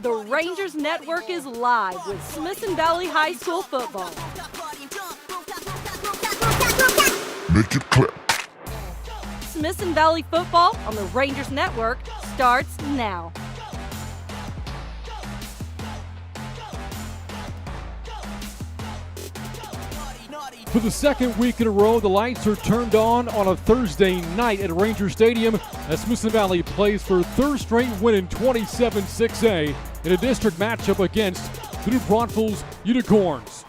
The Rangers Network is live with Smithson Valley High School football. Make it clap. Smithson Valley football on the Rangers Network starts now. For the second week in a row, the lights are turned on a Thursday night at Ranger Stadium as Smithson Valley plays for a third straight win in 27-6A in a district matchup against the new Braunfels Unicorns.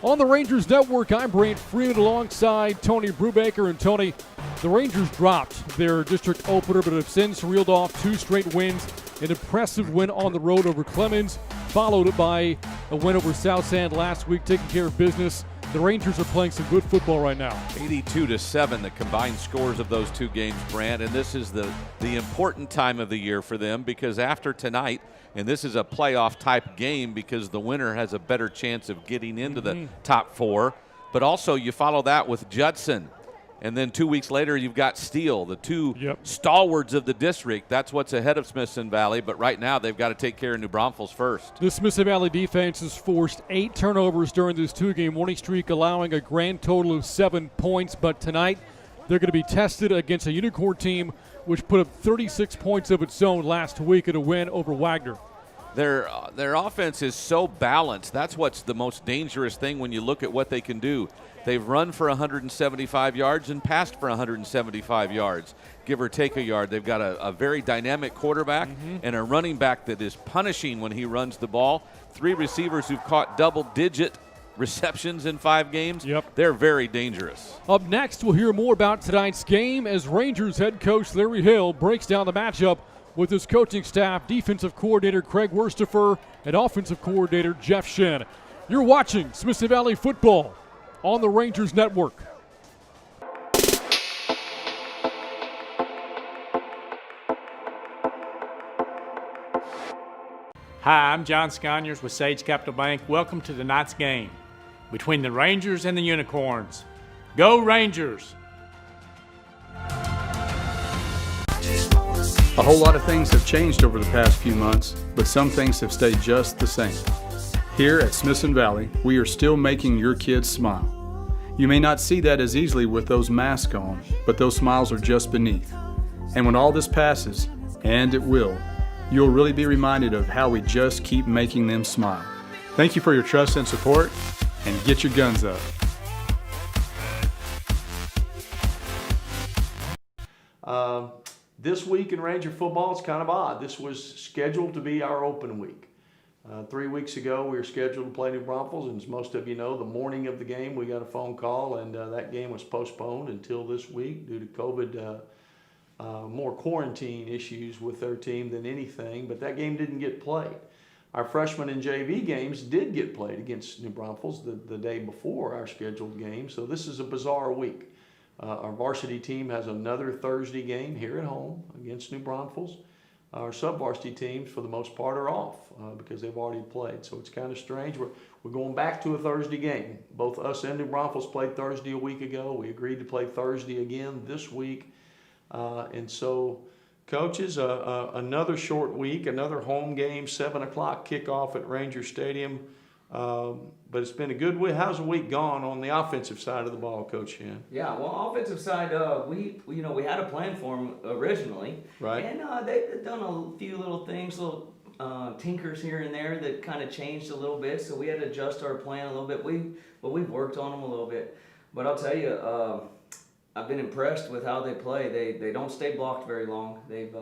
On the Rangers Network, I'm Brant Freeman alongside Tony Brubaker. And Tony, the Rangers dropped their district opener but have since reeled off two straight wins. An impressive win on the road over Clemens, followed by a win over South Sand last week, taking care of business. The Rangers are playing some good football right now. 82-7, the combined scores of those two games, Brant, and this is the important time of the year for them because after tonight, and this is a playoff type game because the winner has a better chance of getting into the top four, but also you follow that with Judson. And then 2 weeks later, you've got Steele, the two stalwarts of the district. That's what's ahead of Smithson Valley, but right now they've got to take care of New Braunfels first. The Smithson Valley defense has forced 8 turnovers during this two-game winning streak, allowing a grand total of 7 points. But tonight, they're going to be tested against a Unicorn team which put up 36 points of its own last week in a win over Wagner. Their offense is so balanced. That's what's the most dangerous thing when you look at what they can do. They've run for 175 yards and passed for 175 yards, give or take a yard. They've got a very dynamic quarterback and a running back that is punishing when he runs the ball. 3 receivers who've caught double-digit receptions in 5 games. They're very dangerous. Up next, we'll hear more about tonight's game as Rangers head coach Larry Hill breaks down the matchup with his coaching staff, defensive coordinator Craig Wurstifer and offensive coordinator Jeff Shen. You're watching Smithson Valley football on the Rangers Network. Hi, I'm John Sconyers with Sage Capital Bank. Welcome to tonight's game between the Rangers and the Unicorns. Go Rangers! A whole lot of things have changed over the past few months, but some things have stayed just the same. Here at Smithson Valley, we are still making your kids smile. You may not see that as easily with those masks on, but those smiles are just beneath. And when all this passes, and it will, you'll really be reminded of how we just keep making them smile. Thank you for your trust and support, and get your guns up. This week in Ranger football is kind of odd. This was scheduled to be our open week. 3 weeks ago, we were scheduled to play New Braunfels, and as most of you know, the morning of the game, we got a phone call, and that game was postponed until this week due to COVID, more quarantine issues with their team than anything, but that game didn't get played. Our freshman and JV games did get played against New Braunfels the day before our scheduled game, so this is a bizarre week. Our varsity team has another Thursday game here at home against New Braunfels. Our sub-varsity teams, for the most part, are off because they've already played. So it's kind of strange. We're going back to a Thursday game. Both us and New Braunfels played Thursday a week ago. We agreed to play Thursday again this week. And so, coaches, another short week, another home game, 7 o'clock kickoff at Ranger Stadium. But it's been a good week. How's the week gone on the offensive side of the ball, Coach Shen? Yeah, well, offensive side, we had a plan for them originally, right? And they've done a few little things, little tinkers here and there that kind of changed a little bit. So we had to adjust our plan a little bit. We've worked on them a little bit. But I'll tell you, I've been impressed with how they play. They don't stay blocked very long. They've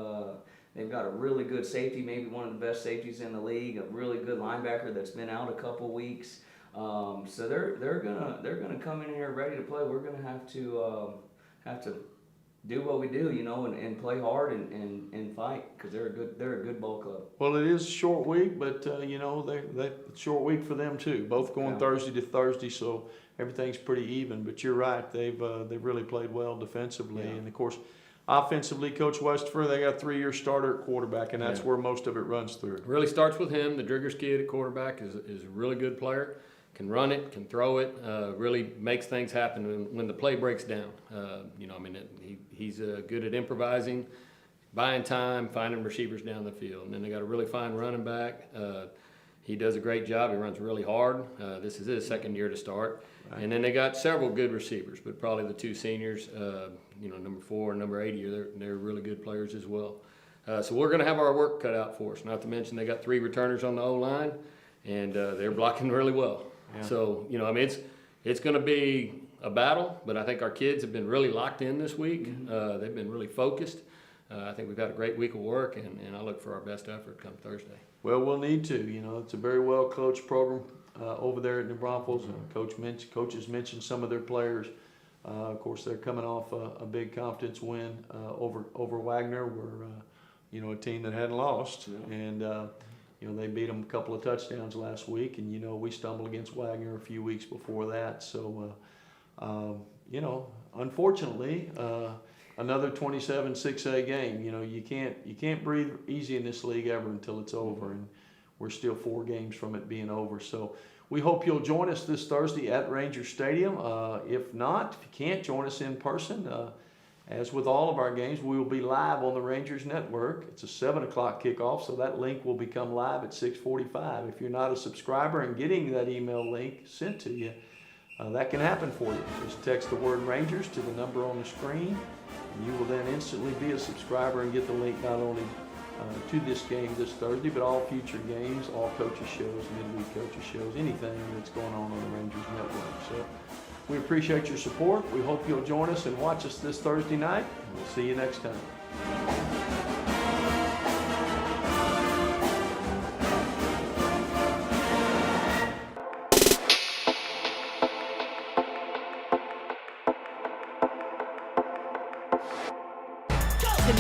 got a really good safety, maybe one of the best safeties in the league, a really good linebacker that's been out a couple weeks. So they're gonna come in here ready to play. We're gonna have to do what we do, and play hard and fight because they're a good ball club. Well, it is a short week, but they short week for them too. Both going Thursday to Thursday, so everything's pretty even. But you're right, they've really played well defensively, and of course. Offensively, Coach Westford, they got a 3-year starter at quarterback, and that's where most of it runs through. It really starts with him. The Driggers kid at quarterback is a really good player. Can run it, can throw it, really makes things happen when the play breaks down. He's good at improvising, buying time, finding receivers down the field. And then they got a really fine running back. He does a great job. He runs really hard. This is his second year to start. Right. And then they got several good receivers, but probably the two seniors, number 4 and number 80, they're really good players as well. So we're going to have our work cut out for us. Not to mention they got 3 returners on the O-line, and they're blocking really well. Yeah. So, it's going to be a battle, but I think our kids have been really locked in this week. They've been really focused. I think we've had a great week of work, and I look for our best effort come Thursday. Well, we'll need to. It's a very well coached program over there at New Braunfels. Coaches mentioned some of their players. Of course, they're coming off a big confidence win over Wagner. We're a team that hadn't lost, and they beat them a couple of touchdowns last week. And we stumbled against Wagner a few weeks before that. So, unfortunately. Another 27 6A game. You can't breathe easy in this league ever until it's over, and we're still 4 games from it being over. So we hope you'll join us this Thursday at Ranger Stadium. If not, if you can't join us in person, as with all of our games, we will be live on the Rangers Network. It's a 7 o'clock kickoff, so that link will become live at 6:45. If you're not a subscriber and getting that email link sent to you, that can happen for you. Just text the word Rangers to the number on the screen. You will then instantly be a subscriber and get the link not only to this game this Thursday, but all future games, all coaches shows, midweek coaches shows, anything that's going on the Rangers Network. So we appreciate your support. We hope you'll join us and watch us this Thursday night. We'll see you next time.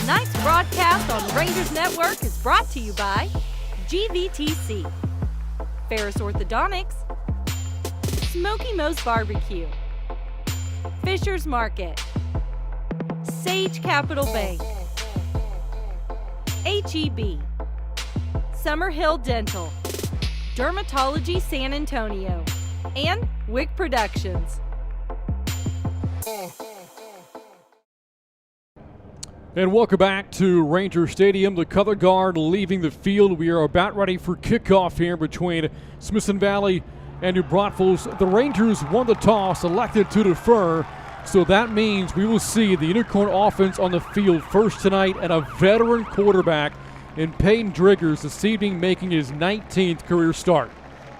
Tonight's broadcast on Rangers Network is brought to you by GVTC, Ferris Orthodontics, Smoky Moe's Barbecue, Fisher's Market, Sage Capital Bank, HEB, Summerhill Dental, Dermatology San Antonio, and Wick Productions. And welcome back to Ranger Stadium. The color guard leaving the field. We are about ready for kickoff here between Smithson Valley and New Braunfels. The Rangers won the toss, elected to defer. So that means we will see the Unicorn offense on the field first tonight, and a veteran quarterback in Peyton Driggers this evening making his 19th career start.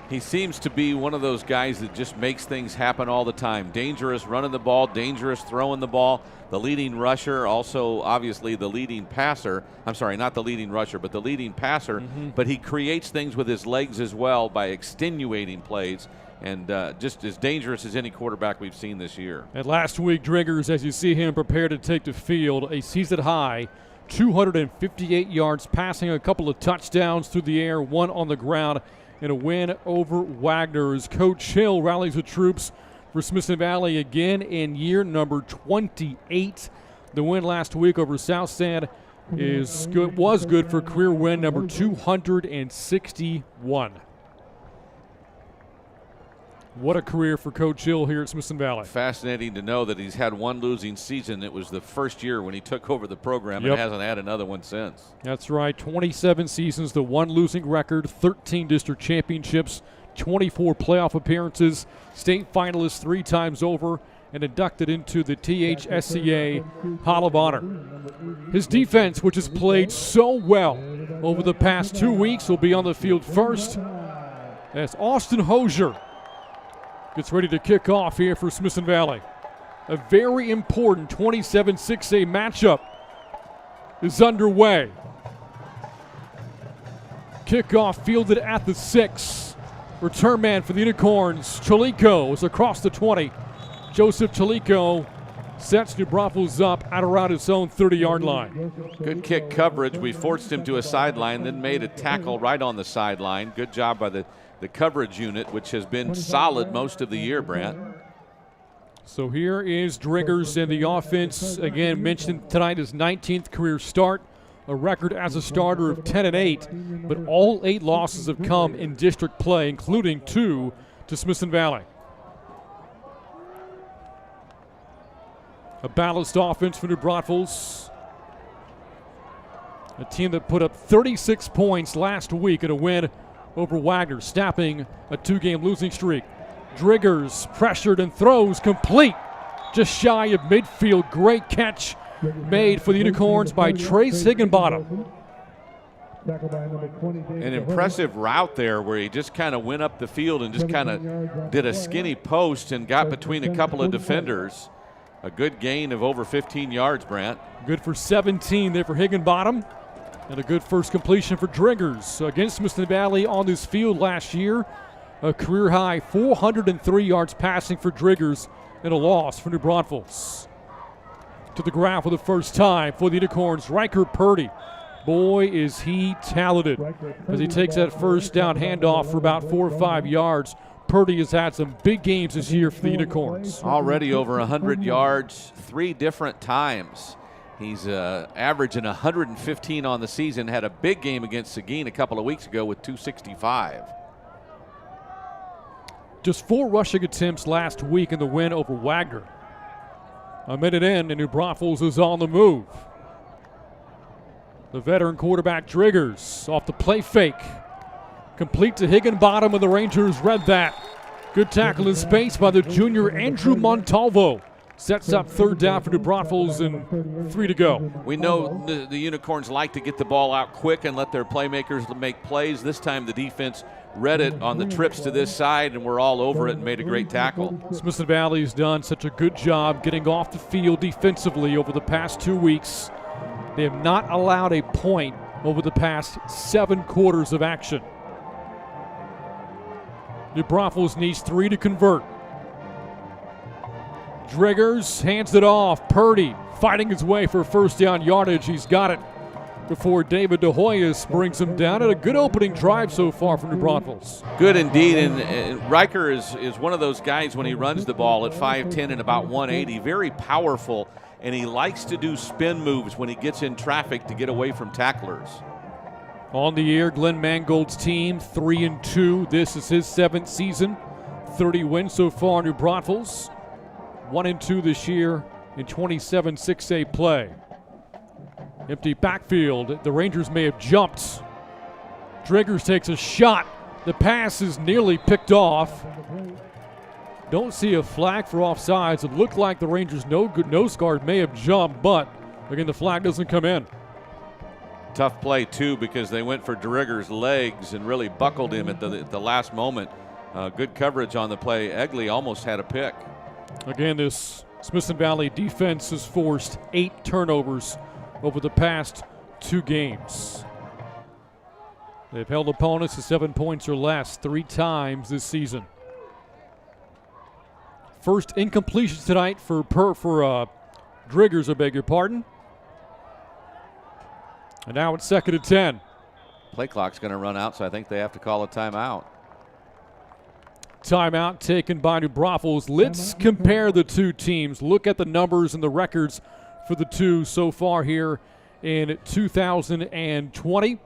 He seems to be one of those guys that just makes things happen all the time. Dangerous running the ball, dangerous throwing the ball. The leading rusher, also obviously the leading passer. I'm sorry, not the leading rusher, but the leading passer. But he creates things with his legs as well by extenuating plays, and just as dangerous as any quarterback we've seen this year. And last week, Driggers, as you see him prepare to take the field, a season high 258 yards passing, a couple of touchdowns through the air, one on the ground, in a win over Wagner as Coach Hill rallies the troops for Smithson Valley again in year number 28. The win last week over Southside was good for career win number 261. What a career for Coach Hill here at Smithson Valley. Fascinating to know that he's had one losing season. It was the first year when he took over the program and hasn't had another one since. That's right. 27 seasons, the one losing record, 13 district championships, 24 playoff appearances, state finalist 3 times over, and inducted into the THSCA Hall of Honor. His defense, which has played so well over the past 2 weeks, will be on the field first as Austin Hosier gets ready to kick off here for Smithson Valley. A very important 27-6A matchup is underway. Kickoff fielded at the 6. Return man for the Unicorns, Chalico, is across the 20. Joseph Chalico sets New Braunfels up at around his own 30-yard line. Good kick coverage. We forced him to a sideline, then made a tackle right on the sideline. Good job by the coverage unit, which has been solid most of the year, Brant. So here is Driggers in the offense. Again, mentioned tonight his 19th career start, a record as a starter of 10-8, but all 8 losses have come in district play, including 2 to Smithson Valley. A balanced offense for New Braunfels. A team that put up 36 points last week in a win over Wagner, snapping a 2-game losing streak. Driggers pressured and throws complete. Just shy of midfield. Great catch made for the Unicorns by Trace Higginbottom. An impressive route there where he just kind of went up the field and just kind of did a skinny post and got between a couple of defenders. A good gain of over 15 yards, Brant. Good for 17 there for Higginbottom. And a good first completion for Driggers against Smithson Valley on this field last year. A career high 403 yards passing for Driggers and a loss for New Braunfels. To the ground for the first time for the Unicorns, Riker Purdy. Boy, is he talented as he takes that first down handoff for about 4 or 5 yards. Purdy has had some big games this year for the Unicorns. Already over 100 yards 3 different times. He's averaging 115 on the season. Had a big game against Seguin a couple of weeks ago with 265. Just 4 rushing attempts last week in the win over Wagner. A minute in, and New Braunfels is on the move. The veteran quarterback Driggers off the play fake. Complete to Higginbottom, and the Rangers read that. Good tackle in space by the junior Andrew Montalvo. Sets up 3rd down for New Braunfels and 3 to go. We know the Unicorns like to get the ball out quick and let their playmakers make plays. This time the defense read it on the trips to this side, and we're all over it and made a great tackle. Smithson Valley's done such a good job getting off the field defensively over the past 2 weeks. They have not allowed a point over the past 7 quarters of action. New Braunfels needs 3 to convert. Driggers hands it off. Purdy fighting his way for first down yardage. He's got it before David DeHoyas brings him down. At a good opening drive so far for New Braunfels. Good indeed, and Riker is one of those guys when he runs the ball at 5'10 and about 180. Very powerful, and he likes to do spin moves when he gets in traffic to get away from tacklers. On the year, Glenn Mangold's team 3-2. This is his 7th season. 30 wins so far. New Braunfels 1-2 this year in 27 6A play. Empty backfield. The Rangers may have jumped. Driggers takes a shot. The pass is nearly picked off. Don't see a flag for offsides. It looked like the Rangers' nose guard may have jumped, but again, the flag doesn't come in. Tough play, too, because they went for Driggers' legs and really buckled him at the last moment. Good coverage on the play. Egley almost had a pick. Again, this Smithson Valley defense has forced 8 turnovers over the past 2 games. They've held opponents to 7 points or less 3 times this season. First incompletion tonight for Driggers, I beg your pardon. And now it's 2nd and 10. Play clock's going to run out, so I think they have to call a timeout. Timeout taken by New Braunfels. Let's compare the 2 teams. Look at the numbers and the records for the 2 so far here in 2020.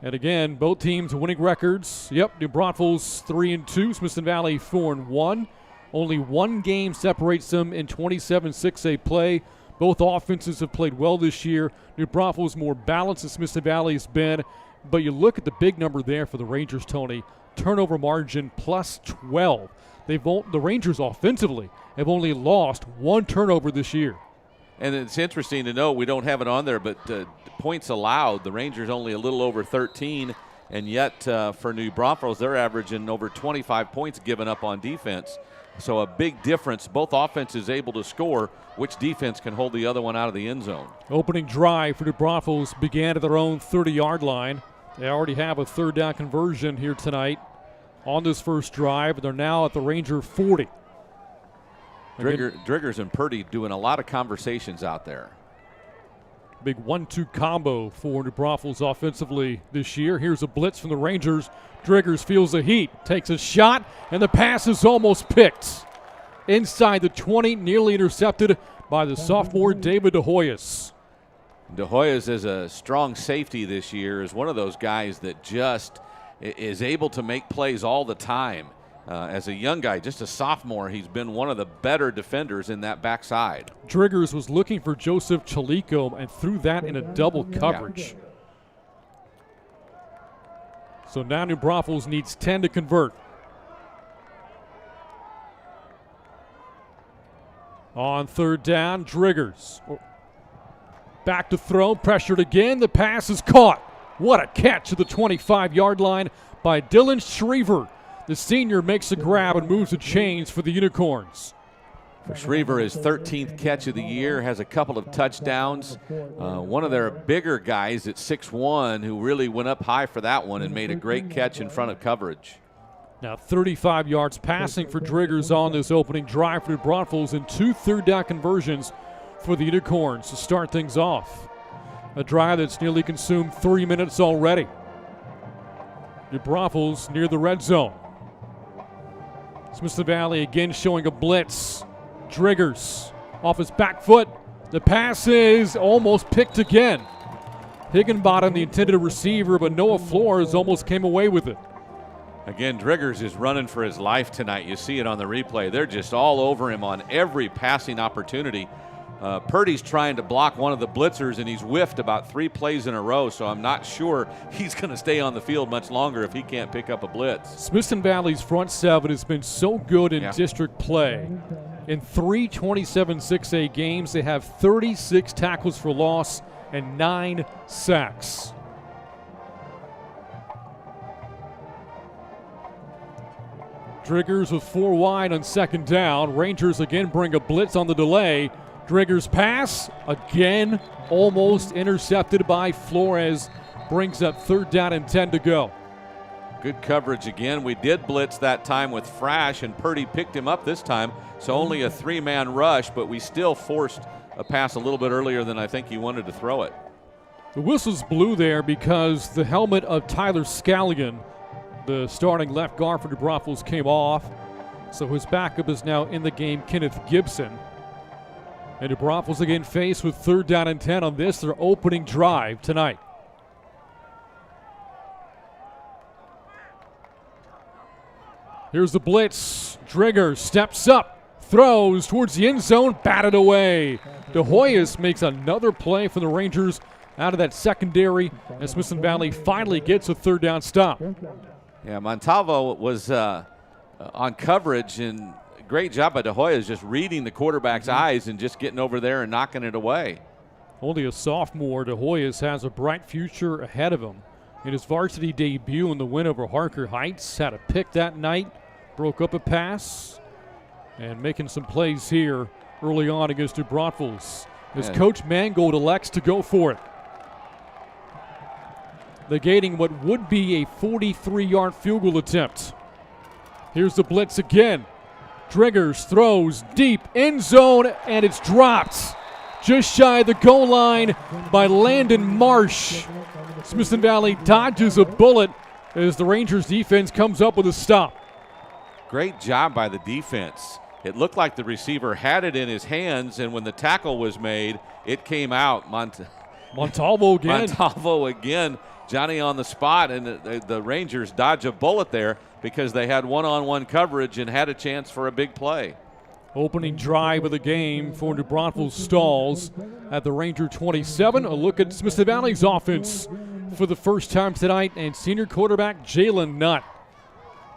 And again, both teams winning records. Yep, New Braunfels 3-2, Smithson Valley 4-1. Only 1 game separates them in 27 6A play. Both offenses have played well this year. New Braunfels more balanced than Smithson Valley has been. But you look at the big number there for the Rangers, Tony. Turnover margin plus 12. The Rangers offensively have only lost 1 turnover this year. And it's interesting to know, we don't have it on there, but points allowed, the Rangers only a little over 13, and yet for New Braunfels, they're averaging over 25 points given up on defense. So a big difference. Both offenses able to score. Which defense can hold the other one out of the end zone? Opening drive for New Braunfels began at their own 30-yard line. They already have a 3rd down conversion here tonight on this first drive. They're now at the Ranger 40. Driggers and Purdy doing a lot of conversations out there. Big 1-2 combo for New Braunfels offensively this year. Here's a blitz from the Rangers. Driggers feels the heat, takes a shot, and the pass is almost picked. Inside the 20, nearly intercepted by the sophomore David DeHoyas. DeHoyas is a strong safety this year, is one of those guys that just is able to make plays all the time. as a young guy, just a sophomore, he's been one of the better defenders in that backside. Driggers was looking for Joseph Chalico and threw that in a double coverage. Yeah. So now New Braunfels needs 10 to convert. On third down, Driggers. Back to throw, pressured again. The pass is caught. What a catch at the 25-yard line by Dylan Schriever. The senior makes a grab and moves the chains for the Unicorns. For Schriever, his 13th catch of the year, has a couple of touchdowns. One of their bigger guys at 6'1", who really went up high for that one and made a great catch in front of coverage. Now 35 yards passing for Driggers on this opening drive for New Braunfels and 2 third-down conversions for the Unicorns to start things off. A drive that's nearly consumed 3 minutes already. New Braunfels near the red zone. Smithson Valley again showing a blitz. Driggers off his back foot. The pass is almost picked again. Higginbottom, the intended receiver, but Noah Flores almost came away with it. Again, Driggers is running for his life tonight. You see it on the replay. They're just all over him on every passing opportunity. Purdy's trying to block one of the blitzers, and he's whiffed about 3 plays in a row, so I'm not sure he's going to stay on the field much longer if he can't pick up a blitz. Smithson Valley's front seven has been so good in district play. In 3 27-6A games, they have 36 tackles for loss and 9 sacks. Driggers with 4 wide on second down. Rangers again bring a blitz on the delay. Driggers pass, again almost intercepted by Flores. Brings up third down and 10 to go. Good coverage again. We did blitz that time with Frash, and Purdy picked him up this time. So only a 3-man rush, but we still forced a pass a little bit earlier than I think he wanted to throw it. The whistle's blew there because the helmet of Tyler Scallion, the starting left guard for New Braunfels, came off. So his backup is now in the game, Kenneth Gibson. And New Braunfels again faced with third down and 10 on this, their opening drive tonight. Here's the blitz. Driggers steps up, throws towards the end zone, batted away. De Hoyos makes another play for the Rangers out of that secondary, and Smithson Valley finally gets a third down stop. Yeah, Montalvo was on coverage, and great job by De Hoyos just reading the quarterback's eyes and just getting over there and knocking it away. Only a sophomore, De Hoyos has a bright future ahead of him. In his varsity debut in the win over Harker Heights, had a pick that night, broke up a pass, and making some plays here early on against New Braunfels as Coach Mangold elects to go for it. Negating what would be a 43-yard field goal attempt. Here's the blitz again. Driggers throws deep, end zone, and it's dropped. Just shy of the goal line by Landon Marsh. Smithson Valley dodges a bullet as the Rangers defense comes up with a stop. Great job by the defense. It looked like the receiver had it in his hands, and when the tackle was made, it came out. Montalvo again. Montalvo again. Johnny on the spot, and the Rangers dodge a bullet there because they had one-on-one coverage and had a chance for a big play. Opening drive of the game for New Braunfels stalls at the Ranger 27. A look at Smithson Valley's offense for the first time tonight, and senior quarterback Jalen Nutt.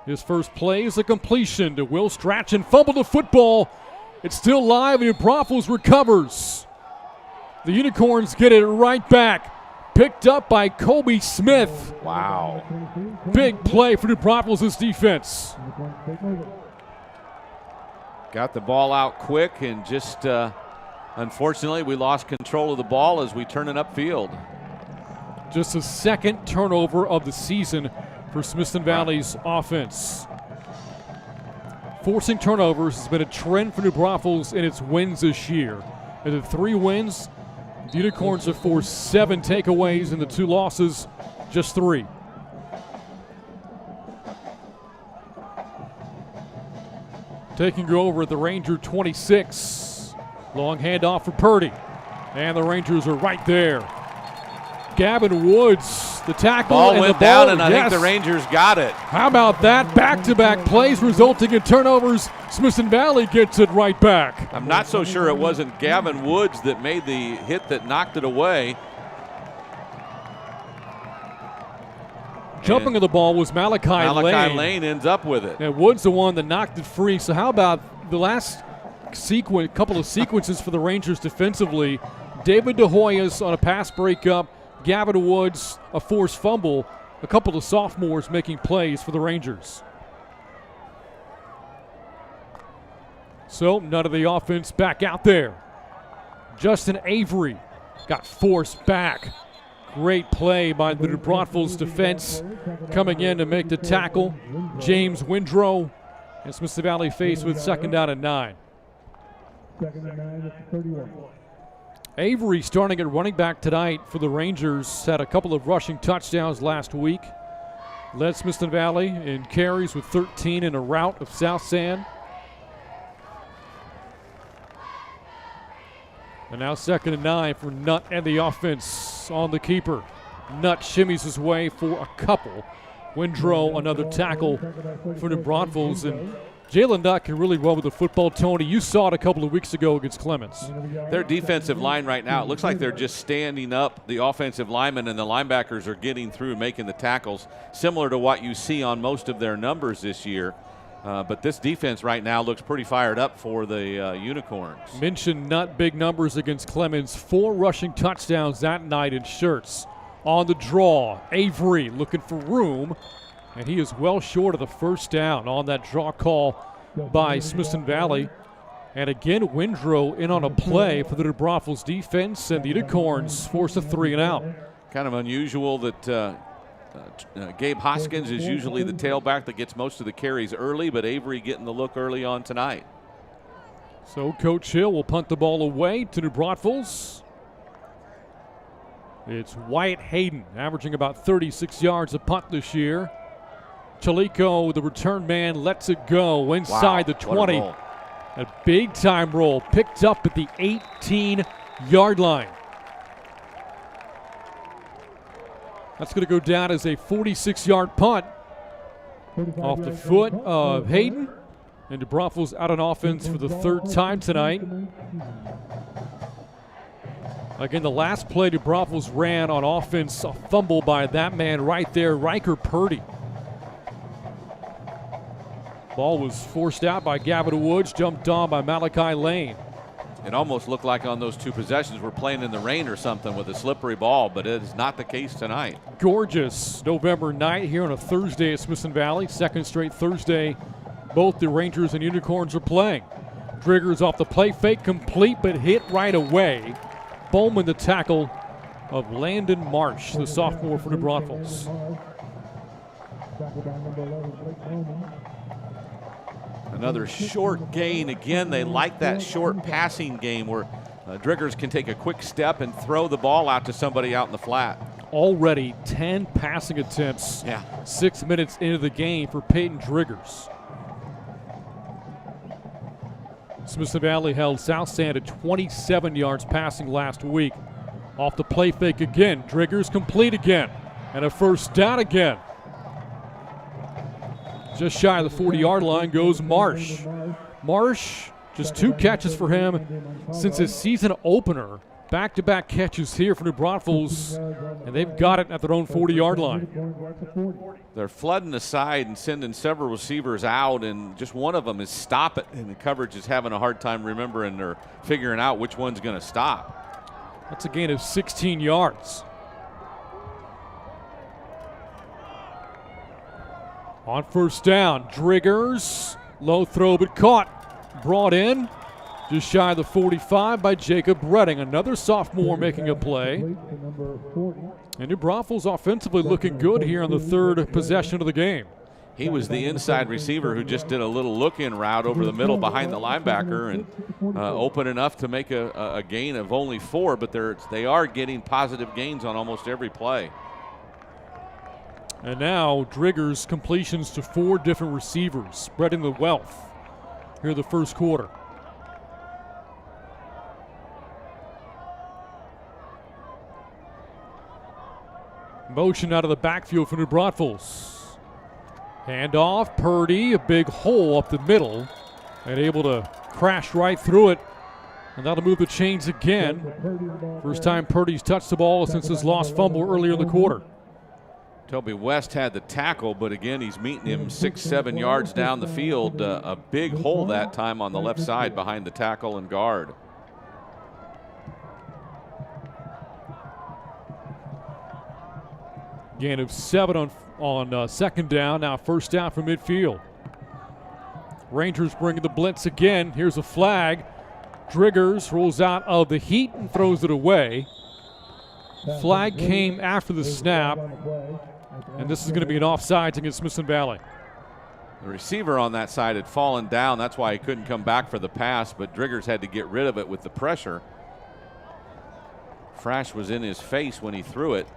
His first play is a completion to Will Strachan. Fumbled the football. It's still live, and New Braunfels recovers. The Unicorns get it right back. Picked up by Kobe Smith. Wow. Big play for New Braunfels' defense. Got the ball out quick, and just unfortunately we lost control of the ball as we turn it upfield. Just the second turnover of the season for Smithson Valley's offense. Forcing turnovers has been a trend for New Braunfels in its wins this year. In the 3 wins, the Unicorns have forced 7 takeaways, in the 2 losses, just 3. Taking over at the Ranger 26. Long handoff for Purdy. And the Rangers are right there. Gavin Woods, the tackle. Ball and went the ball, down, and I think the Rangers got it. How about that? Back-to-back plays resulting in turnovers. Smithson Valley gets it right back. I'm not so sure it wasn't Gavin Woods that made the hit that knocked it away. Jumping on the ball was Malachi Lane. Malachi Lane ends up with it. And Woods the one that knocked it free. So how about the last couple of sequences for the Rangers defensively? David DeHoyas on a pass breakup, Gavin Woods a forced fumble, a couple of sophomores making plays for the Rangers. So none of the offense back out there. Justin Avery got forced back. Great play by the New Braunfels defense coming in to make the tackle. James Windrow, and Smithson Valley faced with 2nd down and 9. Avery starting at running back tonight for the Rangers. Had a couple of rushing touchdowns last week. Led Smithson Valley in carries with 13 in a rout of South San. And now 2nd and 9 for Nutt and the offense on the keeper. Nutt shimmies his way for a couple. Windrow another tackle for New Braunfels. And Jalen Nutt can really run with the football. Tony, you saw it a couple of weeks ago against Clemens. Their defensive line right now, it looks like they're just standing up the offensive linemen, and the linebackers are getting through and making the tackles, similar to what you see on most of their numbers this year. But this defense right now looks pretty fired up for the Unicorns. Mentioned Nutt, big numbers against Clemens. 4 rushing touchdowns that night in shirts. On the draw, Avery looking for room, and he is well short of the 1st down on that draw call by Smithson Valley. And again, Windrow in on a play for the New Braunfels defense, and the Unicorns force a 3 and out. Kind of unusual that Gabe Hoskins is usually the tailback that gets most of the carries early, but Avery getting the look early on tonight. So Coach Hill will punt the ball away to New Braunfels. It's Wyatt Hayden averaging about 36 yards a punt this year. Chalico, the return man, lets it go inside the 20. A big time roll picked up at the 18-yard line. That's going to go down as a 46-yard punt off the foot of Hayden. And New Braunfels out on offense for the 3rd time tonight. Again, the last play New Braunfels ran on offense, a fumble by that man right there, Riker Purdy. Ball was forced out by Gavin Woods, jumped on by Malachi Lane. It almost looked like on those 2 possessions we're playing in the rain or something with a slippery ball, but it is not the case tonight. Gorgeous November night here on a Thursday at Smithson Valley. 2nd straight Thursday both the Rangers and Unicorns are playing. Driggers off the play fake, complete but hit right away. Bowman the tackle of Landon Marsh, the sophomore for New Braunfels. Another short gain. Again, they like that short passing game where Driggers can take a quick step and throw the ball out to somebody out in the flat. Already 10 passing attempts, 6 minutes into the game for Peyton Driggers. Smithson Valley held South San at 27 yards passing last week. Off the play fake again. Driggers complete again. And a 1st down again. Just shy of the 40-yard line goes Marsh. Marsh, just 2 catches for him since his season opener. Back-to-back catches here for New Braunfels, and they've got it at their own 40-yard line. They're flooding the side and sending several receivers out, and just one of them is stop it, and the coverage is having a hard time remembering or figuring out which one's going to stop. That's a gain of 16 yards. On 1st down, Driggers, low throw but caught. Brought in, just shy of the 45 by Jacob Redding, another sophomore making a play. And New Braunfels offensively looking good here on the 3rd possession of the game. He was the inside receiver who just did a little look-in route over the middle behind the linebacker and open enough to make a gain of only 4, but they are getting positive gains on almost every play. And now Driggers completions to 4 different receivers, spreading the wealth here in the 1st quarter. Motion out of the backfield for New Braunfels. Handoff, Purdy, a big hole up the middle, and able to crash right through it. And that'll move the chains again. First time Purdy's touched the ball since his lost fumble earlier in the quarter. Toby West had the tackle, but again, he's meeting him 6-7 yards down the field. A big hole that time on the left side behind the tackle and guard. Gain of 7 on second down. Now first down from midfield. Rangers bringing the blitz again. Here's a flag. Driggers rolls out of the heat and throws it away. Flag came after the snap, and this is going to be an offsides against Smithson Valley. The receiver on that side had fallen down. That's why he couldn't come back for the pass, but Driggers had to get rid of it with the pressure. Frash was in his face when he threw it.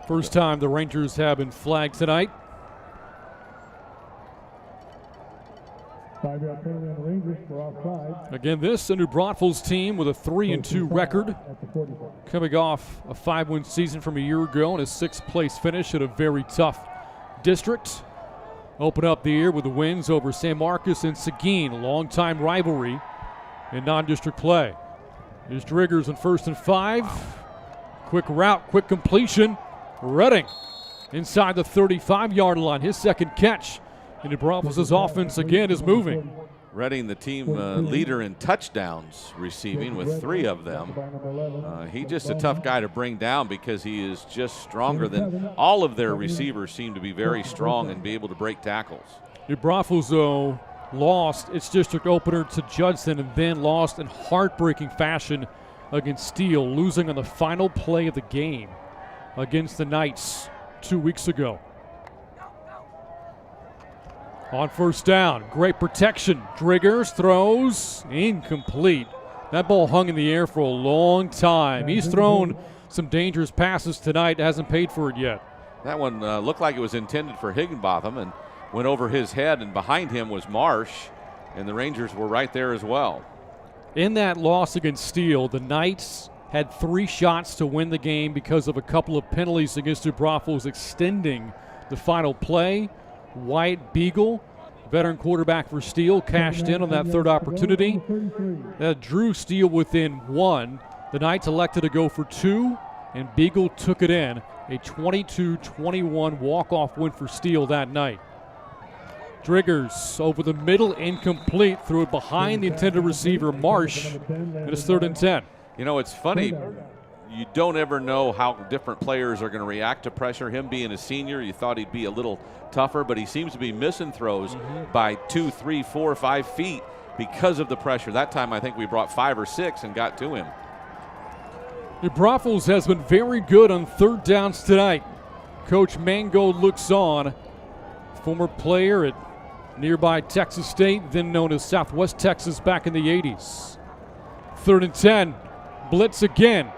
First time the Rangers have been flagged tonight. Again, this a New Braunfels team with a 3-2 record, coming off a 5-win season from a year ago and a 6th-place finish at a very tough district. Open up the year with the wins over San Marcos and Seguin, a long-time rivalry in non-district play. Here's Driggers on 1st and 5. Quick route, quick completion. Redding inside the 35-yard line, his second catch. And New Braunfels' offense again is moving. Redding, the team leader in touchdowns receiving with 3 of them. He's just a tough guy to bring down because he is just stronger than all of their receivers seem to be very strong and be able to break tackles. New Braunfels, though, lost its district opener to Judson and then lost in heartbreaking fashion against Steele, losing on the final play of the game against the Knights 2 weeks ago. On first down, great protection. Driggers throws incomplete. That ball hung in the air for a long time. He's thrown some dangerous passes tonight, hasn't paid for it yet. That one looked like it was intended for Higginbotham and went over his head, and behind him was Marsh, and the Rangers were right there as well. In that loss against Steele, the Knights had 3 shots to win the game because of a couple of penalties against New Braunfels extending the final play. Wyatt Beagle, veteran quarterback for Steele, cashed in on that third opportunity. That drew Steele within 1. The Knights elected to go for 2, and Beagle took it in. A 22-21 walk-off win for Steele that night. Driggers over the middle, incomplete, threw it behind the intended receiver, Marsh, and it's 3rd and 10. You know, it's funny. You don't ever know how different players are going to react to pressure. Him being a senior, you thought he'd be a little tougher, but he seems to be missing throws by 2, 3, 4, 5 feet because of the pressure. That time I think we brought 5 or 6 and got to him. New Braunfels has been very good on 3rd downs tonight. Coach Mango looks on. Former player at nearby Texas State, then known as Southwest Texas back in the 80s. 3rd and 10, blitz again.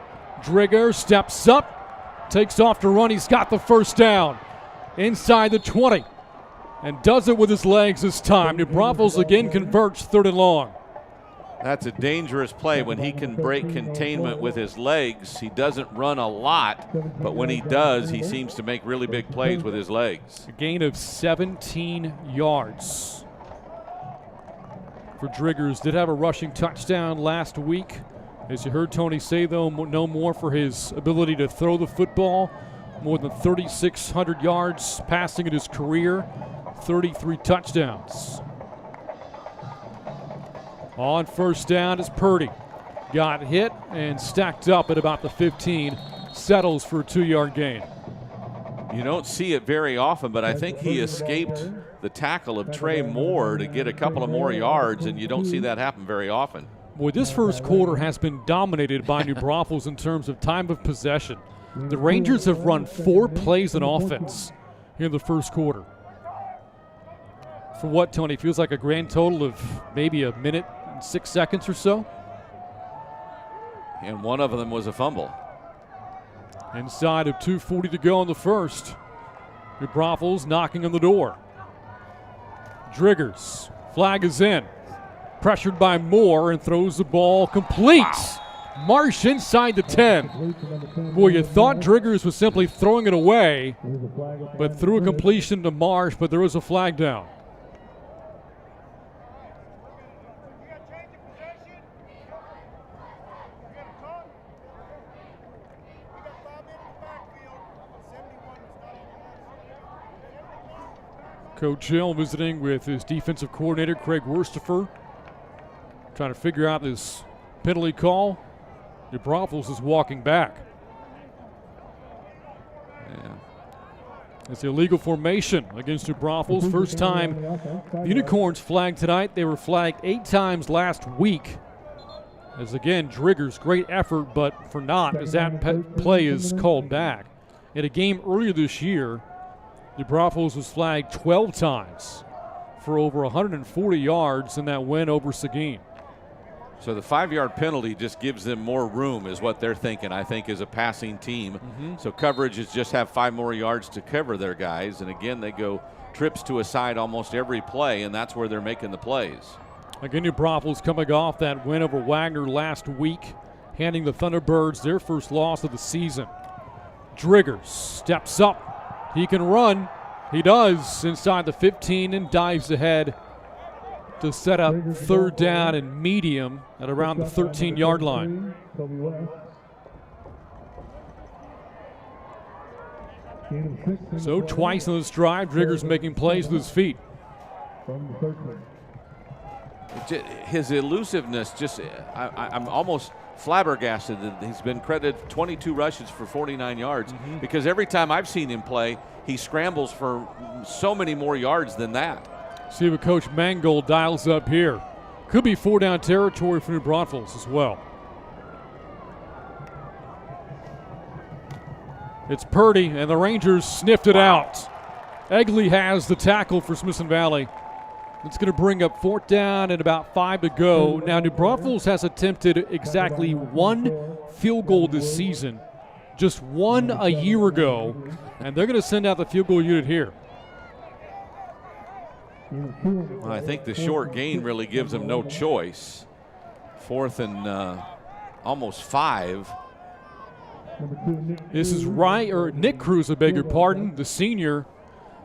Drigger steps up, takes off to run. He's got the first down inside the 20 and does it with his legs this time. New Braunfels again converts 3rd and long. That's a dangerous play when he can break containment with his legs. He doesn't run a lot, but when he does, he seems to make really big plays with his legs. A gain of 17 yards for Driggers. Did have a rushing touchdown last week. As you heard Tony say, though, no more for his ability to throw the football. More than 3,600 yards passing in his career, 33 touchdowns. On first down is Purdy. Got hit and stacked up at about the 15. Settles for a 2-yard gain. You don't see it very often, but I think he escaped the tackle of Trey Moore to get a couple of more yards, and you don't see that happen very often. Boy, this first quarter has been dominated by New Braunfels in terms of time of possession. The Rangers have run 4 plays in offense here in the first quarter. For what, Tony? Feels like a grand total of maybe a minute and 6 seconds or so. And one of them was a fumble. Inside of 2:40 to go in the first. New Braunfels knocking on the door. Driggers, flag is in. Pressured by Moore and throws the ball complete. Marsh inside the 10. Boy, you thought Driggers was simply throwing it away, but threw a completion to Marsh, but there was a flag down. Coach Hill visiting with his defensive coordinator, Craig Worstifer, trying to figure out this penalty call. Braunfels is walking back. Yeah. It's illegal formation against Braunfels. First time the Unicorns flagged tonight. They were flagged 8 times last week. As again, Driggers, great effort, but for naught as that play is called back. In a game earlier this year, Braunfels was flagged 12 times for over 140 yards in that win over Seguin. So the 5-yard penalty just gives them more room is what they're thinking, I think, as a passing team. So coverage is just have 5 more yards to cover their guys. And again, they go trips to a side almost every play, and that's where they're making the plays. Again, New Braunfels coming off that win over Wagner last week, handing the Thunderbirds their first loss of the season. Driggers steps up. He can run. He does inside the 15 and dives ahead to set up 3rd down and medium at around the 13-yard line. So twice on this drive, Driggers making plays with his feet. His elusiveness, I'm almost flabbergasted that he's been credited 22 rushes for 49 yards because every time I've seen him play, he scrambles for so many more yards than that. See what Coach Mangold dials up here. Could be 4-down territory for New Braunfels as well. It's Purdy, and the Rangers sniffed it out. Egley has the tackle for Smithson Valley. It's going to bring up 4th down and about 5 to go. Now, New Braunfels has attempted exactly 1 field goal this season, just 1 a year ago, and they're going to send out the field goal unit here. Well, I think the short gain really gives them no choice. 4th and almost 5. This is Nick Cruz, I beg your pardon, the senior,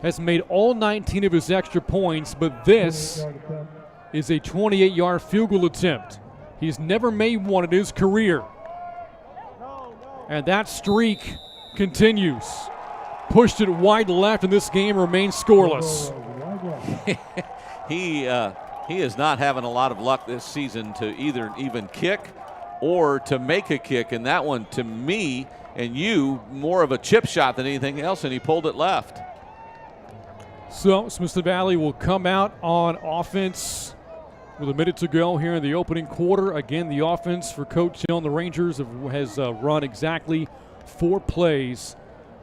has made all 19 of his extra points, but this is a 28-yard field goal attempt. He's never made one in his career. And that streak continues. Pushed it wide left, and this game remains scoreless. He is not having a lot of luck this season to either even kick or to make a kick, and that one, to me and you, more of a chip shot than anything else, and he pulled it left. So Smithson Valley will come out on offense with a minute to go here in the opening quarter. Again, the offense for Coach Hill and the Rangers has run exactly 4 plays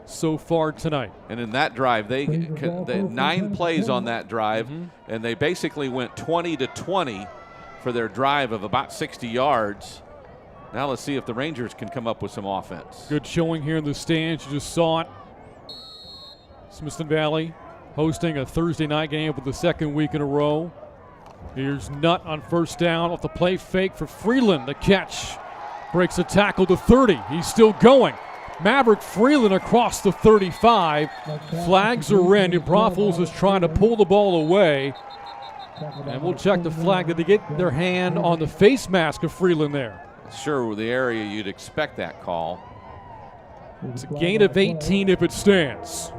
so far tonight. And in that drive, they 9 plays on that drive, and they basically went 20 to 20 for their drive of about 60 yards. Now let's see if the Rangers can come up with some offense. Good showing here in the stands. You just saw it. Smithson Valley hosting a Thursday night game for the 2nd week in a row. Here's Nutt on 1st down off the play fake for Freeland. The catch breaks a tackle to 30. He's still going. Maverick Freeland across the 35. Flags are in. New Braunfels is trying to pull the ball away. And we'll check the flag. Did they get their hand on the face mask of Freeland there? Sure, the area you'd expect that call. It's a gain of 18 if it stands.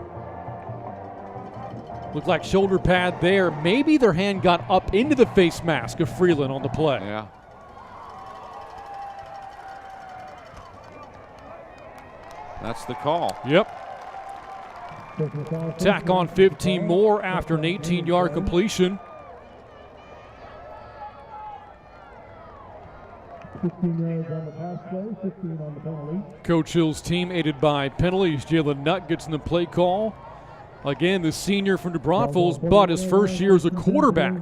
Looked like shoulder pad there. Maybe their hand got up into the face mask of Freeland on the play. Yeah. That's the call. Yep. Tack on 15 more after an 18-yard completion. Coach Hill's team aided by penalties. Jalen Nutt gets in the play call. Again, the senior from New Braunfels, but his first year as a quarterback.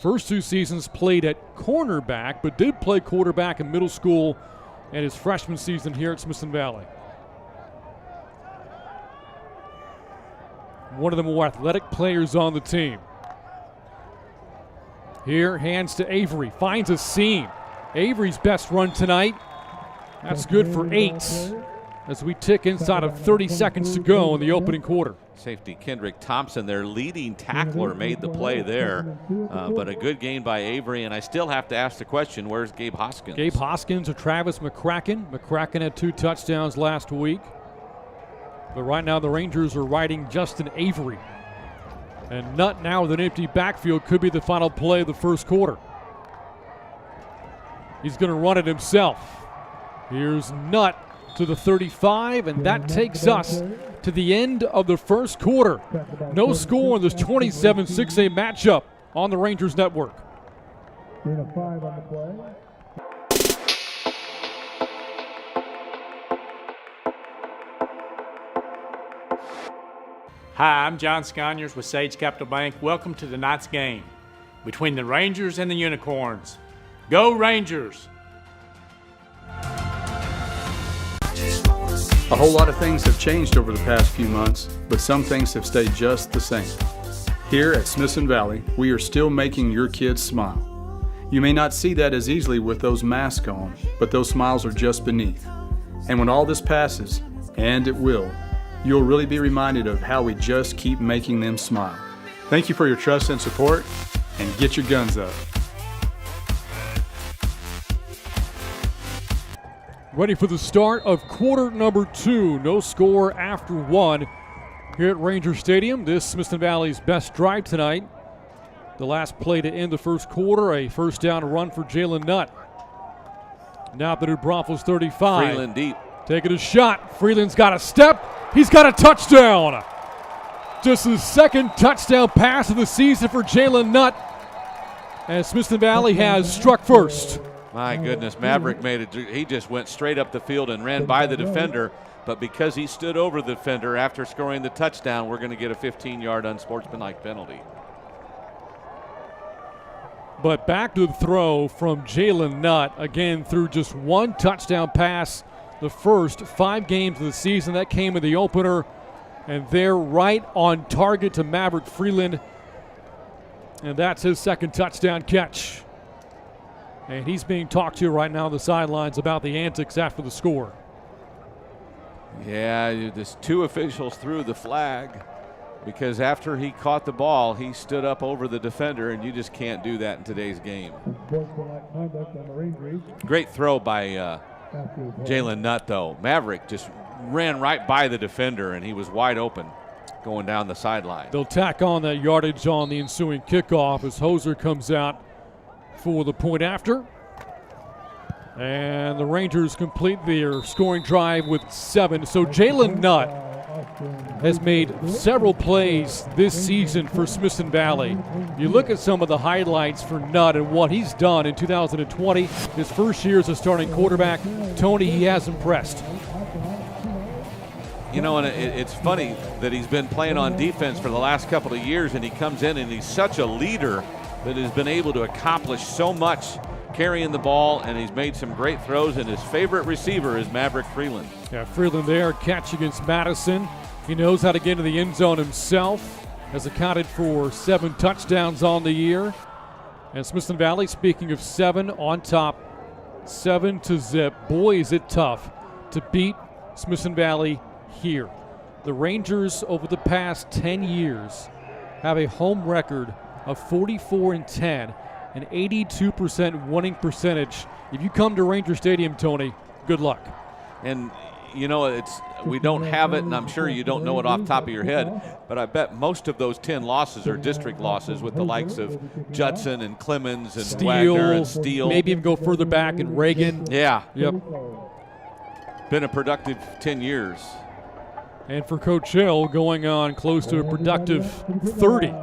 First 2 seasons played at cornerback, but did play quarterback in middle school and his freshman season here at Smithson Valley. One of the more athletic players on the team. Here, hands to Avery, finds a seam. Avery's best run tonight That's good for 8 as we tick inside of 30 seconds to go in the opening quarter. Safety Kendrick Thompson, their leading tackler, made the play there, but a good gain by Avery. And I still have to ask the question, where's Gabe Hoskins? Gabe Hoskins or Travis McCracken. McCracken had 2 touchdowns last week. But right now the Rangers are riding Justin Avery. And Nutt now with an empty backfield could be the final play of the first quarter. He's going to run it himself. Here's Nutt to the 35, and that takes us to the end of the first quarter. No score in this 27-6A matchup on the Rangers Network. Hi, I'm John Sconyers with Sage Capital Bank. Welcome to tonight's game between the Rangers and the Unicorns. Go Rangers! A whole lot of things have changed over the past few months, but some things have stayed just the same. Here at Smithson Valley, we are still making your kids smile. You may not see that as easily with those masks on, but those smiles are just beneath. And when all this passes, and it will, you'll really be reminded of how we just keep making them smile. Thank you for your trust and support, and get your guns up. Ready for the start of quarter number 2. No score after 1 here at Ranger Stadium. This Smithson Valley's best drive tonight. The last play to end the first quarter, a first down run for Jalen Nutt. Now up to New Braunfels 35. Freeland deep. Taking a shot. Freeland's got a step. He's got a touchdown. Just his second touchdown pass of the season for Jalen Nutt. And Smithson Valley has struck first. My goodness, Maverick made it. He just went straight up the field and ran by the defender. But because he stood over the defender after scoring the touchdown, we're going to get a 15-yard unsportsmanlike penalty. But back to the throw from Jalen Nutt, again through just 1 touchdown pass the first 5 games of the season. That came in the opener, and they're right on target to Maverick Freeland. And that's his second touchdown catch. And he's being talked to right now on the sidelines about the antics after the score. Yeah, there's 2 officials threw the flag because after he caught the ball, he stood up over the defender, and you just can't do that in today's game. Great throw by Jalen Nutt, though. Maverick just ran right by the defender, and he was wide open going down the sideline. They'll tack on that yardage on the ensuing kickoff as Hoser comes out for the point after. And the Rangers complete their scoring drive with 7. So Jalen Nutt has made several plays this season for Smithson Valley. You look at some of the highlights for Nutt and what he's done in 2020, his first year as a starting quarterback. Tony, he has impressed. You know, and it's funny that he's been playing on defense for the last couple of years, and he comes in and he's such a leader that has been able to accomplish so much carrying the ball, and he's made some great throws, and his favorite receiver is Maverick Freeland. Yeah, Freeland there, catch against Madison. He knows how to get into the end zone himself. Has accounted for 7 touchdowns on the year. And Smithson Valley, speaking of 7 on top, 7-0. Boy, is it tough to beat Smithson Valley here. The Rangers over the past 10 years have a home record of 44-10, an 82% winning percentage. If you come to Ranger Stadium, Tony, good luck. And you know, we don't have it, and I'm sure you don't know it off the top of your head, but I bet most of those 10 losses are district losses with the likes of Judson and Clemens and Wagner and Steele. Maybe even go further back in Reagan. Yeah. Yep. Been a productive 10 years. And for Coach Hill, going on close to a productive 30.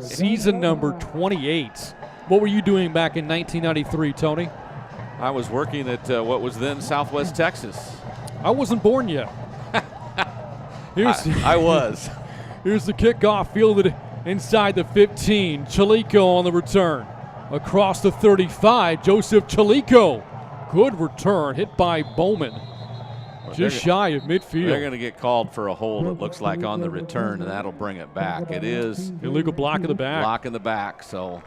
Season number 28. What were you doing back in 1993, Tony? I was working at what was then Southwest Texas. I wasn't born yet. I was. Here's the kickoff fielded inside the 15. Chalico on the return. Across the 35, Joseph Chalico. Good return, hit by Bowman. Just shy of midfield. They're going to get called for a hold, it looks like, on the return, and that'll bring it back. It is illegal block in the back. Block in the back, so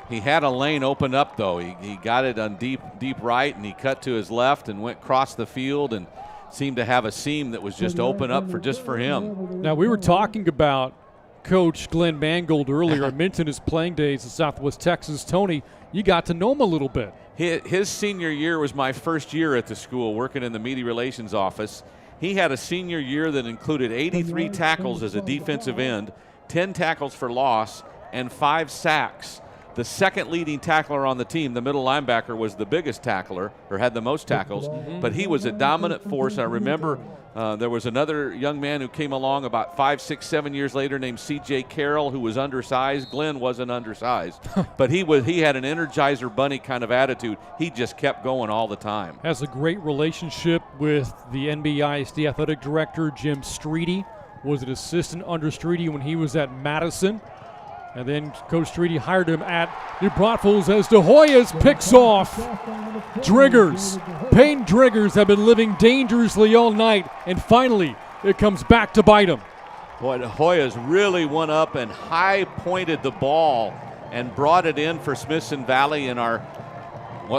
He had a lane open up, though. He got it on deep right, and he cut to his left and went across the field and seemed to have a seam that was just open up for him. Now, we were talking about Coach Glenn Mangold earlier. I mentioned his playing days in Southwest Texas. Tony, you got to know him a little bit. His senior year was my first year at the school working in the media relations office. He had a senior year that included 83 tackles as a defensive end, 10 tackles for loss, and 5 sacks. The second leading tackler on the team, the middle linebacker, was the biggest tackler, or had the most tackles, but he was a dominant force. I remember there was another young man who came along about 5, 6, 7 years later named C.J. Carroll, who was undersized. Glenn wasn't undersized, but he had an Energizer Bunny kind of attitude. He just kept going all the time. Has a great relationship with the NBISD athletic director, Jim Streety. Was an assistant under Streety when he was at Madison. And then Coach Streety hired him at New Braunfels as De Hoyos picks off Driggers. Payne Driggers have been living dangerously all night, and finally it comes back to bite him. Boy, De Hoyos really went up and high-pointed the ball and brought it in for Smithson Valley in our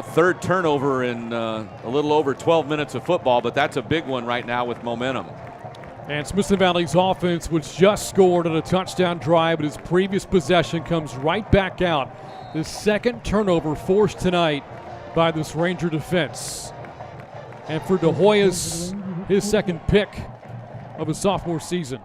third turnover in a little over 12 minutes of football, but that's a big one right now with momentum. And Smithson Valley's offense was just scored on a touchdown drive, but his previous possession comes right back out. The second turnover forced tonight by this Ranger defense. And for De Hoyos, his second pick of his sophomore season.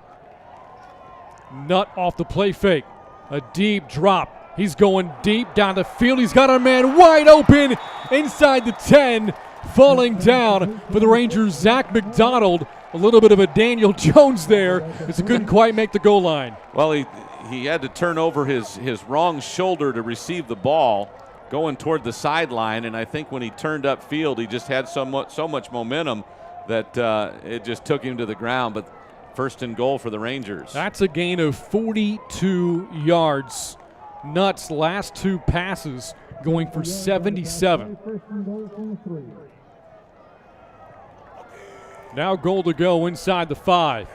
Nutt off the play fake. A deep drop. He's going deep down the field. He's got a man wide open inside the 10. Falling down for the Rangers, Zach McDonald. A little bit of a Daniel Jones there as he couldn't quite make the goal line. Well, he had to turn over his wrong shoulder to receive the ball going toward the sideline, and I think when he turned upfield, he just had so much momentum that it just took him to the ground. But first and goal for the Rangers. That's a gain of 42 yards. Nutt's last 2 passes going for 77. Now goal to go inside the 5.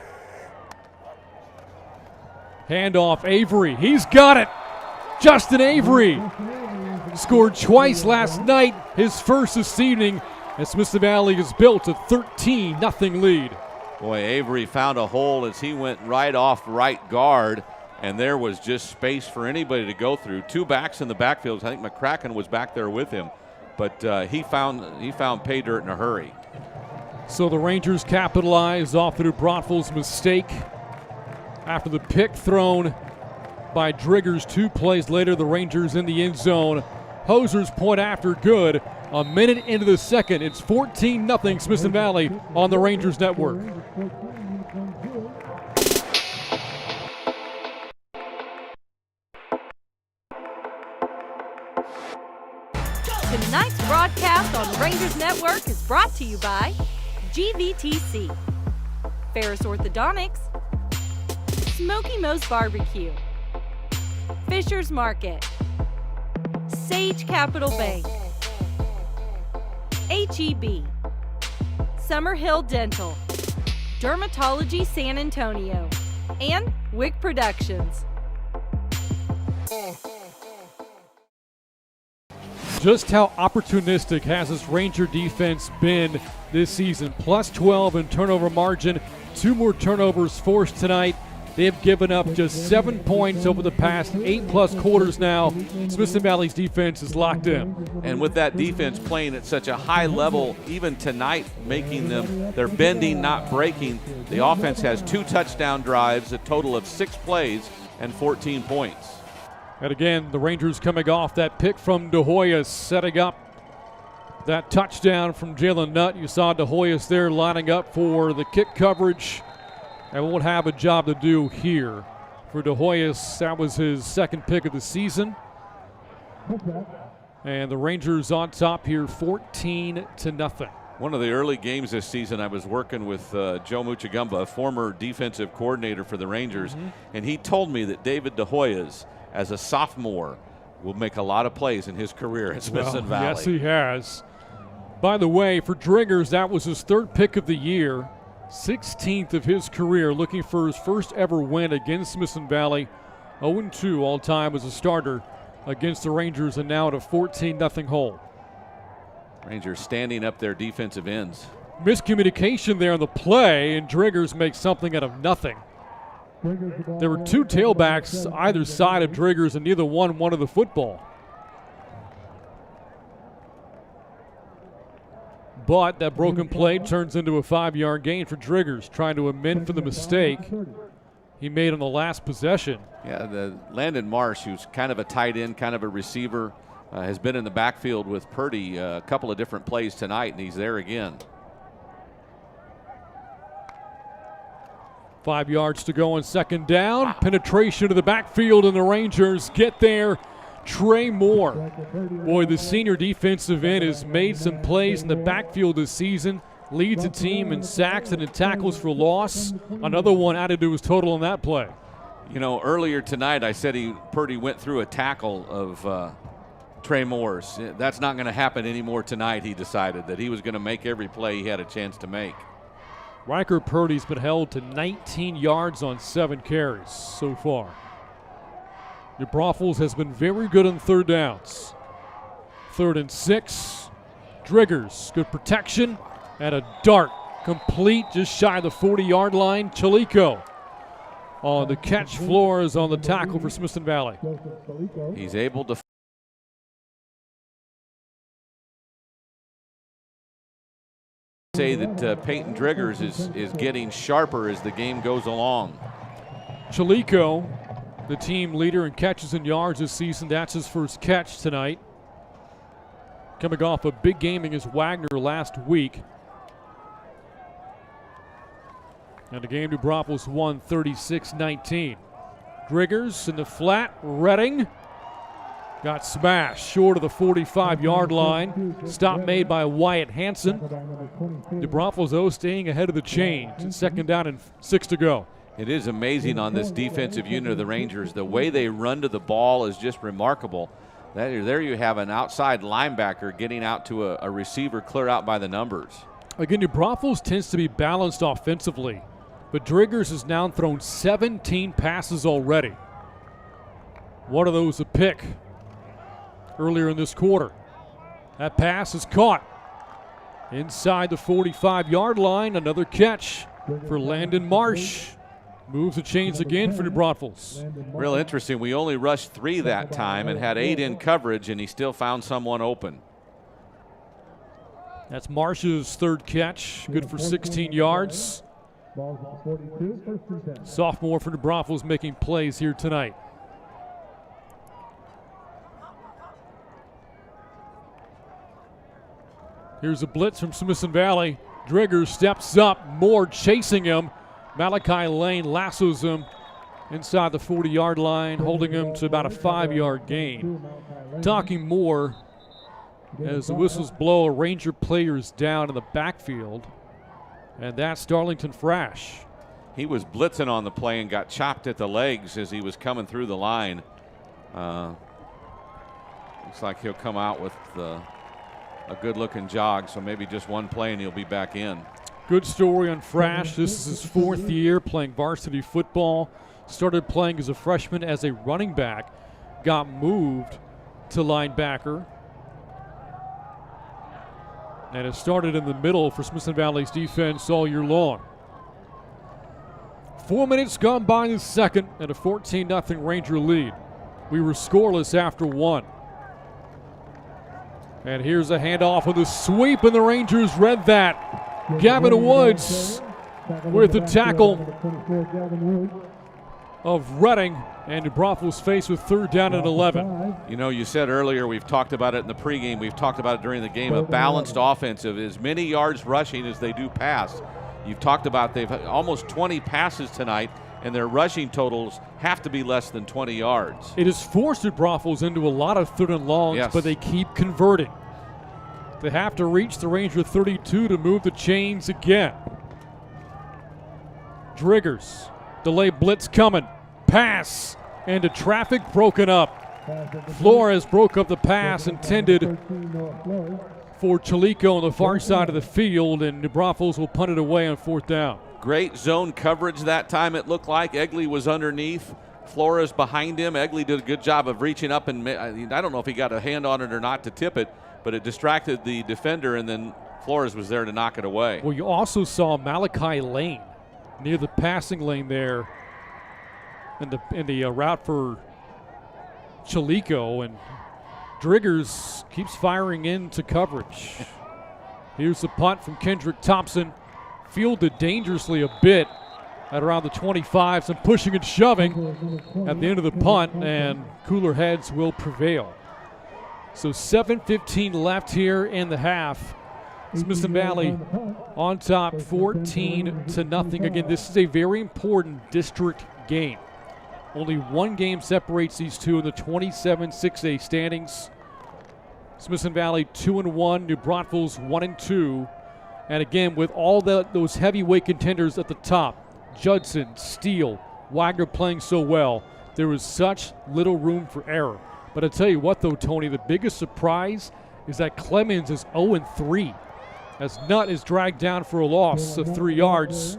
Handoff, Avery. He's got it. Justin Avery scored twice last night, his first this evening, and Smithson Valley has built a 13-0 lead. Boy, Avery found a hole as he went right off right guard, and there was just space for anybody to go through. 2 backs in the backfield. I think McCracken was back there with him, but he found pay dirt in a hurry. So the Rangers capitalize off the New Braunfels mistake after the pick thrown by Driggers 2 plays later. The Rangers in the end zone. Hoser's point after good. A minute into the second, it's 14-0 Smithson Valley on the Rangers Network. Tonight's broadcast on Rangers Network is brought to you by GVTC, Ferris Orthodontics, Smoky Moe's Barbecue, Fisher's Market, Sage Capital Bank, HEB, Summerhill Dental, Dermatology San Antonio, and Wick Productions. Just how opportunistic has this Ranger defense been this season? Plus 12 in turnover margin. 2 more turnovers forced tonight. They have given up just 7 points over the past 8+ quarters now. Smithson Valley's defense is locked in. And with that defense playing at such a high level, even tonight, making them, they're bending, not breaking. The offense has 2 touchdown drives, a total of 6 plays, and 14 points. And again, the Rangers coming off that pick from De Hoyos, setting up that touchdown from Jalen Nutt. You saw De Hoyos there lining up for the kick coverage. And won't have a job to do here. For De Hoyos, that was his second pick of the season. And the Rangers on top here, 14-0. One of the early games this season, I was working with Joe Muchagumba, a former defensive coordinator for the Rangers, and he told me that David De Hoyos, as a sophomore, will make a lot of plays in his career at Smithson Valley. Yes, he has. By the way, for Driggers, that was his 3rd pick of the year, 16th of his career, looking for his first ever win against Smithson Valley. 0-2 all time as a starter against the Rangers, and now at a 14-0 hole. Rangers standing up their defensive ends. Miscommunication there on the play, and Driggers makes something out of nothing. There were two tailbacks either side of Driggers, and neither one wanted the football. But that broken play turns into a 5-yard gain for Driggers, trying to amend for the mistake he made on the last possession. Yeah, the Landon Marsh, who's kind of a tight end, kind of a receiver, has been in the backfield with Purdy a couple of different plays tonight, and he's there again. 5 yards to go on second down. Penetration to the backfield, and the Rangers get there. Trey Moore. Boy, the senior defensive end has made some plays in the backfield this season. Leads the team in sacks and in tackles for loss. Another one added to his total on that play. You know, earlier tonight I said Purdy went through a tackle of Trey Moore's. That's not going to happen anymore tonight, he decided, that he was going to make every play he had a chance to make. Riker Purdy's been held to 19 yards on 7 carries so far. New Braunfels has been very good on third downs. 3rd and 6. Driggers, good protection, and a dart complete just shy of the 40-yard line. Chalico on the catch. Flores on the tackle for Smithson Valley. He's able to say that Peyton Driggers is getting sharper as the game goes along. Chalico, the team leader in catches and yards this season. That's his first catch tonight. Coming off a big game against Wagner last week. And the game, New Braunfels won 36-19. Driggers in the flat. Redding got smashed short of the 45-yard line. Stop made by Wyatt Hansen. New Braunfels, though, staying ahead of the chains. It's 2nd down and 6 to go. It is amazing on this defensive unit of the Rangers. The way they run to the ball is just remarkable. There you have an outside linebacker getting out to a receiver clear out by the numbers. Again, New Braunfels tends to be balanced offensively, but Driggers has now thrown 17 passes already. One of those a pick earlier in this quarter. That pass is caught inside the 45-yard line. Another catch for Landon Marsh. Moves the chains again for New Braunfels. Real interesting. We only rushed 3 that time and had 8 in coverage, and he still found someone open. That's Marsh's 3rd catch. Good for 16 yards. Sophomore for New Braunfels making plays here tonight. Here's a blitz from Smithson Valley. Driggers steps up. Moore chasing him. Malachi Lane lassos him inside the 40-yard line, holding him to about a 5-yard gain. Talking more as the whistles blow, a Ranger player's down in the backfield, and that's Darlington Frash. He was blitzing on the play and got chopped at the legs as he was coming through the line. Looks like he'll come out with a good-looking jog, so maybe just one play and he'll be back in. Good story on Frash. This is his 4th year playing varsity football. Started playing as a freshman as a running back. Got moved to linebacker. And it started in the middle for Smithson Valley's defense all year long. 4 minutes gone by in the second and a 14-0 Ranger lead. We were scoreless after 1. And here's a handoff with a sweep, and the Rangers read that. Gavin Woods with the tackle of Redding, and New Braunfels faced with 3rd down and 11. You know, you said earlier, we've talked about it in the pregame, we've talked about it during the game, a balanced offensive, as many yards rushing as they do pass. You've talked about they've almost 20 passes tonight, and their rushing totals have to be less than 20 yards. It has forced New Braunfels into a lot of 3rd and longs, yes, but they keep converting. They have to reach the Ranger 32 to move the chains again. Driggers, delay blitz coming. Pass into traffic, broken up. Flores broke up the pass intended for Chalico on the far side of the field, and New Braunfels will punt it away on 4th down. Great zone coverage that time, it looked like. Egley was underneath. Flores behind him. Egley did a good job of reaching up, and I don't know if he got a hand on it or not to tip it, but it distracted the defender, and then Flores was there to knock it away. Well, you also saw Malachi Lane near the passing lane there in the route for Chalico, and Driggers keeps firing into coverage. Here's the punt from Kendrick Thompson, fielded dangerously a bit at around the 25, some pushing and shoving at the end of the punt, and cooler heads will prevail. So 7:15 left here in the half. Smithson Valley on top 14-0. Again, this is a very important district game. Only one game separates these two in the 27-6A standings. Smithson Valley 2-1, New Braunfels 1-2. And again, with all those heavyweight contenders at the top, Judson, Steele, Wagner playing so well, there was such little room for error. But I tell you what though, Tony, the biggest surprise is that Clemens is 0-3. As Nutt is dragged down for a loss of 3 yards.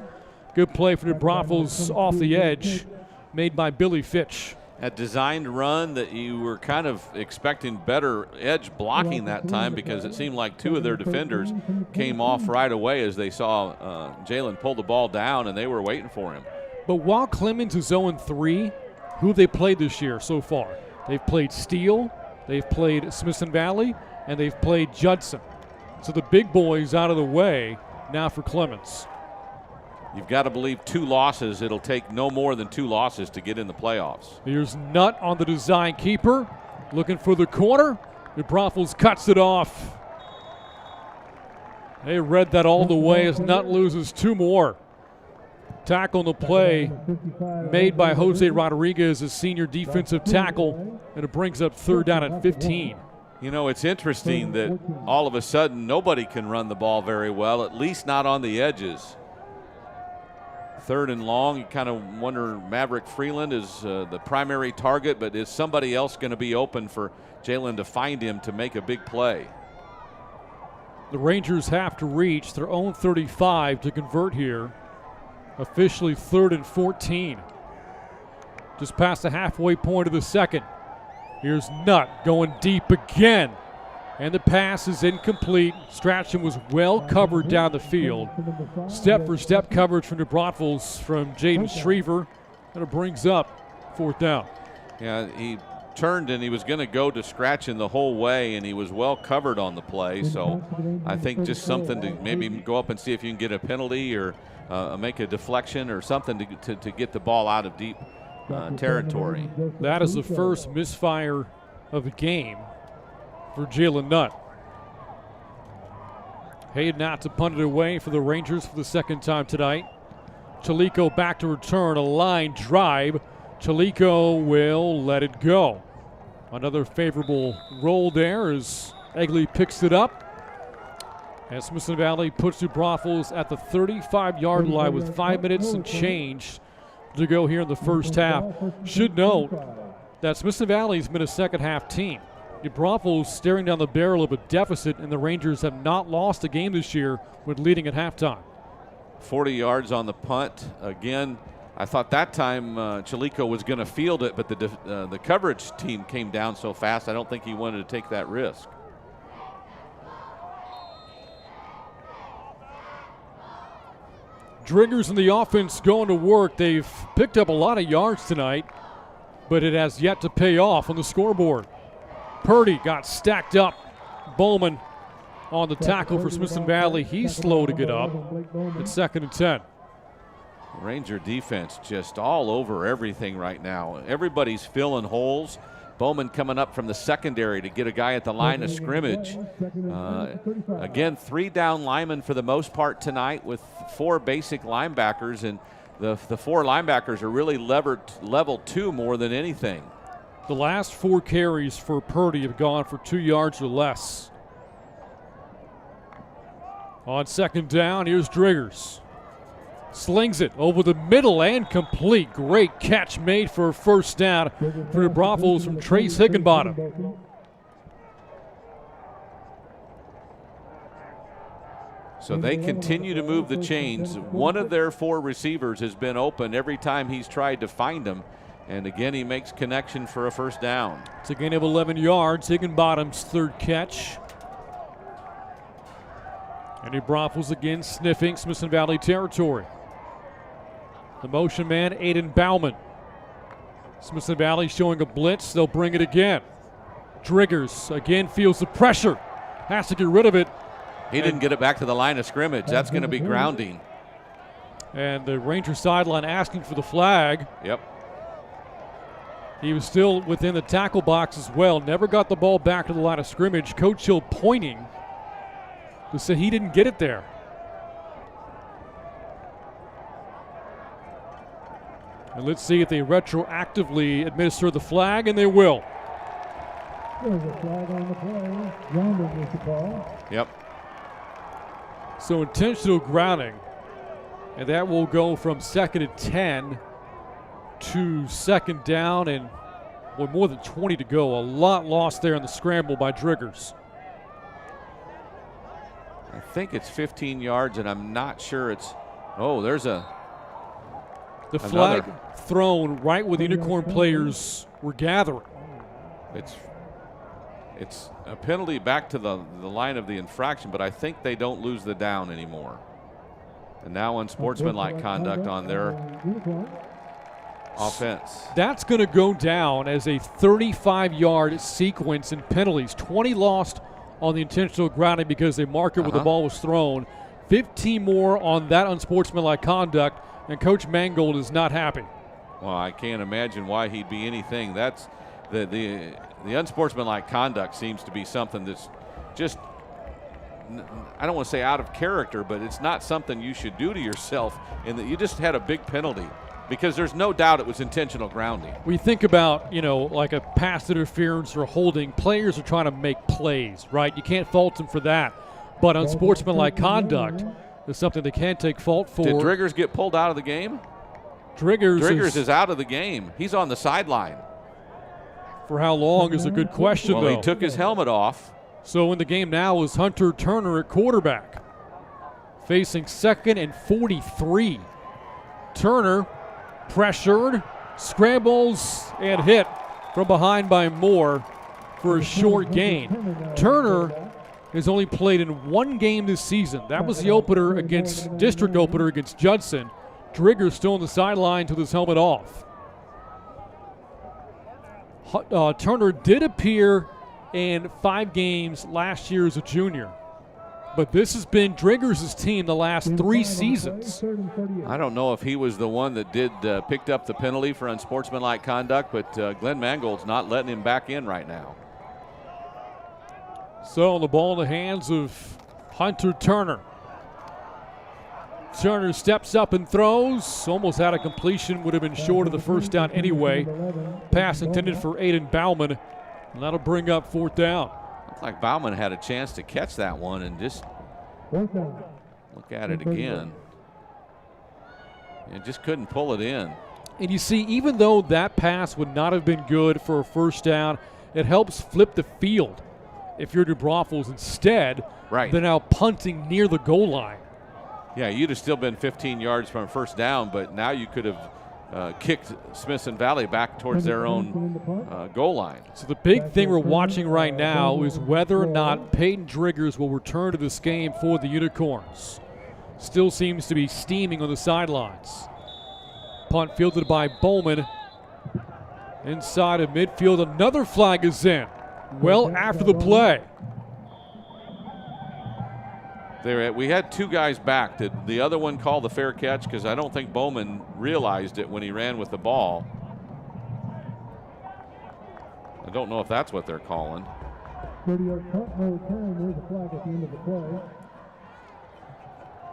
Good play for New Braunfels off the edge, made by Billy Fitch. A designed run that you were kind of expecting better edge blocking that time, because it seemed like 2 of their defenders came off right away as they saw Jalen pull the ball down, and they were waiting for him. But while Clemens is 0-3, who have they played this year so far? They've played Steele, they've played Smithson Valley, and they've played Judson. So the big boys out of the way now for Clemens. You've got to believe 2 losses. It'll take no more than 2 losses to get in the playoffs. Here's Nutt on the design keeper, looking for the corner. New Braunfels cuts it off. They read that all the way as Nutt loses 2 more. Tackle on the play made by Jose Rodriguez, a senior defensive tackle, and it brings up 3rd down at 15. You know, it's interesting that all of a sudden nobody can run the ball very well, at least not on the edges. 3rd and long, you kind of wonder, Maverick Freeland is the primary target, but is somebody else going to be open for Jalen to find him to make a big play? The Rangers have to reach their own 35 to convert here. Officially 3rd and 14. Just past the halfway point of the second. Here's Nutt going deep again. And the pass is incomplete. Strachan was well covered down the field. Step-for-step coverage from New Braunfels from Jaden Shriver. And it brings up 4th down. Yeah, he turned and he was going to go to Strachan the whole way, and he was well covered on the play. So I think just something to maybe go up and see if you can get a penalty or make a deflection or something to get the ball out of deep territory. That is the first misfire of the game for Jalen Nutt. Hayden out to punt it away for the Rangers for the 2nd time tonight. Chalico back to return, a line drive. Chalico will let it go. Another favorable roll there as Egley picks it up. And Smithson Valley puts New Braunfels at the 35-yard line with 5 minutes and change to go here in the first half. Should note that Smithson Valley's been a second-half team. New Braunfels staring down the barrel of a deficit, and the Rangers have not lost a game this year when leading at halftime. 40 yards on the punt. Again, I thought that time Chalico was going to field it, but the coverage team came down so fast, I don't think he wanted to take that risk. Driggers in the offense going to work. They've picked up a lot of yards tonight, but it has yet to pay off on the scoreboard. Purdy got stacked up. Bowman on the tackle for Smithson Valley. He's slow to get up. It's 2nd and 10. Ranger defense just all over everything right now. Everybody's filling holes. Bowman coming up from the secondary to get a guy at the line of scrimmage. Again, 3 down linemen for the most part tonight with 4 basic linebackers, and the 4 linebackers are really level 2 more than anything. The last 4 carries for Purdy have gone for 2 yards or less. On 2nd down, here's Driggers. Slings it over the middle and complete. Great catch made for a 1st down for the Braunfels from Trace Higginbottom. So they continue to move the chains. One of their 4 receivers has been open every time he's tried to find them, And again, he makes connection for a first down. It's a gain of 11 yards. Higginbottom's third catch. And New Braunfels again sniffing Smithson Valley territory. The motion man, Aiden Bauman. Smithson Valley showing a blitz. They'll bring it again. Driggers again feels the pressure. Has to get rid of it. He didn't get it back to the line of scrimmage. That's going to be grounding. And the Ranger sideline asking for the flag. Yep. He was still within the tackle box as well. Never got the ball back to the line of scrimmage. Coach Hill pointing to say he didn't get it there. And let's see if they retroactively administer the flag, and they will. There's a flag on the play. Grounding is the call. Yep. So intentional grounding, and that will go from 2nd and 10 to 2nd down, and with more than 20 to go. A lot lost there in the scramble by Driggers. I think it's 15 yards, and I'm not sure it's. Oh, there's a. The flag thrown right where the Unicorn players were gathering. It's a penalty back to the line of the infraction, but I think they don't lose the down anymore. And now unsportsmanlike conduct on their offense. That's going to go down as a 35-yard sequence in penalties. 20 lost on the intentional grounding because they marked it where the ball was thrown. 15 more on that unsportsmanlike conduct, and Coach Mangold is not happy. Well, I can't imagine why he'd be anything. That's the unsportsmanlike conduct seems to be something that's just, I don't want to say out of character, but it's not something you should do to yourself, and that you just had a big penalty because there's no doubt it was intentional grounding. We think about, like a pass interference or holding. Players are trying to make plays, right? You can't fault them for that. But unsportsmanlike conduct is something they can't take fault for. Did Driggers get pulled out of the game? Driggers is out of the game. He's on the sideline. For how long is a good question, well, though. He took his helmet off. So in the game now is Hunter Turner at quarterback, facing 2nd and 43. Turner pressured, scrambles, and hit from behind by Moore for a short gain. Turner has only played in one game this season. That was the district opener against Judson. Driggers still on the sideline with his helmet off. Turner did appear in 5 games last year as a junior, but this has been Driggers' team the last 3 seasons. I don't know if he was the one that picked up the penalty for unsportsmanlike conduct, but Glenn Mangold's not letting him back in right now. So the ball in the hands of Hunter Turner. Turner steps up and throws. Almost had a completion, would have been short of the first down anyway. Pass intended for Aiden Bauman, and that'll bring up 4th down. Looked like Bauman had a chance to catch that one and just look at it again. And just couldn't pull it in. And you see, even though that pass would not have been good for a first down, it helps flip the field. If you're New Braunfels instead, they're now punting near the goal line. Yeah, you'd have still been 15 yards from first down, but now you could have kicked Smithson Valley back towards their own goal line. So the big thing we're watching right now is whether or not Peyton Driggers will return to this game for the Unicorns. Still seems to be steaming on the sidelines. Punt fielded by Bowman. Inside of midfield, another flag is in. Well after the play. We had 2 guys back. Did the other one call the fair catch? Because I don't think Bowman realized it when he ran with the ball. I don't know if that's what they're calling. 30-yard punt, no return. There's a flag at the end of the play.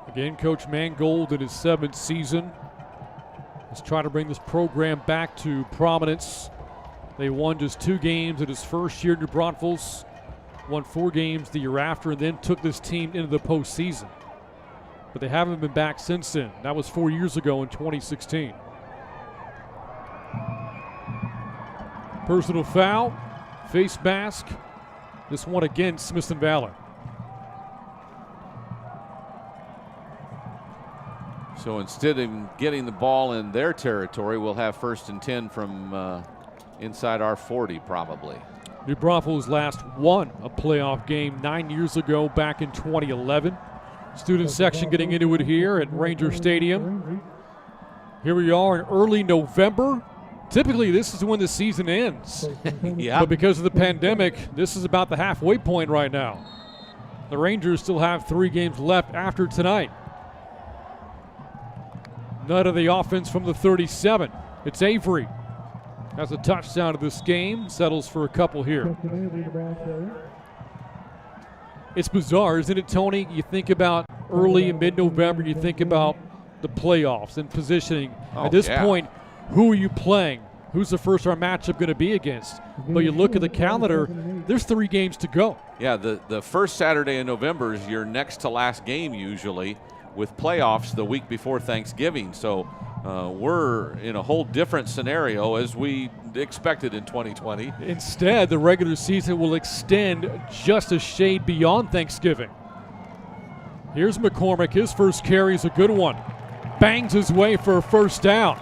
Again, Coach Mangold in his 7th season is trying to bring this program back to prominence. They won just 2 games in his first year at New Braunfels, won 4 games the year after, and then took this team into the postseason. But they haven't been back since then. That was 4 years ago in 2016. Personal foul, face mask. This one against Smithson Valley. So instead of getting the ball in their territory, we'll have 1st and 10 from inside our 40 probably. New Braunfels last won a playoff game 9 years ago back in 2011. Student section getting into it here at Ranger Stadium. Here we are in early November. Typically, this is when the season ends. Yeah. But because of the pandemic, this is about the halfway point right now. The Rangers still have 3 games left after tonight. None of the offense from the 37. It's Avery. Has a touchdown of this game. Settles for a couple here. It's bizarre, isn't it, Tony? You think about early and mid-November, you think about the playoffs and positioning. At this point, who are you playing? Who's the first-round matchup going to be against? But you look at the calendar, there's 3 games to go. Yeah, the first Saturday in November is your next to last game usually, with playoffs the week before Thanksgiving. So we're in a whole different scenario as we expected in 2020. Instead, the regular season will extend just a shade beyond Thanksgiving. Here's McCormick. His first carry is a good one. Bangs his way for a first down.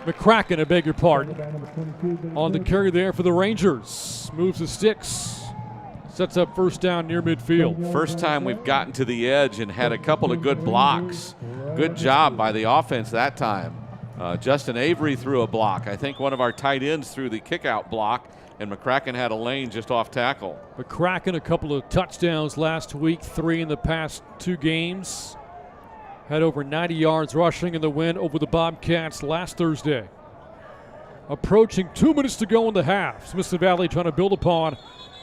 McCracken, I beg your pardon. On the carry there for the Rangers. Moves the sticks. Sets up first down near midfield. First time we've gotten to the edge and had a couple of good blocks. Good job by the offense that time. Justin Avery threw a block. I think one of our tight ends threw the kick-out block, and McCracken had a lane just off tackle. McCracken, a couple of touchdowns last week, 3 in the past 2 games. Had over 90 yards rushing in the win over the Bobcats last Thursday. Approaching 2 minutes to go in the half. Smithson Valley trying to build upon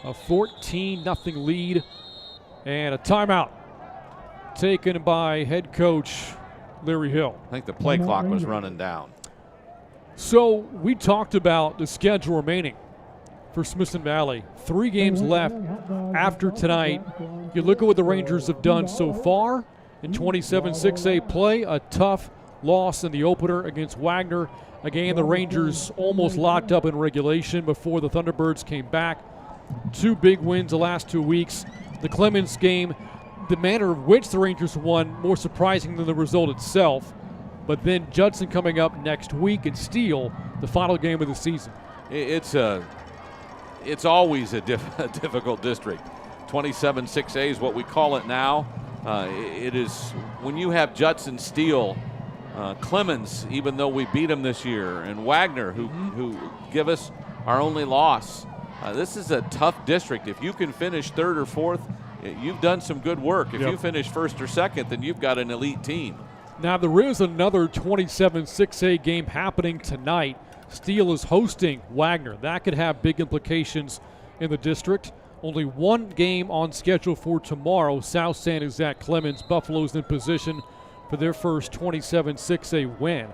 a 14-0 lead. And a timeout taken by head coach Larry Hill. I think the play clock was running down. So we talked about the schedule remaining for Smithson Valley. 3 games left after tonight. You look at what the Rangers have done so far in 27-6A play. A tough loss in the opener against Wagner. Again, the Rangers almost locked up in regulation before the Thunderbirds came back. 2 big wins the last 2 weeks. The Clemens game, the manner in which the Rangers won, more surprising than the result itself. But then Judson coming up next week and Steele, the final game of the season. It's always a difficult district. 27-6A is what we call it now. It is when you have Judson, Steele, Clemens, even though we beat him this year, and Wagner, who give us our only loss. This is a tough district. If you can finish 3rd or 4th, you've done some good work. If you finish 1st or 2nd, then you've got an elite team. Now there is another 27-6A game happening tonight. Steele is hosting Wagner. That could have big implications in the district. Only 1 game on schedule for tomorrow. South San is at Clemens. Buffalo's in position for their first 27-6A win.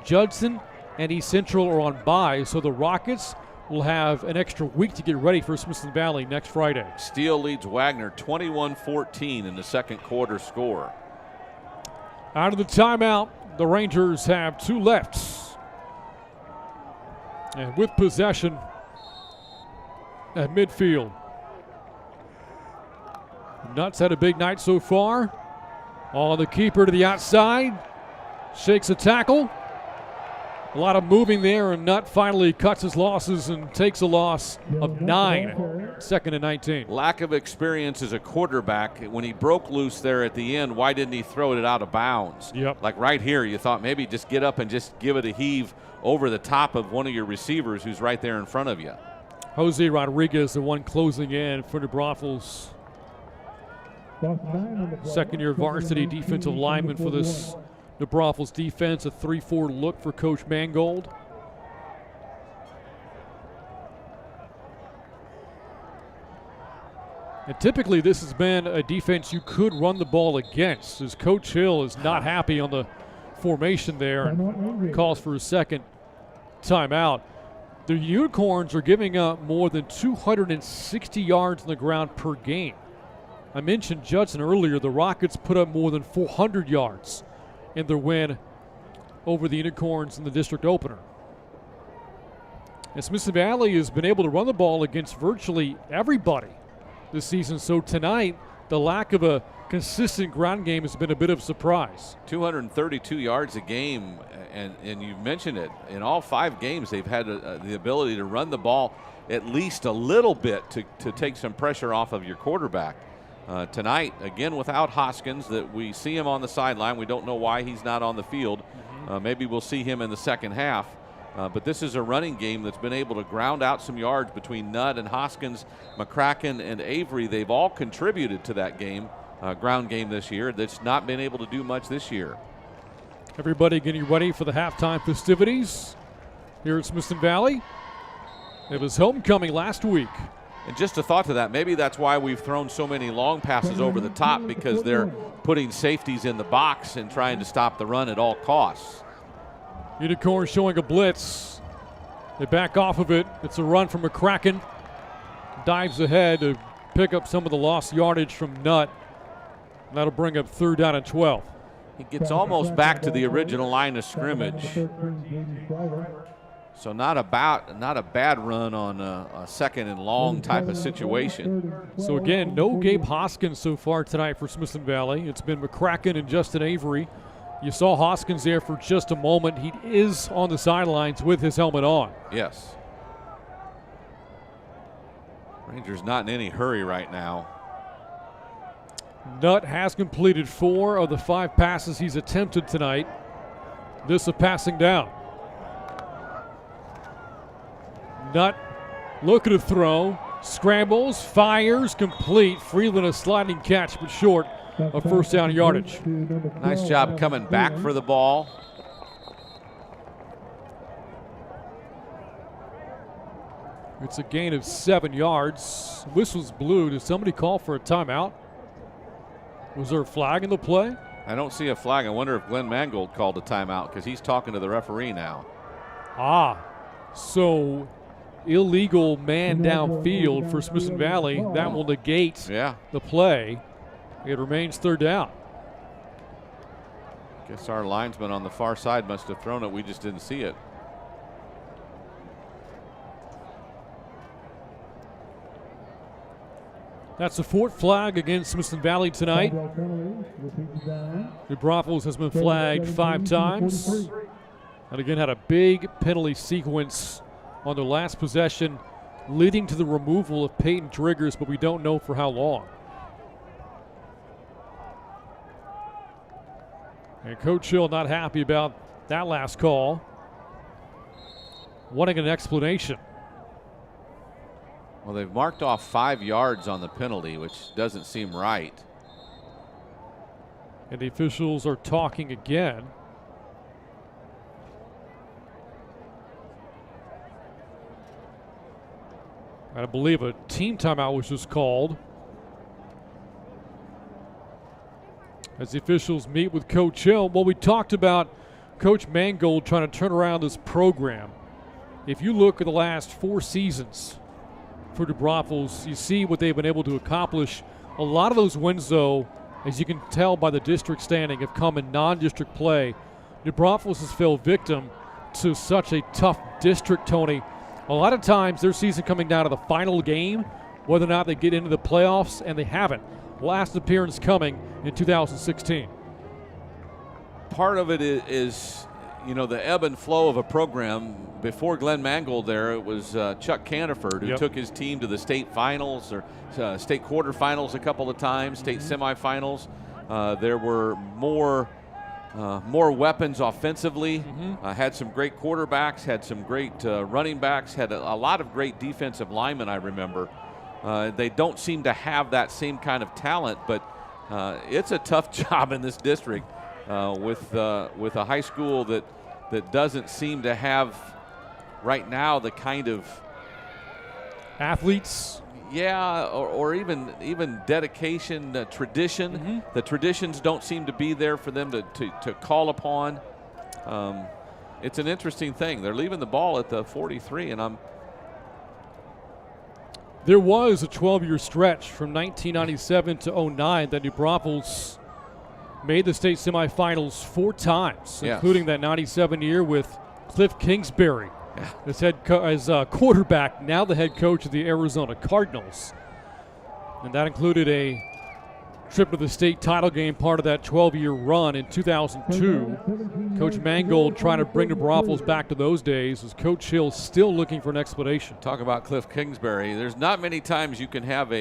Judson and East Central are on bye, so the Rockets will have an extra week to get ready for Smithson Valley next Friday. Steele leads Wagner 21-14 in the second quarter score. Out of the timeout, the Rangers have 2 left. And with possession at midfield. Nuts had a big night so far. On the keeper to the outside. Shakes a tackle. A lot of moving there, and Nutt finally cuts his losses and takes a loss of 9, 2nd and 19. Lack of experience as a quarterback. When he broke loose there at the end, why didn't he throw it out of bounds? Yep. Like right here, you thought maybe just get up and just give it a heave over the top of one of your receivers who's right there in front of you. Jose Rodriguez, the one closing in for the Braunfels. Second-year varsity defensive lineman for this New Braunfels defense. A 3-4 look for Coach Mangold. And typically this has been a defense you could run the ball against, as Coach Hill is not happy on the formation there and calls for a second timeout. The Unicorns are giving up more than 260 yards on the ground per game. I mentioned Judson earlier. The Rockets put up more than 400 yards in their win over the Unicorns in the district opener. And Smithson Valley has been able to run the ball against virtually everybody this season. So tonight, the lack of a consistent ground game has been a bit of a surprise. 232 yards a game, and you mentioned it. In all 5 games, they've had the ability to run the ball at least a little bit to take some pressure off of your quarterback. Tonight, again, without Hoskins, that we see him on the sideline. We don't know why he's not on the field. Maybe we'll see him in the second half. But this is a running game that's been able to ground out some yards between Nutt and Hoskins, McCracken and Avery. They've all contributed to that game, ground game this year. That's not been able to do much this year. Everybody getting ready for the halftime festivities here at Smithson Valley. It was homecoming last week. And just a thought to that, maybe that's why we've thrown so many long passes over the top, because they're putting safeties in the box and trying to stop the run at all costs. Unicorns showing a blitz. They back off of it. It's a run from McCracken. Dives ahead to pick up some of the lost yardage from Nutt. That'll bring up 3rd down and 12. He gets almost back to the original line of scrimmage. So not a bad run on a 2nd and long type of situation. So again, no Gabe Hoskins so far tonight for Smithson Valley. It's been McCracken and Justin Avery. You saw Hoskins there for just a moment. He is on the sidelines with his helmet on. Yes. Rangers not in any hurry right now. Nutt has completed 4 of the 5 passes he's attempted tonight. This a passing down. Nutt looking to throw, scrambles, fires, complete. Freeland a sliding catch, but short of 1st down yardage. Nice job coming back for the ball. It's a gain of 7 yards. Whistle's blew. Did somebody call for a timeout? Was there a flag in the play? I don't see a flag. I wonder if Glenn Mangold called a timeout, because he's talking to the referee now. So illegal man downfield for Smithson Valley. That will negate the play. It remains 3rd down. Guess our linesman on the far side must have thrown it. We just didn't see it. That's the 4th flag against Smithson Valley tonight. The Braunfels has been flagged 5 times. And again had a big penalty sequence on their last possession, leading to the removal of Peyton Triggers, but we don't know for how long. And Coach Hill not happy about that last call, wanting an explanation. Well, they've marked off 5 yards on the penalty, which doesn't seem right. And the officials are talking again. I believe a team timeout was just called as the officials meet with Coach Hill. Well, we talked about Coach Mangold trying to turn around this program. If you look at the last 4 seasons for the Braunfels, you see what they've been able to accomplish. A lot of those wins, though, as you can tell by the district standing, have come in non-district play. The Braunfels has fell victim to such a tough district, Tony. A lot of times their season coming down to the final game, whether or not they get into the playoffs, and they haven't. Last appearance coming in 2016. Part of it is the ebb and flow of a program. Before Glenn Mangold there, it was Chuck Caniford who took his team to the state finals or state quarterfinals a couple of times, state semifinals. There were more weapons offensively, had some great quarterbacks, had some great running backs, had a lot of great defensive linemen, I remember. They don't seem to have that same kind of talent, but it's a tough job in this district with a high school that doesn't seem to have right now the kind of athletes. Yeah, or even dedication, tradition. The traditions don't seem to be there for them to call upon. It's an interesting thing. They're leaving the ball at the 43, and There was a 12-year stretch from 1997 to 09 that New Braunfels made the state semifinals 4 times, including that 97 year with Cliff Kingsbury as quarterback, now the head coach of the Arizona Cardinals. And that included a trip to the state title game, part of that 12-year run in 2002. Coach Mangold trying to bring the Braunfels back to those days, as Coach Hill still looking for an explanation. Talk about Cliff Kingsbury. There's not many times you can have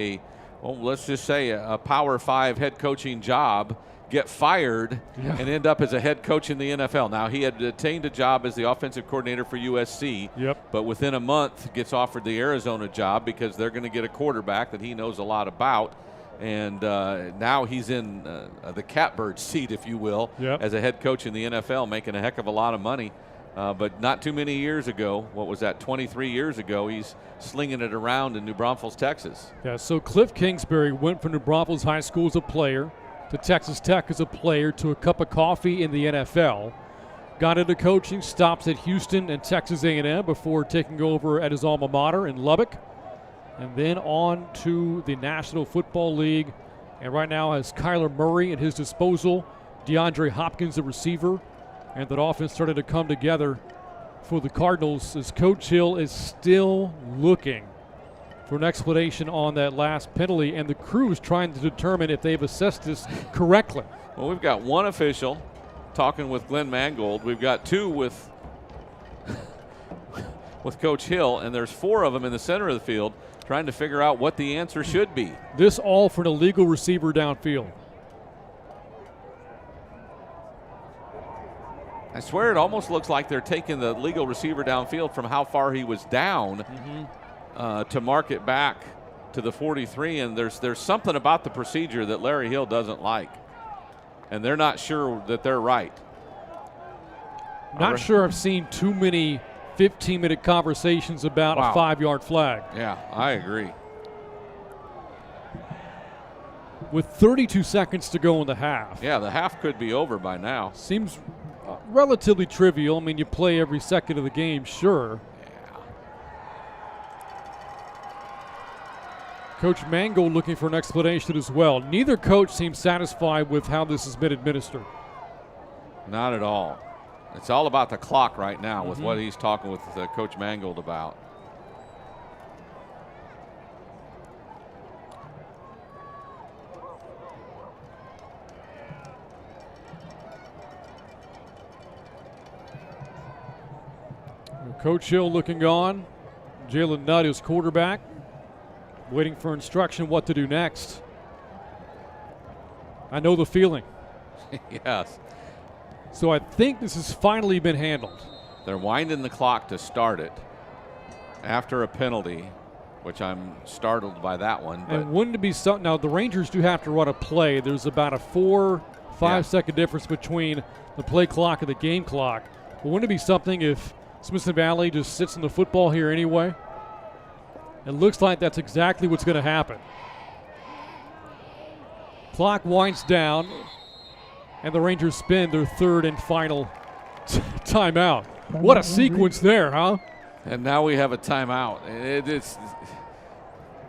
let's just say a Power 5 head coaching job, get fired, and end up as a head coach in the NFL. Now, he had attained a job as the offensive coordinator for USC, but within a month gets offered the Arizona job because they're going to get a quarterback that he knows a lot about. And now he's in the catbird seat, if you will, as a head coach in the NFL, making a heck of a lot of money. But not too many years ago, what was that, 23 years ago, he's slinging it around in New Braunfels, Texas. Yeah, so Cliff Kingsbury went from New Braunfels High School as a player to Texas Tech as a player to a cup of coffee in the NFL. Got into coaching, stops at Houston and Texas A&M before taking over at his alma mater in Lubbock. And then on to the National Football League. And right now has Kyler Murray at his disposal, DeAndre Hopkins, the receiver. And that offense started to come together for the Cardinals as Coach Hill is still looking for an explanation on that last penalty. And the crew is trying to determine if they've assessed this correctly. Well, we've got one official talking with Glenn Mangold. We've got two with Coach Hill, and there's four of them in the center of the field trying to figure out what the answer should be. This all for an illegal receiver downfield. I swear it almost looks like they're taking the legal receiver downfield from how far he was down to mark it back to the 43, and there's something about the procedure that Larry Hill doesn't like, and they're not sure that they're right. Not sure I've seen too many 15-minute conversations about a 5-yard flag. Yeah, I agree. With 32 seconds to go in the half. Yeah, the half could be over by now. Seems relatively trivial. I mean, you play every second of the game, sure. Yeah. Coach Mangold looking for an explanation as well. Neither coach seems satisfied with how this has been administered. Not at all. It's all about the clock right now with what he's talking with Coach Mangold about. Coach Hill looking on. Jalen Nutt is quarterback, waiting for instruction what to do next. I know the feeling. Yes. So I think this has finally been handled. They're winding the clock to start it after a penalty, which I'm startled by that one. But and wouldn't it be something? Now, the Rangers do have to run a play. There's about a 4-5 second difference between the play clock and the game clock. But wouldn't it be something if Smithson Valley just sits in the football here anyway? It looks like that's exactly what's going to happen. Clock winds down, and the Rangers spend their third and final timeout. What a sequence there, huh? And now we have a timeout.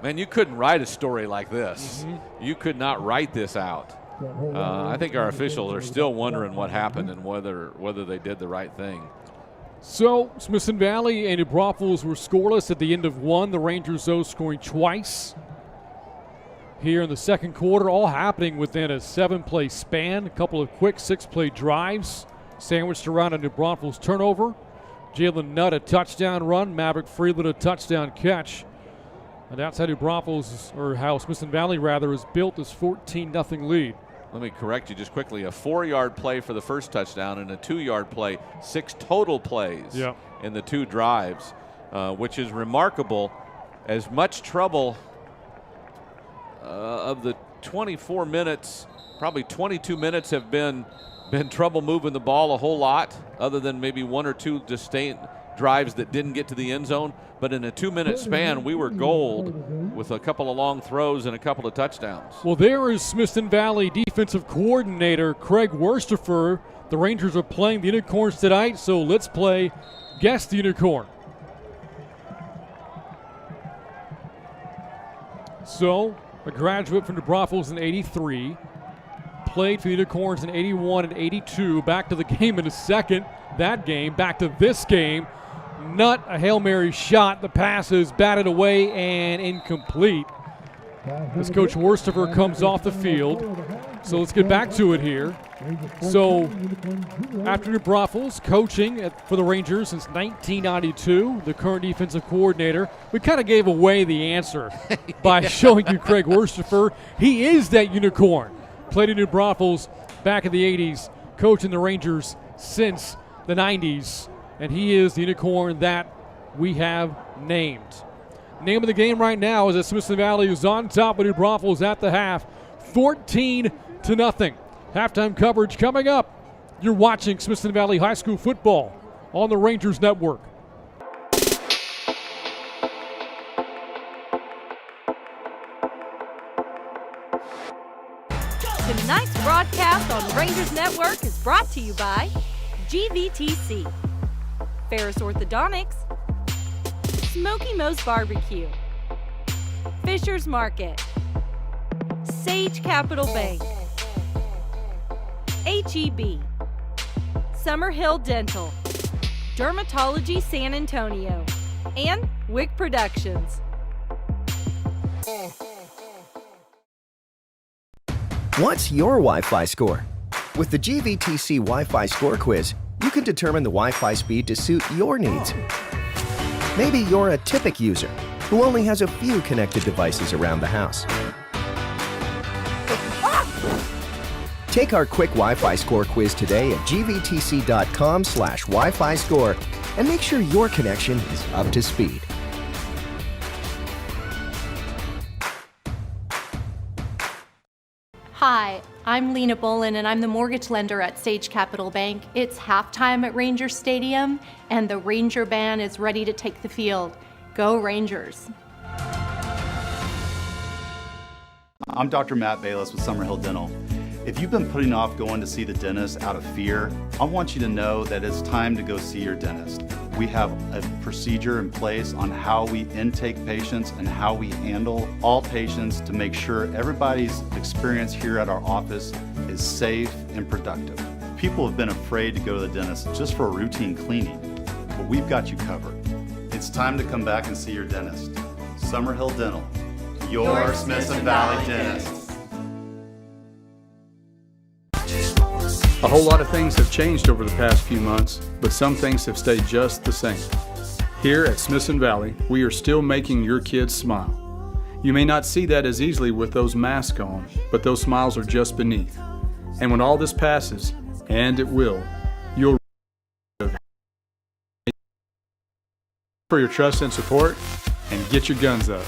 Man, you couldn't write a story like this. You could not write this out. I think our officials are still wondering what happened and whether they did the right thing. So, Smithson Valley and New Braunfels were scoreless at the end of one. The Rangers, though, scoring twice here in the second quarter, all happening within a 7-play span. A couple of quick 6-play drives sandwiched around a New Braunfels turnover. Jalen Nutt a touchdown run, Maverick Freeland a touchdown catch. And that's how New Braunfels, or how Smithson Valley rather, has built this 14-0 lead. Let me correct you just quickly. A 4-yard play for the first touchdown and a 2-yard play. 6 total plays in the 2 drives, which is remarkable. As much trouble of the 24 minutes, probably 22 minutes have been trouble moving the ball a whole lot, other than maybe 1 or 2 distinct drives that didn't get to the end zone. But in a 2-minute span, we were gold with a couple of long throws and a couple of touchdowns. Well, there is Smithson Valley defensive coordinator Craig Worsterfer. The Rangers are playing the Unicorns tonight, so let's play Guess the Unicorn. So, a graduate from New Braunfels in '83, played for the Unicorns in '81 and '82. Back to the game in a second. That game, back to this game. Nutt, a Hail Mary shot. The pass is batted away and incomplete. as Coach Worstifer comes off the field. So let's get back to it here. So after New Braunfels coaching for the Rangers since 1992, the current defensive coordinator, we kind of gave away the answer by showing you Craig Worstifer. He is that unicorn. Played in New Braunfels back in the 80s, coaching the Rangers since the 90s, and he is the unicorn that we have named. Name of the game right now is that Smithson Valley is on top of New Braunfels at the half, 14-0. Halftime coverage coming up. You're watching Smithson Valley High School football on the Rangers Network. Tonight's broadcast on Rangers Network is brought to you by GVTC, Ferris Orthodontics, Smoky Moe's Barbecue, Fisher's Market, Sage Capital Bank, HEB, Summerhill Dental, Dermatology San Antonio, and Wick Productions. What's your Wi-Fi score? With the GVTC Wi-Fi Score Quiz, you can determine the Wi-Fi speed to suit your needs. Maybe you're a typical user who only has a few connected devices around the house. Take our quick Wi-Fi score quiz today at gvtc.com/Wi-Fi score and make sure your connection is up to speed. Hi, I'm Lena Bolin and I'm the mortgage lender at Sage Capital Bank. It's halftime at Ranger Stadium and the Ranger Band is ready to take the field. Go Rangers! I'm Dr. Matt Bayless with Summerhill Dental. If you've been putting off going to see the dentist out of fear, I want you to know that it's time to go see your dentist. We have a procedure in place on how we intake patients and how we handle all patients to make sure everybody's experience here at our office is safe and productive. People have been afraid to go to the dentist just for a routine cleaning, but we've got you covered. It's time to come back and see your dentist. Summerhill Dental, your Smithson Valley dentist. A whole lot of things have changed over the past few months, but some things have stayed just the same. Here at Smithson Valley, we are still making your kids smile. You may not see that as easily with those masks on, but those smiles are just beneath. And when all this passes, and it will, you'll for your trust and support, and get your guns up.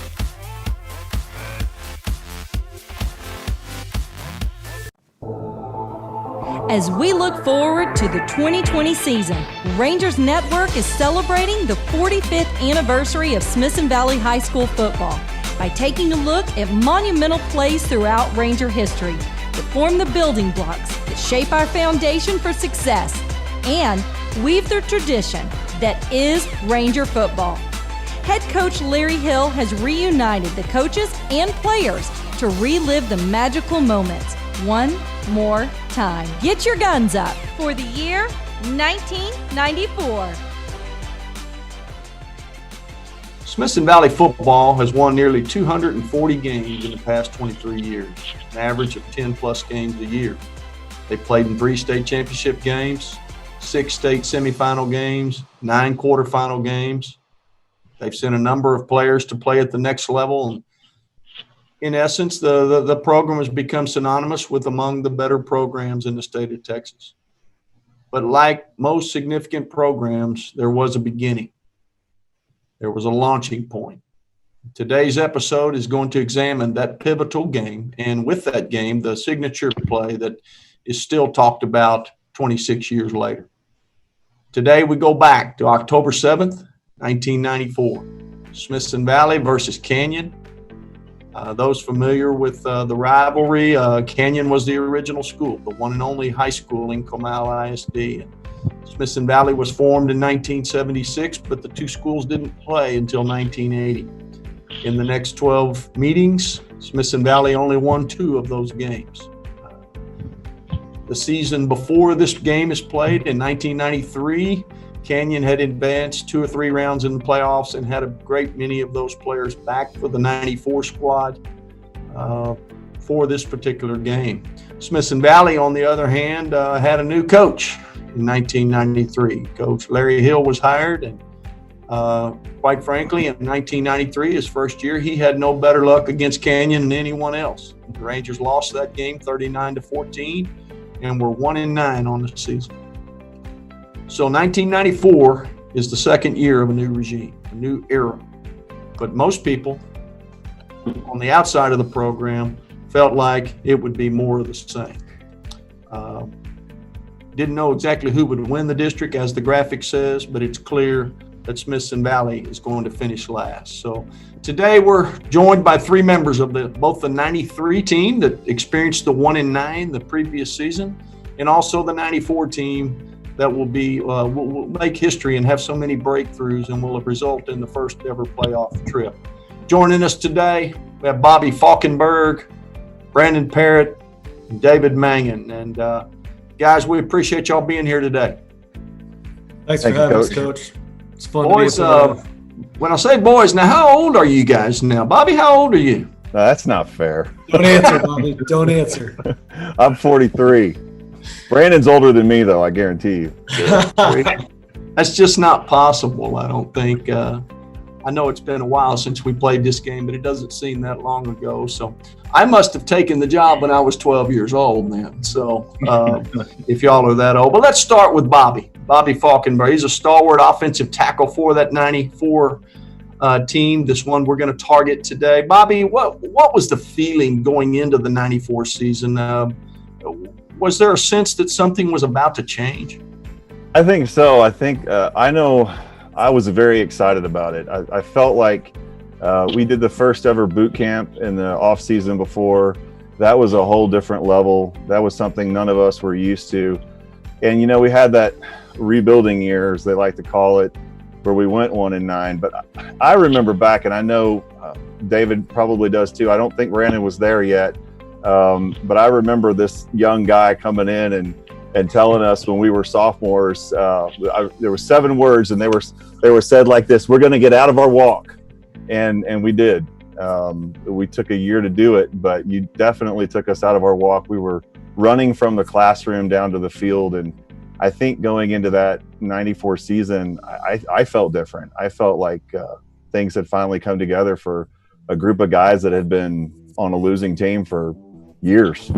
As we look forward to the 2020 season, Rangers Network is celebrating the 45th anniversary of Smithson Valley High School football by taking a look at monumental plays throughout Ranger history that form the building blocks that shape our foundation for success and weave the tradition that is Ranger football. Head coach Larry Hill has reunited the coaches and players to relive the magical moments one more time. Get your guns up for the year 1994. Smithson Valley football has won nearly 240 games in the past 23 years, an average of 10-plus games a year. They played in 3 state championship games, 6 state semifinal games, 9 quarterfinal games. They've sent a number of players to play at the next level. And in essence, the program has become synonymous with among the better programs in the state of Texas. But like most significant programs, there was a beginning. There was a launching point. Today's episode is going to examine that pivotal game, and with that game, the signature play that is still talked about 26 years later. Today, we go back to October 7th, 1994. Smithson Valley versus Canyon. Those familiar with the rivalry, Canyon was the original school, the one and only high school in Comal ISD. And Smithson Valley was formed in 1976, but the 2 schools didn't play until 1980. In the next 12 meetings, Smithson Valley only won 2 of those games. The season before this game is played, in 1993, Canyon had advanced 2 or 3 rounds in the playoffs and had a great many of those players back for the 94 squad. for this particular game. Smithson Valley, on the other hand, had a new coach in 1993. Coach Larry Hill was hired, and quite frankly, in 1993, his first year, he had no better luck against Canyon than anyone else. The Rangers lost that game 39-14, and were 1-9 on the season. So 1994 is the second year of a new regime, a new era. But most people on the outside of the program felt like it would be more of the same. Didn't know exactly who would win the district, as the graphic says, but it's clear that Smithson Valley is going to finish last. So today we're joined by three members of both the 93 team that experienced the 1-9 the previous season, and also the 94 team that will make history and have so many breakthroughs and will result in the first ever playoff trip. Joining us today, we have Bobby Falkenberg, Brandon Parrott, and David Mangan. And guys, we appreciate y'all being here today. Thanks for having us, Coach. It's fun boys, to be when I say boys, now how old are you guys now? Bobby, how old are you? No, that's not fair. Don't answer, Bobby. Don't answer. I'm 43. Brandon's older than me, though, I guarantee you. That's just not possible, I don't think. I know it's been a while since we played this game, but it doesn't seem that long ago. So I must have taken the job when I was 12 years old then. So if y'all are that old. But let's start with Bobby Falkenberg. He's a stalwart offensive tackle for that 94 team, this one we're going to target today. Bobby, what was the feeling going into the 94 season? Was there a sense that something was about to change? I think so. I know I was very excited about it. I felt like we did the first ever boot camp in the off season before. That was a whole different level. That was something none of us were used to. And, we had that rebuilding year, as they like to call it, where we went 1-9. But I remember back, and I know David probably does too. I don't think Brandon was there yet. But I remember this young guy coming in and telling us when we were sophomores, there were 7 words, and they were said like this: "We're going to get out of our walk," and we did. We took a year to do it, but you definitely took us out of our walk. We were running from the classroom down to the field, and I think going into that 94 season, I felt different. I felt like things had finally come together for a group of guys that had been on a losing team for years.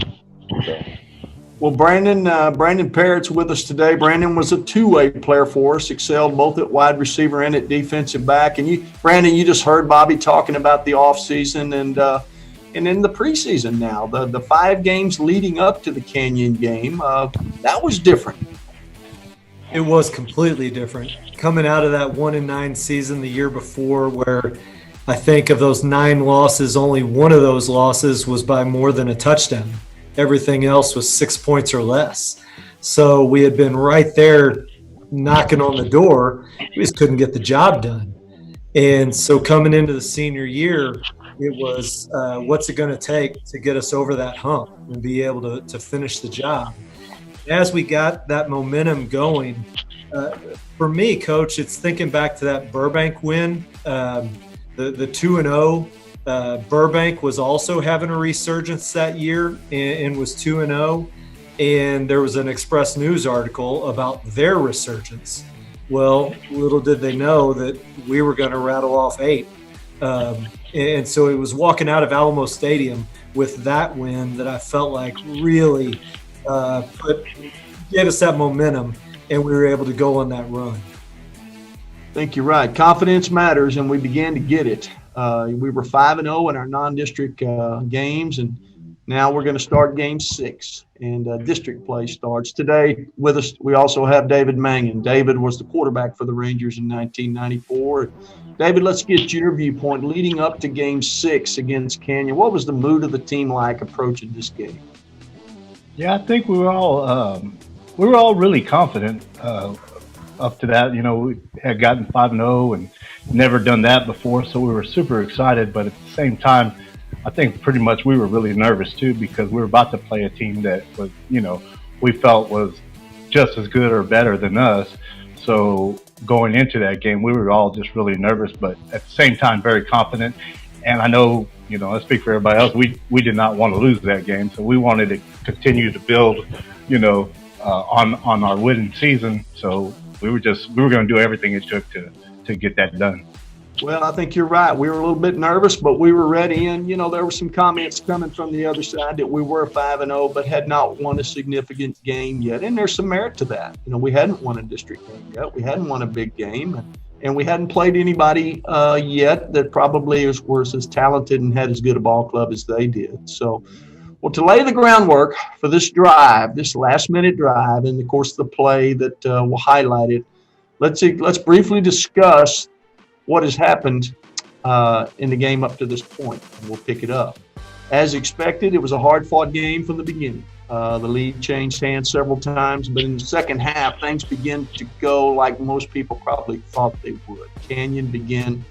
Well, Brandon Parrott's with us today. Brandon was a two-way player for us, excelled both at wide receiver and at defensive back. And Brandon, you just heard Bobby talking about the offseason and in the preseason now, the 5 games leading up to the Canyon game, that was different. It was completely different. Coming out of that 1-9 season the year before, where I think of those 9 losses, only one of those losses was by more than a touchdown. Everything else was 6 points or less. So we had been right there knocking on the door. We just couldn't get the job done. And so coming into the senior year, it was what's it going to take to get us over that hump and be able to finish the job. As we got that momentum going, for me, Coach, it's thinking back to that Burbank win, the 2-0. Burbank was also having a resurgence that year and was 2-0. And there was an Express News article about their resurgence. Well, little did they know that we were going to rattle off 8. And so it was walking out of Alamo Stadium with that win that I felt like really gave us that momentum, and we were able to go on that run. I think you're right. Confidence matters, and we began to get it. We were 5-0 in our non-district games, and now we're going to start game 6, and district play starts. Today with us, we also have David Mangan. David was the quarterback for the Rangers in 1994. David, let's get your viewpoint leading up to game 6 against Canyon. What was the mood of the team like approaching this game? Yeah, I think we were all really confident up to that. We had gotten 5-0 and never done that before, so we were super excited. But at the same time, I think pretty much we were really nervous too, because we were about to play a team that was, we felt was just as good or better than us. So going into that game, we were all just really nervous, but at the same time, very confident. And I know, I speak for everybody else, we did not want to lose that game. So we wanted to continue to build, on our winning season. So we were going to do everything it took to get that done. Well, I think you're right. We were a little bit nervous, but we were ready. And, there were some comments coming from the other side that we were 5-0, but had not won a significant game yet. And there's some merit to that. We hadn't won a district game yet. We hadn't won a big game. And we hadn't played anybody yet that probably was as talented and had as good a ball club as they did. So, well, to lay the groundwork for this drive, this last-minute drive, and, of course, the play that will highlight it, let's briefly discuss what has happened in the game up to this point, and we'll pick it up. As expected, it was a hard-fought game from the beginning. The lead changed hands several times, but in the second half, things began to go like most people probably thought they would. Canyon began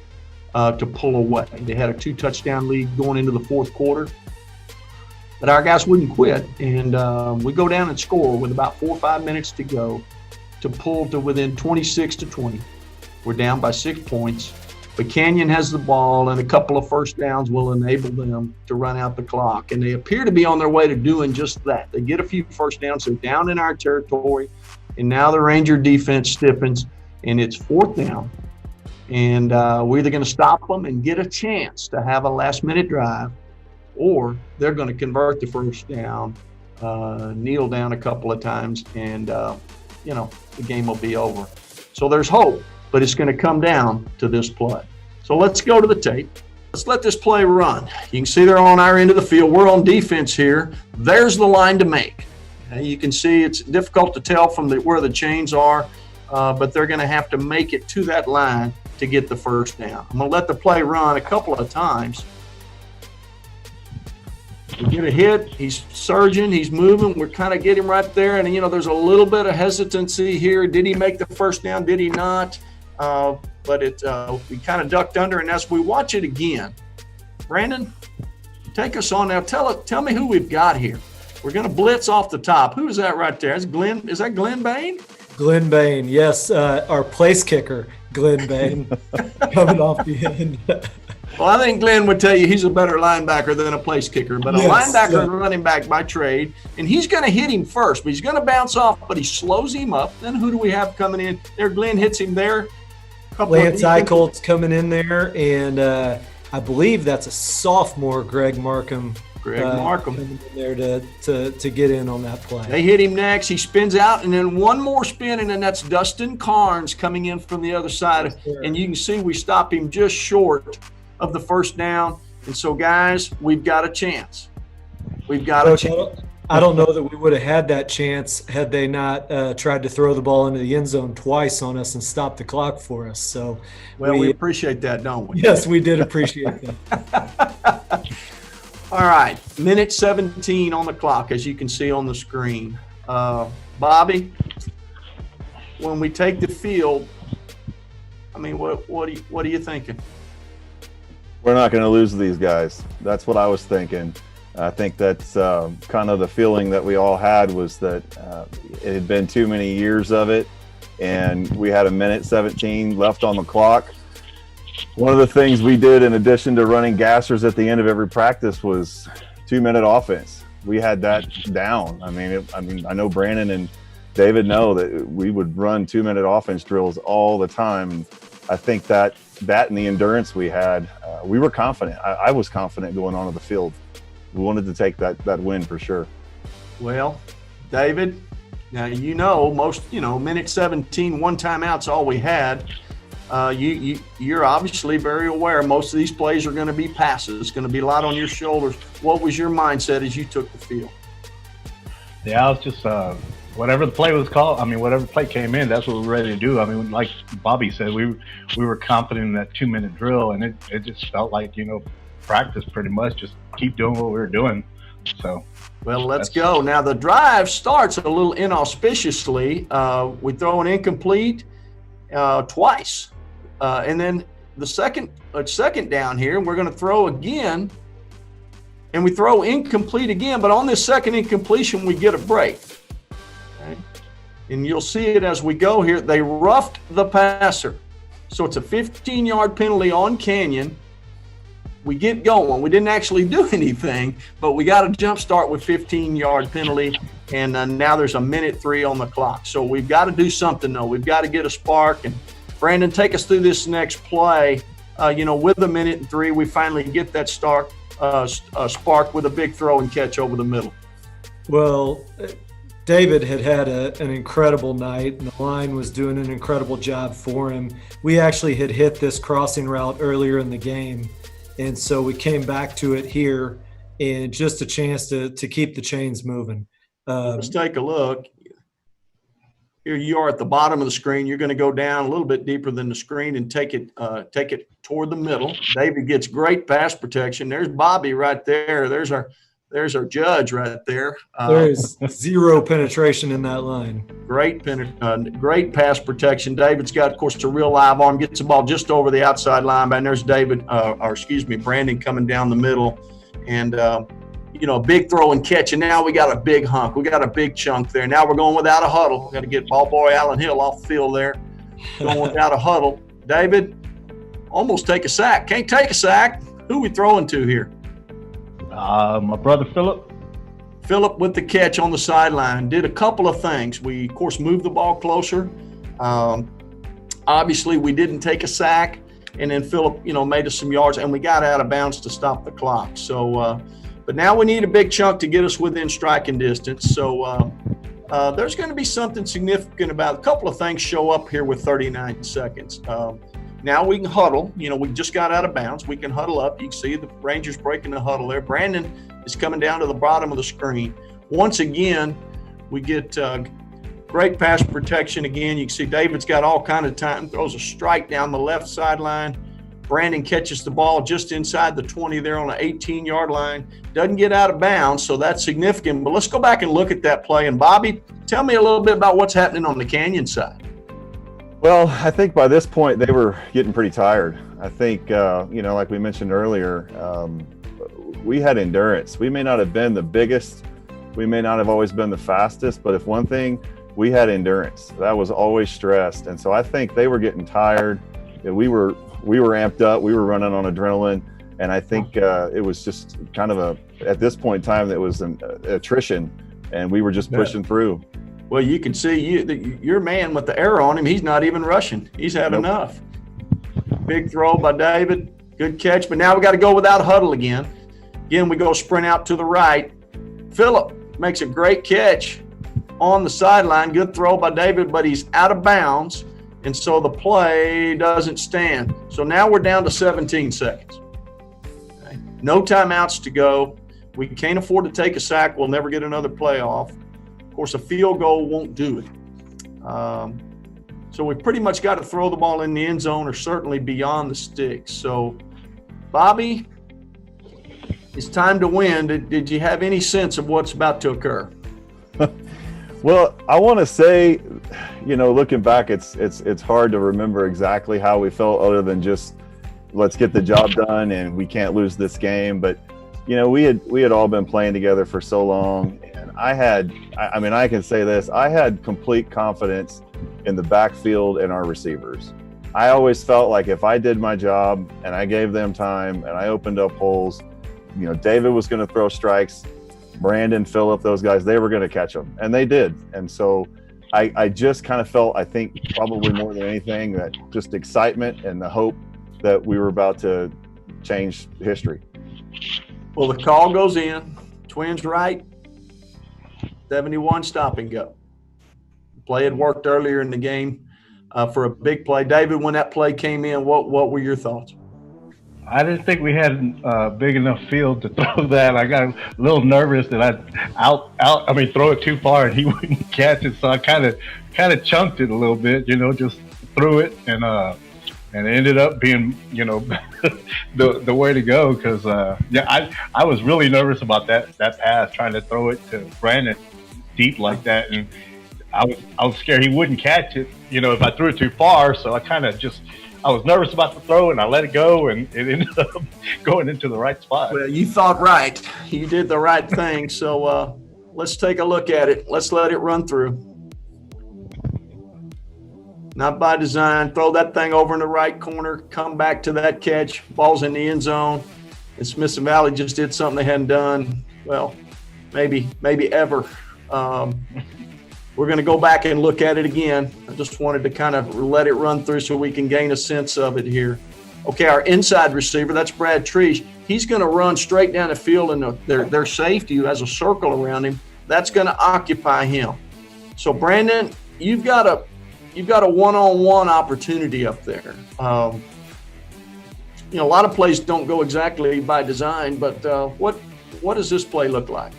to pull away. They had a 2-touchdown lead going into the fourth quarter, but our guys wouldn't quit, and we go down and score with about 4 or 5 minutes to go to pull to within 26-20. We're down by 6 points, but Canyon has the ball, and a couple of first downs will enable them to run out the clock. And they appear to be on their way to doing just that. They get a few first downs. They're down in our territory, and now the Ranger defense stiffens, and it's 4th down. And we're either going to stop them and get a chance to have a last-minute drive, or they're going to convert the first down, kneel down a couple of times, and, the game will be over. So there's hope. But it's going to come down to this play. So let's go to the tape. Let's let this play run. You can see they're on our end of the field. We're on defense here. There's the line to make. You can see it's difficult to tell from where the chains are, but they're going to have to make it to that line to get the first down. I'm going to let the play run a couple of times. We get a hit. He's surging. He's moving. We're kind of getting him right there. And, there's a little bit of hesitancy here. Did he make the first down? Did he not? But we kind of ducked under, and as we watch it again, Brandon, take us on now. Tell me who we've got here. We're going to blitz off the top. Who is that right there? Is that Glenn Bain? Glenn Bain, yes, our place kicker, Glenn Bain, coming off the end. Well, I think Glenn would tell you he's a better linebacker than a place kicker, but a linebacker and running back by trade, and he's going to hit him first, but he's going to bounce off, but he slows him up. Then who do we have coming in there? Glenn hits him there. Lance Eicholt's coming in there, and I believe that's a sophomore, Greg Markham. Coming in there to get in on that play. They hit him next. He spins out, and then one more spin, and then that's Dustin Carnes coming in from the other side. And you can see we stop him just short of the first down. And so, guys, we've got a chance. We've got a chance. I don't know that we would have had that chance had they not tried to throw the ball into the end zone twice on us and stop the clock for us. So, we appreciate that, don't we? Yes, we did appreciate that. All right, minute 17 on the clock, as you can see on the screen. Bobby, when we take the field, I mean, what are you thinking? We're not going to lose these guys. That's what I was thinking. I think that's kind of the feeling that we all had, was that it had been too many years of it, and we had a minute 17 left on the clock. One of the things we did, in addition to running gassers at the end of every practice, was 2-minute offense. We had that down. I mean, I know Brandon and David know that we would run 2-minute offense drills all the time. I think that and the endurance we had, we were confident. I was confident going onto the field. We wanted to take that win for sure. Well, David, now minute 17, 1 timeout's all we had. You're obviously very aware most of these plays are going to be passes. It's going to be a lot on your shoulders. What was your mindset as you took the field? Yeah, I was just whatever the play was called. I mean, whatever play came in, that's what we were ready to do. I mean, like Bobby said, we were confident in that 2-minute drill, and it just felt like practice pretty much. Just keep doing what we were doing. So. Well, let's go. Now, the drive starts a little inauspiciously. We throw an incomplete twice. And then the second down here, and we're going to throw again, and we throw incomplete again. But on this second incompletion, we get a break. Okay? And you'll see it as we go here. They roughed the passer. So it's a 15-yard penalty on Canyon. we get going. We didn't actually do anything, but we got a jump start with 15-yard penalty, and now there's a minute 3 on the clock. So we've got to do something, though. We've got to get a spark. And Brandon, take us through this next play. With a minute and 3, we finally get that spark with a big throw and catch over the middle. Well, David had an incredible night, and the line was doing an incredible job for him. We actually had hit this crossing route earlier in the game, and so we came back to it here, and just a chance to keep the chains moving. Let's take a look. Here you are at the bottom of the screen. You're going to go down a little bit deeper than the screen and take it toward the middle. David gets great pass protection. There's Bobby right there. There's our judge right there. There is zero penetration in that line. Great pass protection. David's got, of course, a real live arm. Gets the ball just over the outside line. And there's Brandon coming down the middle. And, a big throw and catch. And now we got a big hunk. We got a big chunk there. Now we're going without a huddle. We've got to get ball boy Allen Hill off the field there. Going without a huddle. David, almost take a sack. Can't take a sack. Who we throwing to here? My brother Philip. Philip with the catch on the sideline. Did a couple of things. We, of course, moved the ball closer. Obviously, we didn't take a sack. And then Philip, made us some yards, and we got out of bounds to stop the clock. So, but now we need a big chunk to get us within striking distance. So there's going to be something significant about a couple of things show up here with 39 seconds. Now we can huddle. We just got out of bounds. We can huddle up. You can see the Rangers breaking the huddle there. Brandon is coming down to the bottom of the screen. Once again, we get great pass protection again. You can see David's got all kind of time. Throws a strike down the left sideline. Brandon catches the ball just inside the 20 there on an 18-yard line. Doesn't get out of bounds, so that's significant. But let's go back and look at that play. And, Bobby, tell me a little bit about what's happening on the Canyon side. Well, I think by this point they were getting pretty tired. I think, like we mentioned earlier, we had endurance. We may not have been the biggest. We may not have always been the fastest. But if one thing, we had endurance. That was always stressed. And so I think they were getting tired. We were amped up. We were running on adrenaline. And I think it was just kind of at this point in time, that was an attrition. And we were just pushing through. Well, you can see your man with the arrow on him, he's not even rushing. He's had enough. Big throw by David. Good catch. But now we got to go without huddle again. Again, we go sprint out to the right. Phillip makes a great catch on the sideline. Good throw by David, but he's out of bounds. And so the play doesn't stand. So now we're down to 17 seconds. Okay. No timeouts to go. We can't afford to take a sack. We'll never get another play off. Of course, a field goal won't do it. So we pretty much got to throw the ball in the end zone or certainly beyond the sticks. So, Bobby, it's time to win. Did you have any sense of what's about to occur? Well, I want to say, looking back, it's hard to remember exactly how we felt other than just let's get the job done and we can't lose this game. But, we had all been playing together for so long. And I can say this, I had complete confidence in the backfield and our receivers. I always felt like if I did my job and I gave them time and I opened up holes, David was going to throw strikes, Brandon, Phillip, those guys, they were going to catch them, and they did. And so I just kind of felt, I think probably more than anything, that just excitement and the hope that we were about to change history. Well, the call goes in. Twins right. 71 stop and go. The play had worked earlier in the game for a big play. David, when that play came in, what were your thoughts? I didn't think we had a big enough field to throw that. I got a little nervous that I'd throw it too far and he wouldn't catch it. So I kind of chunked it a little bit, just threw it and it ended up being, the way to go. Cause I was really nervous about that pass, trying to throw it to Brandon deep like that. And I was scared he wouldn't catch it, if I threw it too far. So I was nervous about the throw, and I let it go, and it ended up going into the right spot. Well, you thought right. You did the right thing. So let's take a look at it. Let's let it run through. Not by design. Throw that thing over in the right corner. Come back to that catch. Ball's in the end zone. And Smithson Valley just did something they hadn't done, well, maybe ever. We're going to go back and look at it again. I just wanted to kind of let it run through so we can gain a sense of it here. Okay, our inside receiver, that's Brad Treesh. He's going to run straight down the field, and their safety, who has a circle around him, that's going to occupy him. So, Brandon, you've got a one-on-one opportunity up there. A lot of plays don't go exactly by design, but what does this play look like?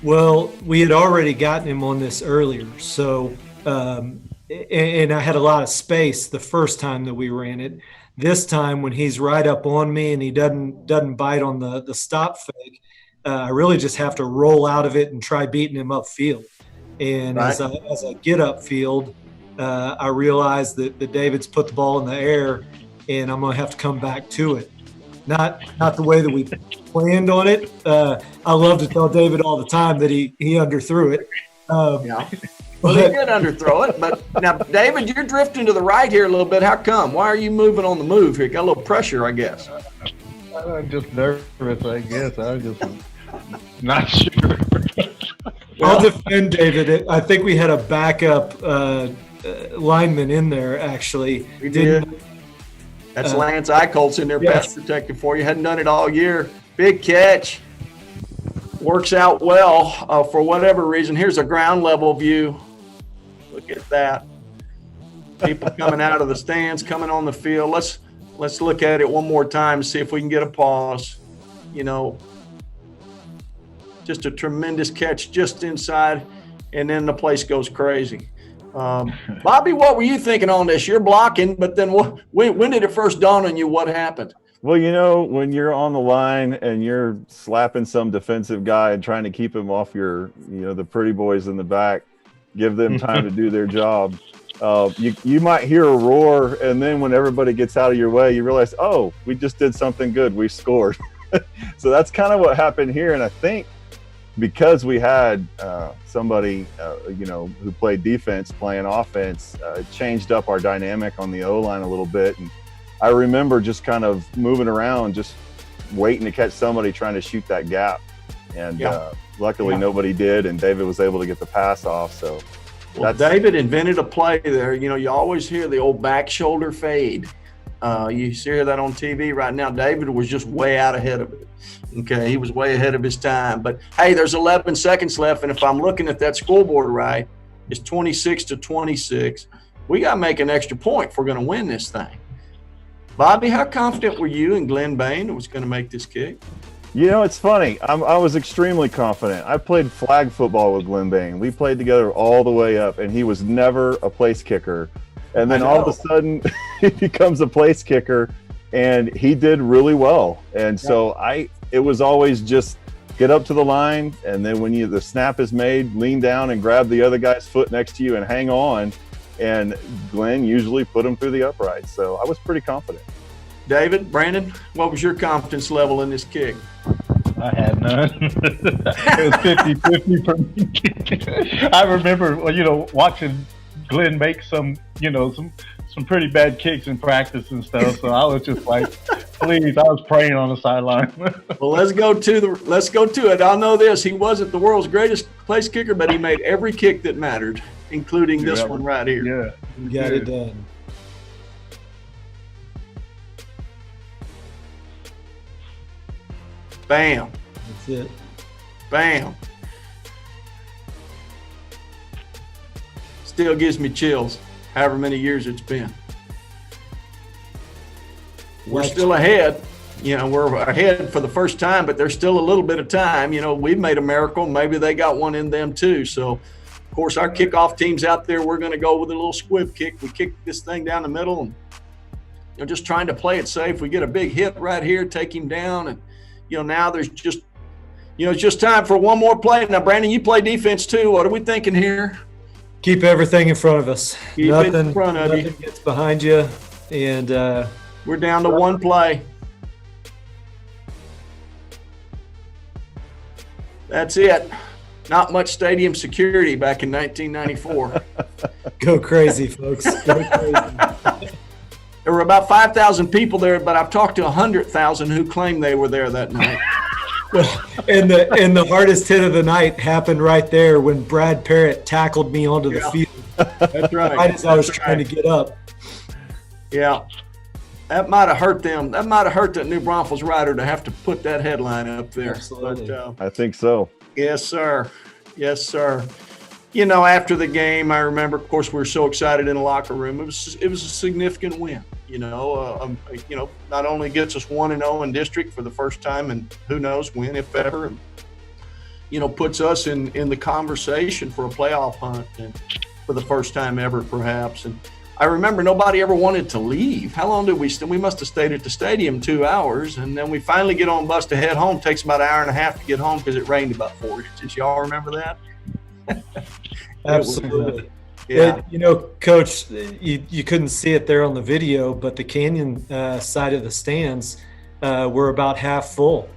Well, we had already gotten him on this earlier, so and I had a lot of space the first time that we ran it. This time, when he's right up on me and he doesn't bite on the stop fake, I really just have to roll out of it and try beating him upfield. And right. as I get upfield, I realize that David's put the ball in the air, and I'm going to have to come back to it. Not the way that we planned on it. I love to tell David all the time that he underthrew it. Yeah. Well, he did underthrow it, but now, David, you're drifting to the right here a little bit. How come? Why are you moving on the move here? Got a little pressure, I guess. I'm just nervous, I guess. I'm just not sure. I'll defend David. I think we had a backup lineman in there, actually. We did. That's Lance Eicholtz in there, pass protecting for you. Hadn't done it all year. Big catch. Works out well for whatever reason. Here's a ground level view. Look at that. People coming out of the stands, coming on the field. Let's look at it one more time, see if we can get a pause. Just a tremendous catch just inside, and then the place goes crazy. Bobby, what were you thinking on this? You're blocking, but then when did it first dawn on you what happened? Well, when you're on the line and you're slapping some defensive guy and trying to keep him off your, the pretty boys in the back, give them time to do their job. You might hear a roar, and then when everybody gets out of your way, you realize, oh, we just did something good. We scored. So that's kind of what happened here. And I think because we had somebody, who played defense playing offense, it changed up our dynamic on the O-line a little bit. And I remember just kind of moving around, just waiting to catch somebody trying to shoot that gap. And luckily nobody did, and David was able to get the pass off. So David invented a play there. You always hear the old back shoulder fade. You hear that on TV right now. David was just way out ahead of it. Okay, he was way ahead of his time. But, hey, there's 11 seconds left, and if I'm looking at that scoreboard right, it's 26-26. We got to make an extra point if we're going to win this thing. Bobby, how confident were you in Glenn Bain was going to make this kick? It's funny. I was extremely confident. I played flag football with Glenn Bain. We played together all the way up, and he was never a place kicker. And then all of a sudden, he becomes a place kicker, and he did really well. And so it was always just get up to the line, and then when the snap is made, lean down and grab the other guy's foot next to you and hang on. And Glenn usually put him through the upright. So I was pretty confident. David, Brandon, what was your confidence level in this kick? I had none. It was 50-50 for me. I remember, watching Glenn make some pretty bad kicks in practice and stuff. So I was just like, please, I was praying on the sideline. Well, let's go to it. I'll know this. He wasn't the world's greatest place kicker, but he made every kick that mattered, including this one right here. Yeah. You got it done. Bam. That's it. Bam. Still gives me chills, however many years it's been. We're still ahead. We're ahead for the first time, but there's still a little bit of time. We've made a miracle. Maybe they got one in them too. So, of course, our kickoff team's out there. We're going to go with a little squib kick. We kick this thing down the middle and just trying to play it safe. We get a big hit right here, take him down. And, now there's just, it's just time for one more play. Now, Brandon, you play defense too. What are we thinking here? Keep everything in front of us. Keep it in front of you. Nothing gets behind you. And we're down to one play. That's it. Not much stadium security back in 1994. Go crazy, folks. Go crazy. There were about 5,000 people there, but I've talked to 100,000 who claimed they were there that night. And the hardest hit of the night happened right there when Brad Parrott tackled me onto the field. That's right. Right as I was trying to get up. Yeah. That might have hurt them. That might have hurt that New Braunfels writer to have to put that headline up there. Absolutely. But, I think so. yes, sir. Yes, sir. You know, after the game, I remember, of course, we were so excited in the locker room. It was a significant win. You know, not only gets us 1-0 in district for the first time, and who knows when, if ever, and, you know, puts us in the conversation for a playoff hunt, and for the first time ever, perhaps. And I remember nobody ever wanted to leave. How long did we stay? We must have stayed at the stadium 2 hours, and then we finally get on bus to head home. It takes about an hour and a half to get home because it rained about 4 inches. Y'all remember that? Absolutely. Yeah. You know, Coach, you couldn't see it there on the video, but the canyon side of the stands were about half full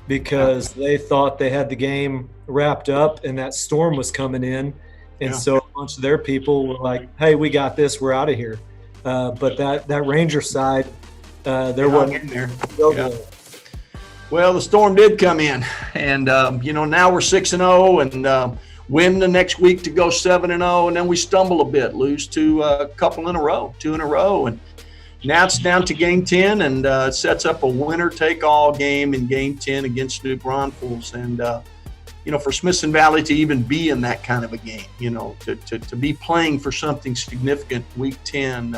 because they thought they had the game wrapped up and that storm was coming in. And so a bunch of their people were like, hey, we got this. We're out of here. But that Ranger side, there wasn't in there. Yeah. Well, the storm did come in. And, you know, now we're 6-0 and win the next week to go 7-0, and then we stumble a bit, lose to a couple in a row, 2 in a row, and now it's down to game 10, and it sets up a winner-take-all game in game 10 against New Braunfels, and you know, for Smithson Valley to even be in that kind of a game, you know, to be playing for something significant week 10,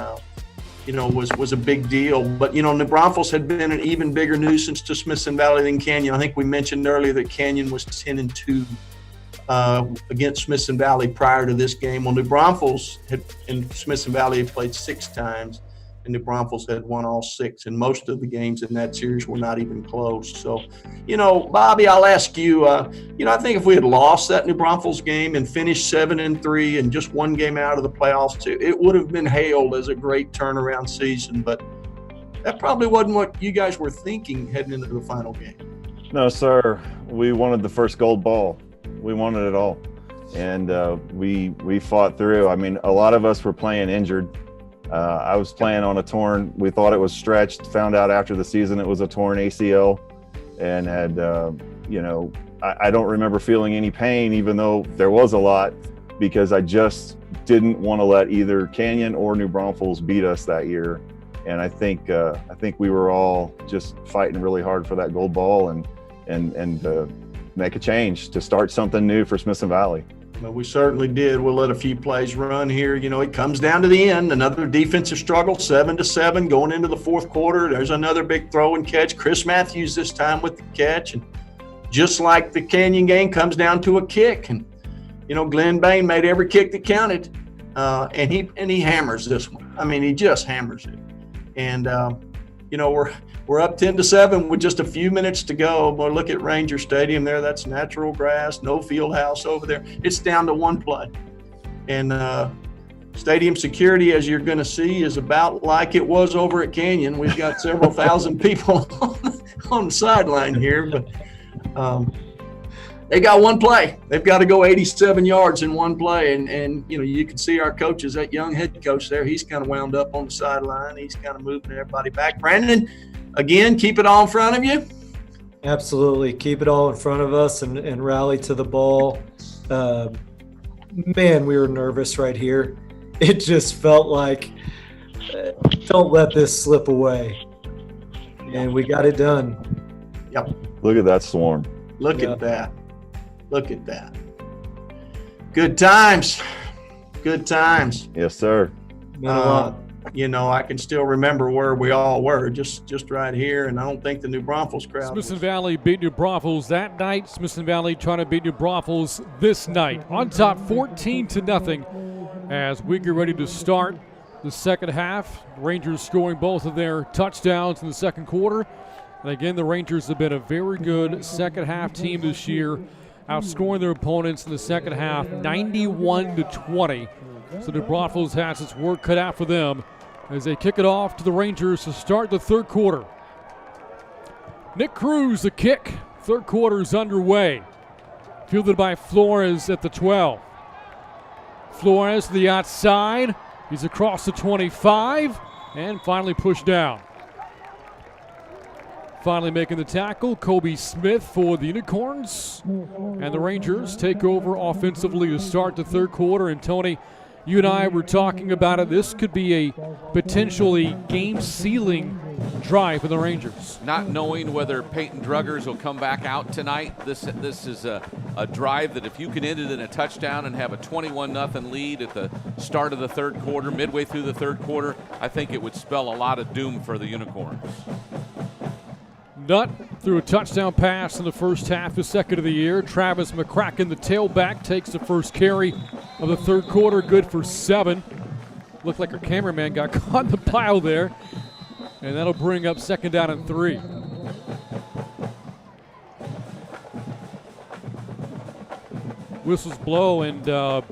you know, was a big deal. But you know, New Braunfels had been an even bigger nuisance to Smithson Valley than Canyon. I think we mentioned earlier that Canyon was 10-2. Against Smithson Valley prior to this game. Well, New Braunfels and Smithson Valley had played 6 times, and New Braunfels had won all 6, and most of the games in that series were not even close. So, you know, Bobby, I'll ask you, you know, I think if we had lost that New Braunfels game and finished 7-3 and just one game out of the playoffs, it would have been hailed as a great turnaround season, but that probably wasn't what you guys were thinking heading into the final game. No, sir. We wanted the first gold ball. We wanted it all, and we fought through. I mean, a lot of us were playing injured. I was playing on a torn. We thought it was stretched. Found out after the season it was a torn ACL, and had you know, I don't remember feeling any pain, even though there was a lot, because I just didn't want to let either Canyon or New Braunfels beat us that year. And I think we were all just fighting really hard for that gold ball and make a change to start something new for Smithson Valley. Well, we certainly did. We'll let a few plays run here. You know, it comes down to the end. Another defensive struggle, 7-7 going into the fourth quarter. There's another big throw and catch. Chris Matthews this time with the catch. And just like the Canyon game, comes down to a kick. And, you know, Glenn Bain made every kick that counted. And he hammers this one. I mean, he just hammers it. And, you know, we're up 10-7 with just a few minutes to go. But look at Ranger Stadium there. That's natural grass, no field house over there. It's down to one play. And stadium security, as you're going to see, is about like it was over at Canyon. We've got several thousand people on the sideline here. But they got one play. They've got to go 87 yards in one play. And you know, you can see our coaches, that young head coach there, he's kind of wound up on the sideline. He's kind of moving everybody back. Brandon, again, keep it all in front of you. Absolutely. Keep it all in front of us and rally to the ball. Man, we were nervous right here. It just felt like, don't let this slip away. And we got it done. Yep. Look at that swarm. Look at that. Look at that. Good times. Good times. Yes, sir. You know, I can still remember where we all were, just right here, and I don't think the New Braunfels crowd. Smithson Valley beat New Braunfels that night. Smithson Valley trying to beat New Braunfels this night. On top 14-0 as we get ready to start the second half. Rangers scoring both of their touchdowns in the second quarter. And again, the Rangers have been a very good second half team this year, outscoring their opponents in the second half 91-20. So New Braunfels has its work cut out for them as they kick it off to the Rangers to start the third quarter. Nick Cruz, the kick. Third quarter is underway. Fielded by Flores at the 12. Flores to the outside. He's across the 25. and finally pushed down. Finally making the tackle, Kobe Smith for the Unicorns. And the Rangers take over offensively to start the third quarter. And Tony, you and I were talking about it. This could be a potentially game-sealing drive for the Rangers. Not knowing whether Peyton Druggers will come back out tonight, this is a drive that if you can end it in a touchdown and have a 21-0 lead at the start of the third quarter, midway through the third quarter, I think it would spell a lot of doom for the Unicorns. Nutt threw a touchdown pass in the first half, his second of the year. Travis McCracken, the tailback, takes the first carry of the third quarter, good for 7. Looked like our cameraman got caught in the pile there. And that'll bring up 2nd down and 3. Whistles blow, and now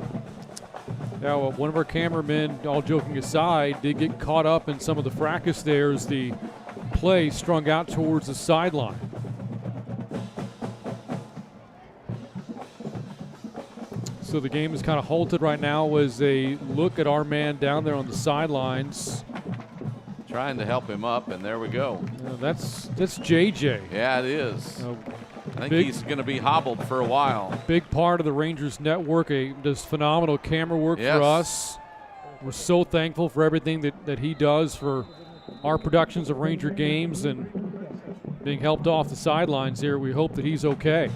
one of our cameramen, all joking aside, did get caught up in some of the fracas there as the play strung out towards the sideline. So the game is kind of halted right now as they look at our man down there on the sidelines. Trying to help him up, and there we go. That's JJ. Yeah, it is. I think he's going to be hobbled for a while. Big part of the Rangers network, does phenomenal camera work for us. We're so thankful for everything that he does for our productions of Ranger games and being helped off the sidelines here. We hope that he's okay.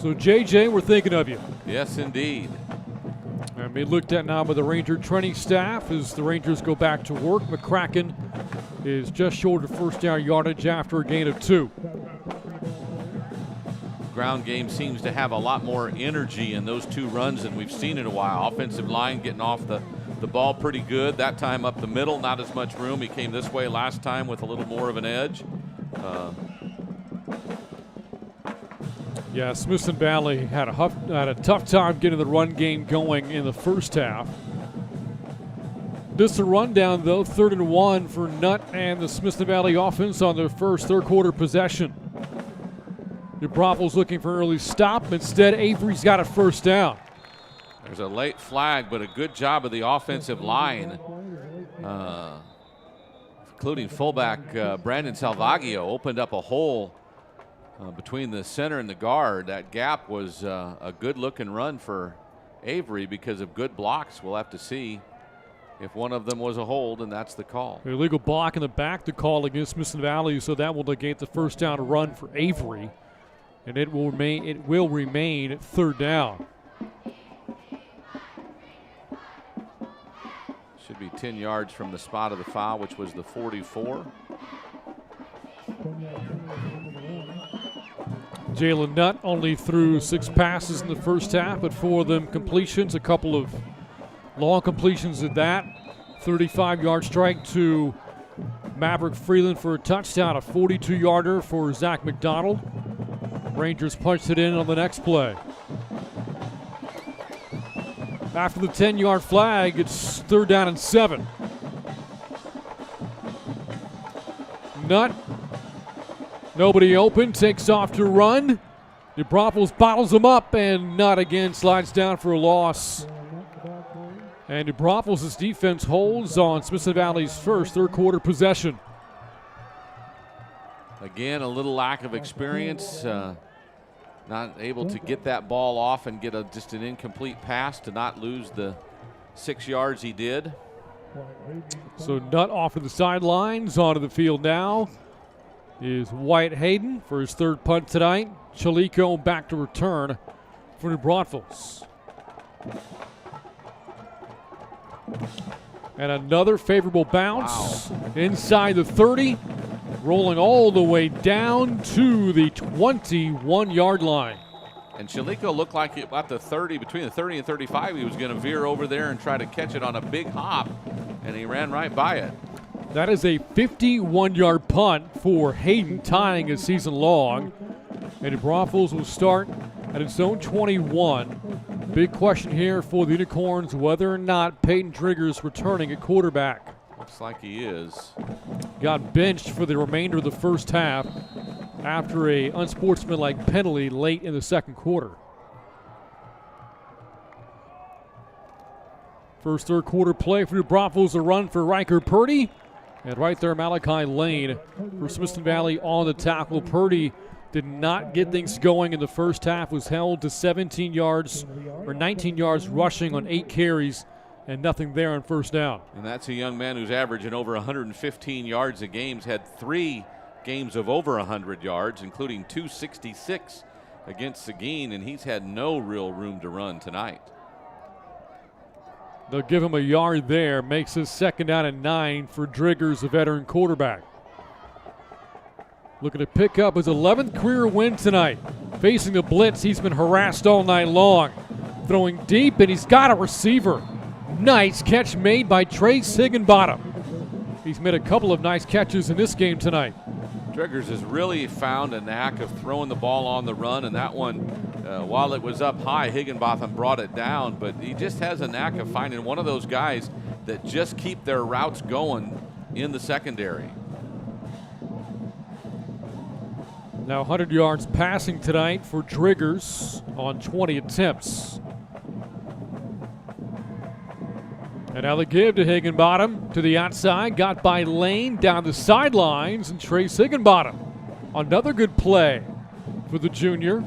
So JJ, we're thinking of you. Yes, indeed. And we looked at now by the Ranger training staff as the Rangers go back to work. McCracken is just short of first down yardage after a gain of 2. Ground game seems to have a lot more energy in those 2 runs than we've seen in a while. Offensive line getting off the ball pretty good. That time up the middle, not as much room. He came this way last time with a little more of an edge. Yeah, Smithson Valley had a tough time getting the run game going in the first half. This is a rundown, though. 3rd and 1 for Nutt and the Smithson Valley offense on their first third quarter possession. The Braunfels looking for an early stop. Instead, Avery's got a first down. There's a late flag, but a good job of the offensive line, including fullback Brandon Salvaggio, opened up a hole between the center and the guard. That gap was a good-looking run for Avery because of good blocks. We'll have to see if one of them was a hold, and that's the call. The illegal block in the back to call against Smithson Valley, so that will negate the first down run for Avery, and it will remain at 3rd down. Should be 10 yards from the spot of the foul, which was the 44. Jalen Nutt only threw 6 passes in the first half, but 4 of them completions, a couple of long completions at that. 35-yard strike to Maverick Freeland for a touchdown, a 42-yarder for Zach McDonald. Rangers punched it in on the next play. After the 10-yard flag, it's 3rd down and 7. Nutt, nobody open, takes off to run. The Braunfels bottles him up, and Nutt again slides down for a loss. And the Braunfels' defense holds on Smithson Valley's first third quarter possession. Again, a little lack of experience. Not able to get that ball off and get just an incomplete pass to not lose the 6 yards he did. So Nutt off of the sidelines, onto the field now is Wyatt Hayden for his 3rd punt tonight. Chalico back to return for the Braunfels. And another favorable bounce inside the 30, rolling all the way down to the 21-yard line. And Chalico looked like at the 30, between the 30 and 35, he was going to veer over there and try to catch it on a big hop, and he ran right by it. That is a 51-yard punt for Hayden, tying his season long. And the Braunfels will start at its own 21. Big question here for the Unicorns, whether or not Peyton Trigger's returning at quarterback. Looks like he is. Got benched for the remainder of the first half after a unsportsmanlike penalty late in the second quarter. First third quarter play for New Braunfels, a run for Riker Purdy. And right there, Malachi Lane for Smithson Valley on the tackle. Purdy did not get things going in the first half, was held to 17 yards or 19 yards rushing on 8 carries and nothing there on first down. And that's a young man who's averaging over 115 yards a game. He's had 3 games of over 100 yards, including 266 against Seguin, and he's had no real room to run tonight. They'll give him a yard there. Makes it 2nd down and 9 for Driggers, a veteran quarterback. Looking to pick up his 11th career win tonight. Facing the blitz, he's been harassed all night long. Throwing deep, and he's got a receiver. Nice catch made by Trace Higginbottom. He's made a couple of nice catches in this game tonight. Driggers has really found a knack of throwing the ball on the run, and that one, while it was up high, Higginbotham brought it down, but he just has a knack of finding one of those guys that just keep their routes going in the secondary. Now 100 yards passing tonight for Driggers on 20 attempts. And now the give to Higginbottom to the outside, got by Lane down the sidelines, and Trace Higginbottom. Another good play for the junior.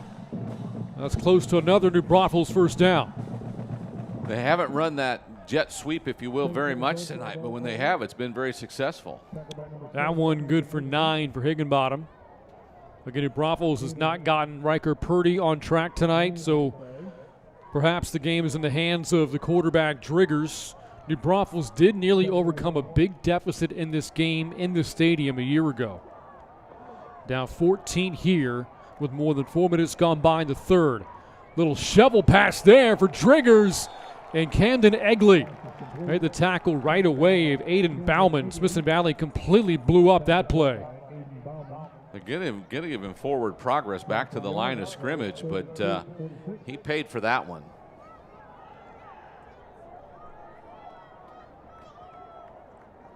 That's close to another New Braunfels first down. They haven't run that jet sweep, if you will, very much tonight, but when they have, it's been very successful. That one good for 9 for Higginbottom. Again, New Braunfels has not gotten Riker Purdy on track tonight, so perhaps the game is in the hands of the quarterback Driggers. New Braunfels did nearly overcome a big deficit in this game in the stadium a year ago. Down 14 here with more than 4 minutes gone by in the third. Little shovel pass there for Driggers and Camden Egley. Made the tackle right away of Aiden Bauman. Smithson Valley completely blew up that play. They're getting him forward progress back to the line of scrimmage, but he paid for that one.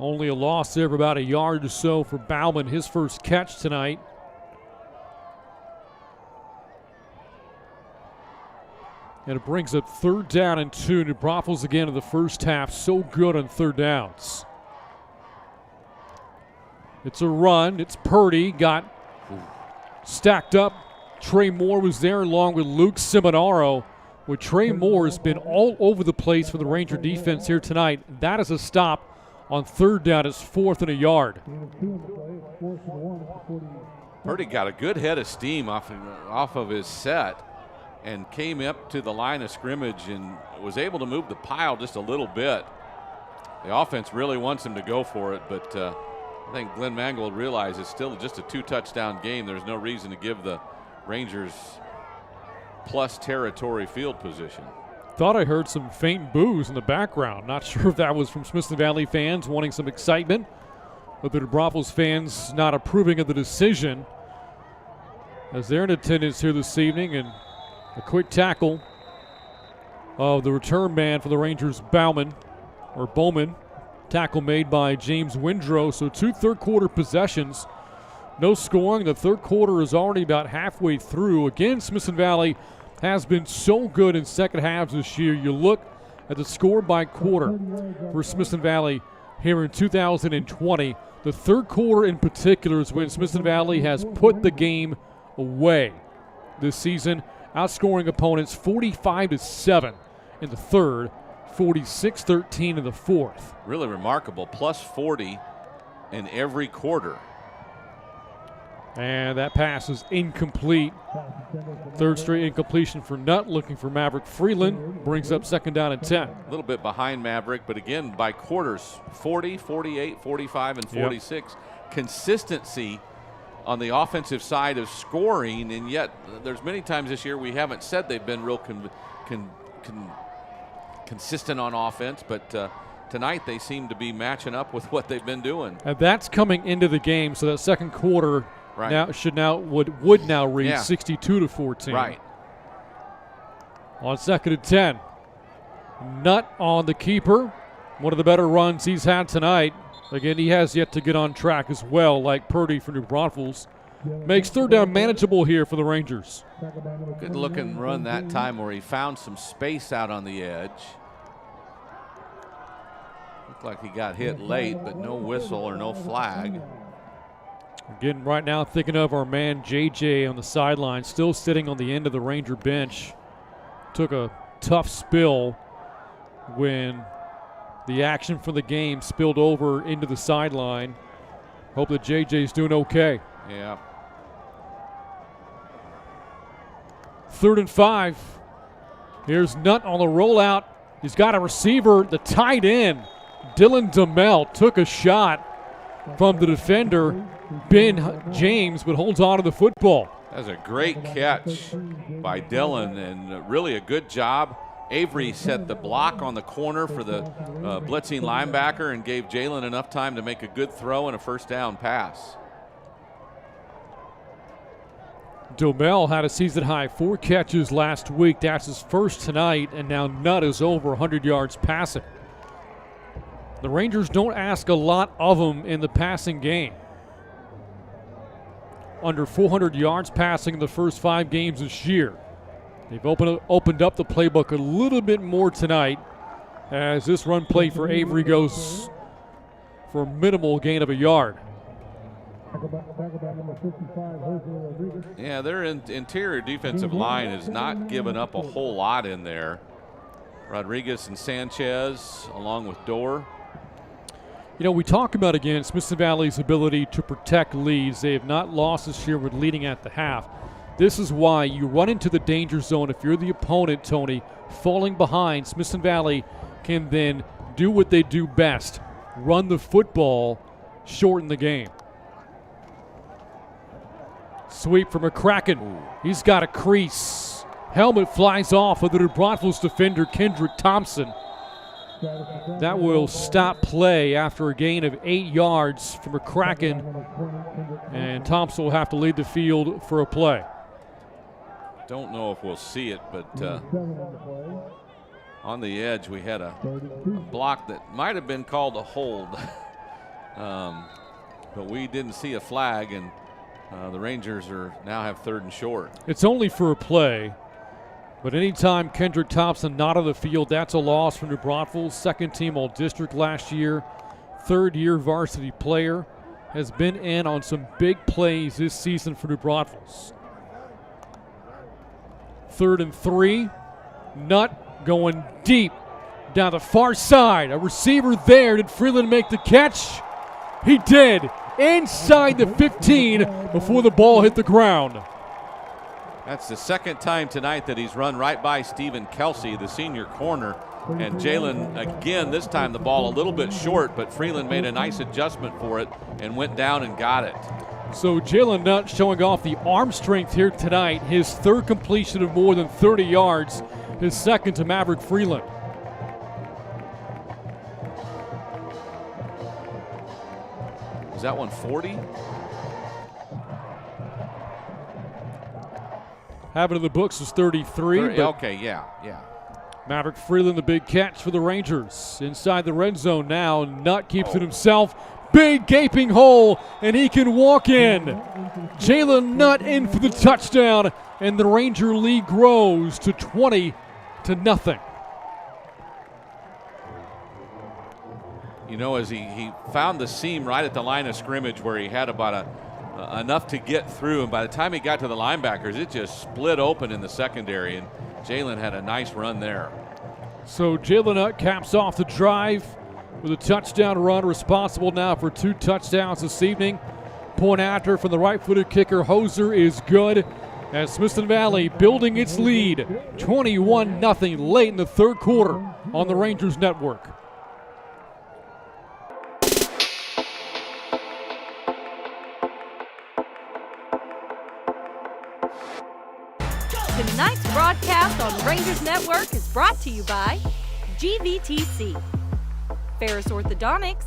Only a loss there of about a yard or so for Bauman, his first catch tonight. And it brings up 3rd down and 2. New Braunfels again in the first half, so good on 3rd downs. It's a run. It's Purdy. Got stacked up. Trey Moore was there along with Luke Simonaro. Where Trey Moore has been all over the place for the Ranger defense here tonight. That is a stop on 3rd down. It's 4th and a yard. Purdy got a good head of steam off of his set and came up to the line of scrimmage and was able to move the pile just a little bit. The offense really wants him to go for it, but I think Glenn Mangold realized it's still just a 2-touchdown game. There's no reason to give the Rangers plus territory field position. Thought I heard some faint boos in the background. Not sure if that was from Smithson Valley fans wanting some excitement, but the New Braunfels fans not approving of the decision, as they're in attendance here this evening. And a quick tackle of the return man for the Rangers, Bowman. Tackle made by James Windrow. So 2 third-quarter possessions. No scoring. The third quarter is already about halfway through. Again, Smithson Valley has been so good in second halves this year. You look at the score by quarter for Smithson Valley here in 2020. The third quarter in particular is when Smithson Valley has put the game away this season, outscoring opponents 45-7 in the third, 46-13 in the fourth. Really remarkable, plus 40 in every quarter. And that pass is incomplete. Third straight incompletion for Nutt, looking for Maverick Freeland. Brings up 2nd down and 10. A little bit behind Maverick, but again, by quarters, 40, 48, 45, and 46. Yep. Consistency on the offensive side of scoring, and yet there's many times this year we haven't said they've been real consistent on offense, but tonight they seem to be matching up with what they've been doing. And that's coming into the game, so that second quarter right. would now read 62-14. Right. On 2nd and 10. Nutt on the keeper. One of the better runs he's had tonight. Again, he has yet to get on track as well, like Purdy for New Braunfels. Makes 3rd down manageable here for the Rangers. Good looking run that time where he found some space out on the edge. Looked like he got hit late, but no whistle or no flag. Again, right now thinking of our man JJ on the sideline, still sitting on the end of the Ranger bench. Took a tough spill when the action from the game spilled over into the sideline. Hope that JJ's doing okay. Yeah. 3rd and 5. Here's Nutt on the rollout. He's got a receiver, the tight end. Dylan DeMel took a shot from the defender, Ben James, but holds on to the football. That's a great catch by Dylan, and really a good job. Avery set the block on the corner for the blitzing linebacker and gave Jalen enough time to make a good throw and a first down pass. DeMel had a season-high 4 catches last week. That's his first tonight, and now Nutt is over 100 yards passing. The Rangers don't ask a lot of him in the passing game. Under 400 yards passing in the first 5 games this year. They've opened up the playbook a little bit more tonight as this run play for Avery goes for a minimal gain of a yard. Yeah, their interior defensive line has not given up a whole lot in there. Rodriguez and Sanchez along with Dorr. You know, we talk about, again, Smithson Valley's ability to protect leads. They have not lost this year with leading at the half. This is why you run into the danger zone if you're the opponent, Tony. Falling behind, Smithson Valley can then do what they do best, run the football, shorten the game. Sweep from McCracken. He's got a crease. Helmet flies off of the Braunfels defender, Kendrick Thompson. That will stop play after a gain of 8 yards from McCracken, and Thompson will have to lead the field for a play. Don't know if we'll see it, but on the edge we had a block that might have been called a hold, but we didn't see a flag, and the Rangers now have 3rd and short. It's only for a play. But anytime Kendrick Thompson not on the field, that's a loss for New Braunfels. 2nd team All-District last year. 3rd-year varsity player. Has been in on some big plays this season for New Braunfels. 3rd and 3. Nutt going deep down the far side. A receiver there. Did Freeland make the catch? He did. Inside the 15 before the ball hit the ground. That's the 2nd time tonight that he's run right by Stephen Kelsey, the senior corner. And Jalen, again, this time the ball a little bit short, but Freeland made a nice adjustment for it and went down and got it. So Jalen Nutt showing off the arm strength here tonight. His 3rd completion of more than 30 yards, his 2nd to Maverick Freeland. Is that one 40? Having in the books is 33. Okay, yeah. Maverick Freeland, the big catch for the Rangers. Inside the red zone now. Nutt keeps it himself. Big gaping hole, and he can walk in. Jalen Nutt in for the touchdown, and the Ranger lead grows to 20-0. You know, as he found the seam right at the line of scrimmage where he had about enough to get through, and by the time he got to the linebackers, it just split open in the secondary, and Jalen had a nice run there. So Jalen Nutt caps off the drive with a touchdown run, responsible now for 2 touchdowns this evening. Point after from the right-footed kicker, Hoser, is good, as Smithson Valley building its lead 21-0 late in the 3rd quarter on the Rangers Network. Tonight's broadcast on Rangers Network is brought to you by GVTC, Ferris Orthodontics,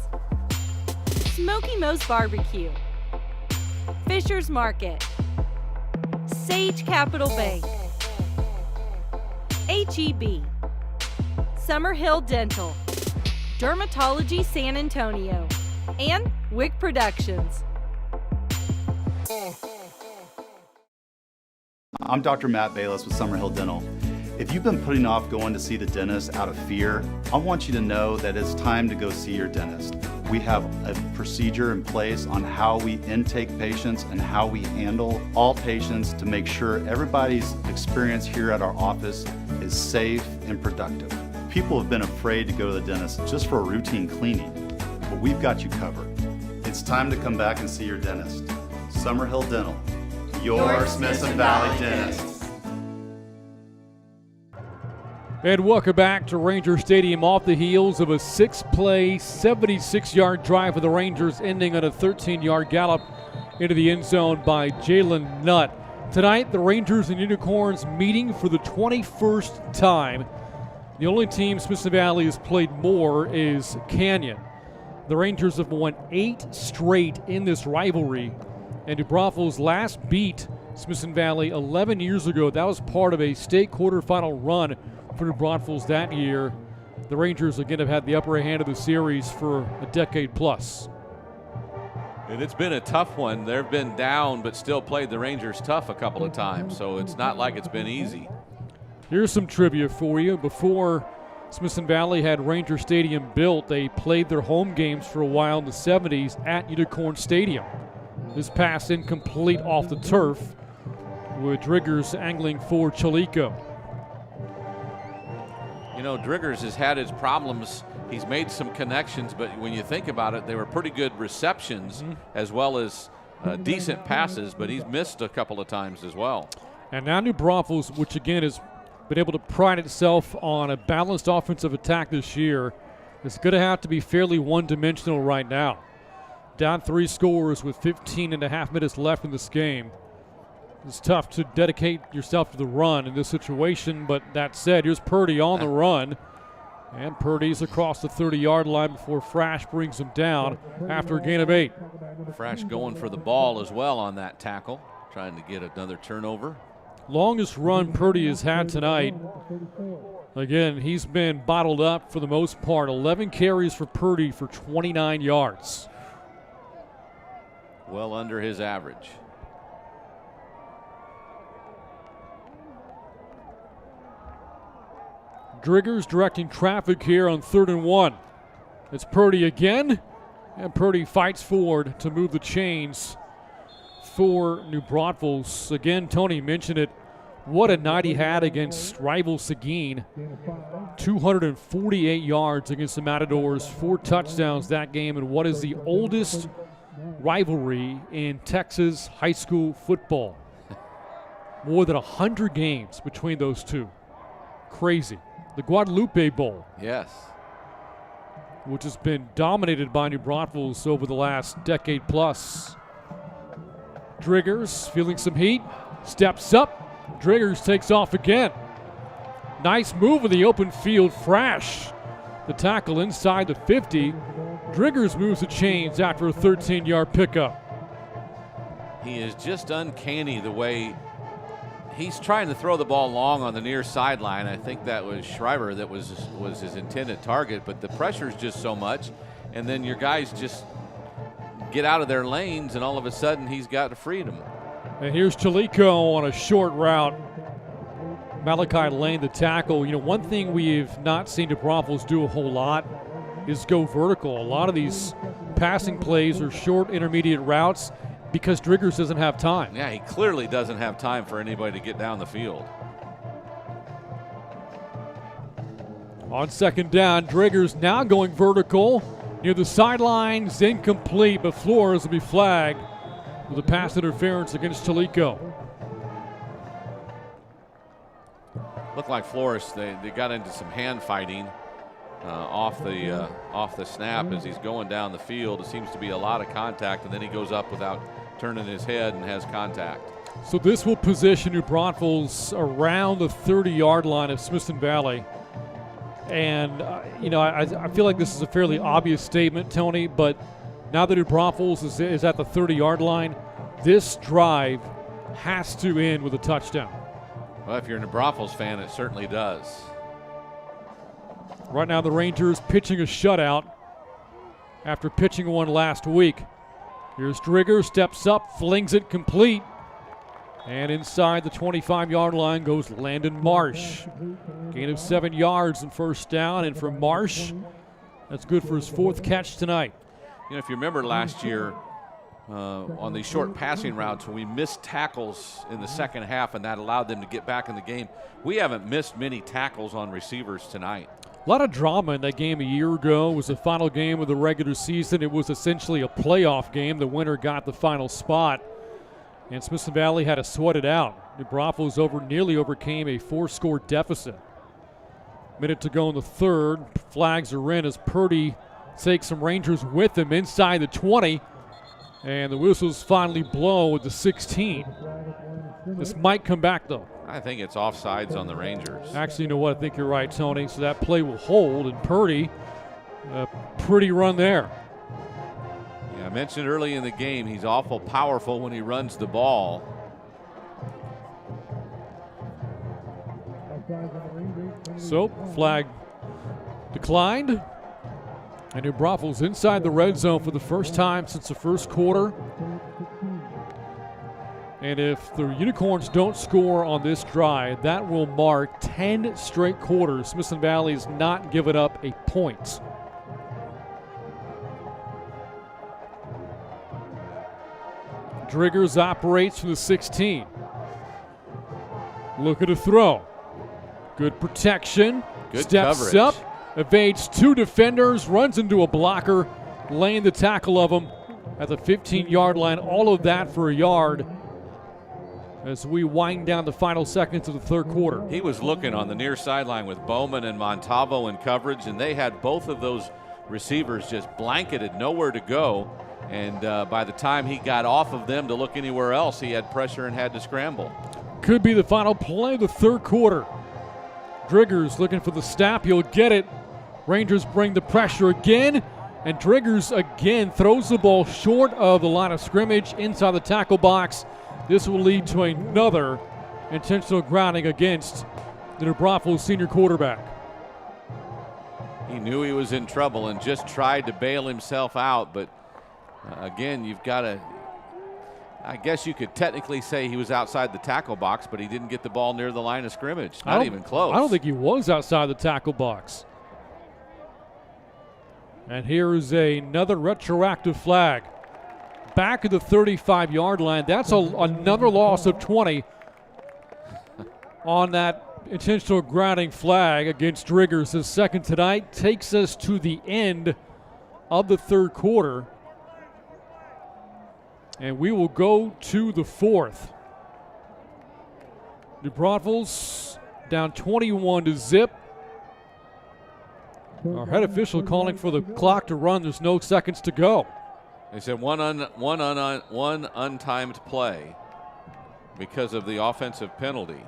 Smoky Moe's Barbecue, Fisher's Market, Sage Capital Bank, HEB, Summerhill Dental, Dermatology San Antonio, and Wick Productions. I'm Dr. Matt Bayless with Summerhill Dental. If you've been putting off going to see the dentist out of fear, I want you to know that it's time to go see your dentist. We have a procedure in place on how we intake patients and how we handle all patients to make sure everybody's experience here at our office is safe and productive. People have been afraid to go to the dentist just for a routine cleaning, but we've got you covered. It's time to come back and see your dentist. Summerhill Dental, your Smithson Valley dentist. And welcome back to Ranger Stadium off the heels of a 6-play, 76-yard drive for the Rangers, ending on a 13-yard gallop into the end zone by Jalen Nutt. Tonight, the Rangers and Unicorns meeting for the 21st time. The only team Smithson Valley has played more is Canyon. The Rangers have won 8 straight in this rivalry, and New Braunfels last beat Smithson Valley 11 years ago. That was part of a state quarterfinal run for New Braunfels that year. The Rangers again have had the upper hand of the series for a decade plus. And it's been a tough one. They've been down but still played the Rangers tough a couple of times, so it's not like it's been easy. Here's some trivia for you. Before Smithson Valley had Ranger Stadium built, they played their home games for a while in the 70s at Unicorn Stadium. This pass incomplete off the turf, with Driggers angling for Chalico. You know, Driggers has had his problems. He's made some connections, but when you think about it, they were pretty good receptions as well as decent passes, but he's missed a couple of times as well. And now New Braunfels, which again has been able to pride itself on a balanced offensive attack this year, is going to have to be fairly one-dimensional right now. Down 3 scores with 15 and a half minutes left in this game. It's tough to dedicate yourself to the run in this situation, but that said, here's Purdy on the run. And Purdy's across the 30-yard line before Frash brings him down after a gain of 8. Frash going for the ball as well on that tackle, trying to get another turnover. Longest run Purdy has had tonight. Again, he's been bottled up for the most part. 11 carries for Purdy for 29 yards. Well under his average. Driggers directing traffic here on 3rd and 1. It's Purdy again, and Purdy fights forward to move the chains for New Braunfels. Again, Tony mentioned it. What a night he had against rival Seguin. 248 yards against the Matadors, 4 touchdowns that game, and what is the oldest rivalry in Texas high school football. More than 100 games between those two. Crazy. The Guadalupe Bowl. Yes. Which has been dominated by New Braunfels over the last decade plus. Driggers feeling some heat, steps up. Driggers takes off again. Nice move in the open field. Frash, the tackle inside the 50. Driggers moves the chains after a 13-yard pickup. He is just uncanny the way he's trying to throw the ball long on the near sideline. I think that was Schreiber that was his intended target, but the pressure is just so much, and then your guys just get out of their lanes, and all of a sudden he's got freedom. And here's Chalico on a short route. Malachi Lane, the tackle. You know, one thing we've not seen New Braunfels do a whole lot is go vertical. A lot of these passing plays are short, intermediate routes because Driggers doesn't have time. Yeah, he clearly doesn't have time for anybody to get down the field. On 2nd down, Driggers now going vertical. Near the sidelines, incomplete, but Flores will be flagged with a pass interference against Chalico. Looked like Flores, they got into some hand fighting off the snap as he's going down the field. It seems to be a lot of contact, and then he goes up without turning his head and has contact. So this will position New Braunfels around the 30-yard line of Smithson Valley. And, you know, I feel like this is a fairly obvious statement, Tony, but now that New Braunfels is at the 30-yard line, this drive has to end with a touchdown. Well, if you're a New Braunfels fan, it certainly does. Right now the Rangers pitching a shutout after pitching one last week. Here's Drigger, steps up, flings it complete. And inside the 25-yard line goes Landon Marsh. Gain of 7 yards and first down. And for Marsh, that's good for his 4th catch tonight. You know, if you remember last year on these short passing routes, we missed tackles in the second half, and that allowed them to get back in the game. We haven't missed many tackles on receivers tonight. A lot of drama in that game a year ago. It was the final game of the regular season. It was essentially a playoff game. The winner got the final spot, and Smithson Valley had to sweat it out. The Braunfels nearly overcame a 4-score deficit. Minute to go in the third. Flags are in as Purdy takes some Rangers with him inside the 20, and the whistles finally blow at the 16. This might come back, though. I think it's offsides on the Rangers. Actually, you know what? I think you're right, Tony. So that play will hold, and Purdy, pretty run there. Yeah, I mentioned early in the game, he's awful powerful when he runs the ball. So, flag declined. And New Braunfels inside the red zone for the first time since the first quarter. And if the Unicorns don't score on this drive, that will mark 10 straight quarters Smithson Valley has not given up a point. Driggers operates from the 16. Look at a throw. Good protection. Good Steps coverage. up, evades 2 defenders, runs into a blocker, laying the tackle of him at the 15-yard line. All of that for a yard as we wind down the final seconds of the third quarter. He was looking on the near sideline with Bowman and Montalvo in coverage, and they had both of those receivers just blanketed, nowhere to go. And by the time he got off of them to look anywhere else, he had pressure and had to scramble. Could be the final play of the third quarter. Driggers looking for the snap. He'll get it. Rangers bring the pressure again, and Driggers again throws the ball short of the line of scrimmage inside the tackle box. This will lead to another intentional grounding against the New Braunfels senior quarterback. He knew he was in trouble and just tried to bail himself out, but again, you've got to, I guess you could technically say he was outside the tackle box, but he didn't get the ball near the line of scrimmage. Not even close. I don't think he was outside the tackle box. And here is another retroactive flag. Back at the 35-yard line. That's another loss of 20 on that intentional grounding flag against Driggers. His second tonight takes us to the end of the third quarter. And we will go to the fourth. New Braunfels down 21-0. Our head official calling for the clock to run. There's no seconds to go. They said one untimed play because of the offensive penalty.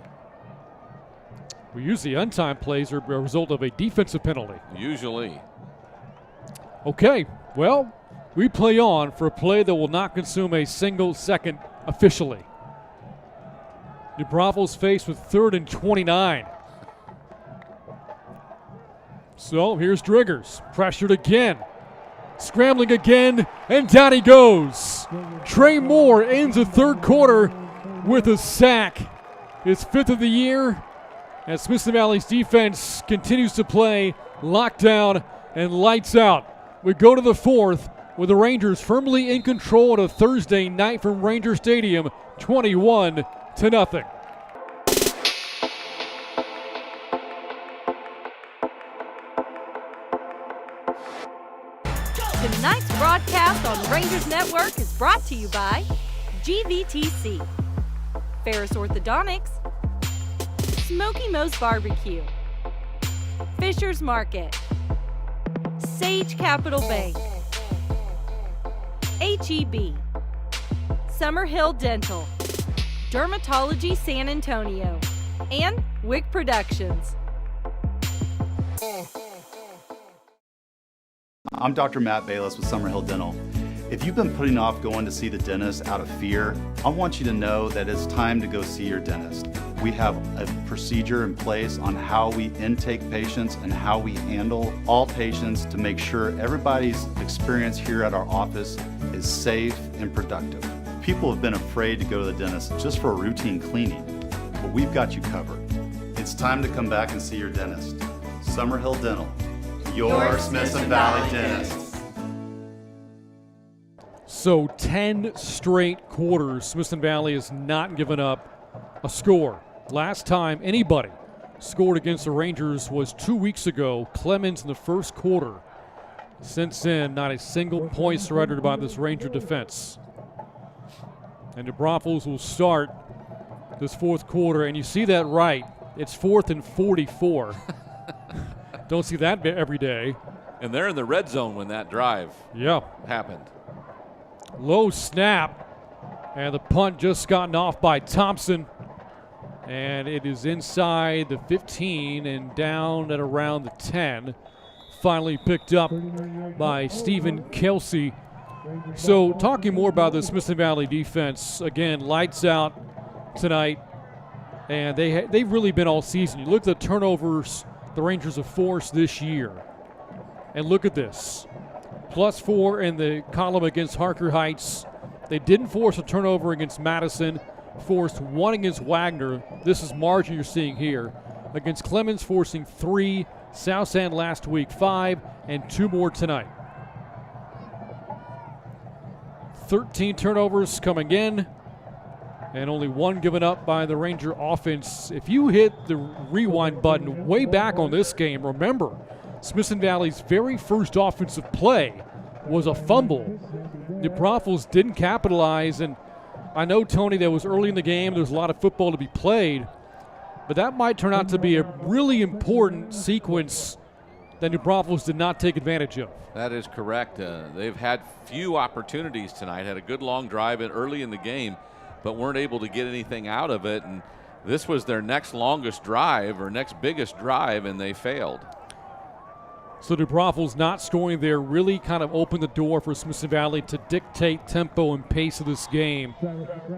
We usually untimed plays are a result of a defensive penalty. Usually. Okay, well, we play on for a play that will not consume a single second officially. New Braunfels faced with 3rd and 29. So here's Driggers, pressured again. Scrambling again, and down he goes. Trey Moore ends the third quarter with a sack. His 5th of the year, as Smithson Valley's defense continues to play locked down and lights out. We go to the fourth with the Rangers firmly in control on a Thursday night from Ranger Stadium, 21-0. Tonight's broadcast on Rangers Network is brought to you by GVTC, Ferris Orthodontics, Smoky Moe's Barbecue, Fisher's Market, Sage Capital Bank, HEB, Summerhill Dental, Dermatology San Antonio, and Wick Productions. I'm Dr. Matt Bayless with Summerhill Dental. If you've been putting off going to see the dentist out of fear, I want you to know that it's time to go see your dentist. We have a procedure in place on how we intake patients and how we handle all patients to make sure everybody's experience here at our office is safe and productive. People have been afraid to go to the dentist just for a routine cleaning, but we've got you covered. It's time to come back and see your dentist. Summerhill Dental, your Smithson Valley dentist. So 10 straight quarters, Smithson Valley has not given up a score. Last time anybody scored against the Rangers was 2 weeks ago, Clemens in the first quarter. Since then, not a single point surrendered by this Ranger defense. And the Braunfels will start this fourth quarter, and you see that right. It's 4th and 44. Don't see that every day. And they're in the red zone when that drive happened. Low snap, and the punt just gotten off by Thompson. And it is inside the 15 and down at around the 10. Finally picked up by Stephen Kelsey. So talking more about the Smithson Valley defense, again, lights out tonight. And they've really been all season. You look at the turnovers the Rangers have forced this year. And look at this. +4 in the column against Harker Heights. They didn't force a turnover against Madison. Forced 1 against Wagner. This is margin you're seeing here. Against Clemens, forcing 3. South End last week, 5, and 2 more tonight. 13 turnovers coming in, and only 1 given up by the Ranger offense. If you hit the rewind button way back on this game, remember, Smithson Valley's very first offensive play was a fumble. The Braunfels didn't capitalize, and I know, Tony, that was early in the game. There's a lot of football to be played, but that might turn out to be a really important sequence that New Braunfels did not take advantage of. That is correct. They've had few opportunities tonight, had a good long drive early in the game, but weren't able to get anything out of it. And this was their next longest drive or next biggest drive, and they failed. So New Braunfels not scoring there really kind of opened the door for Smithson Valley to dictate tempo and pace of this game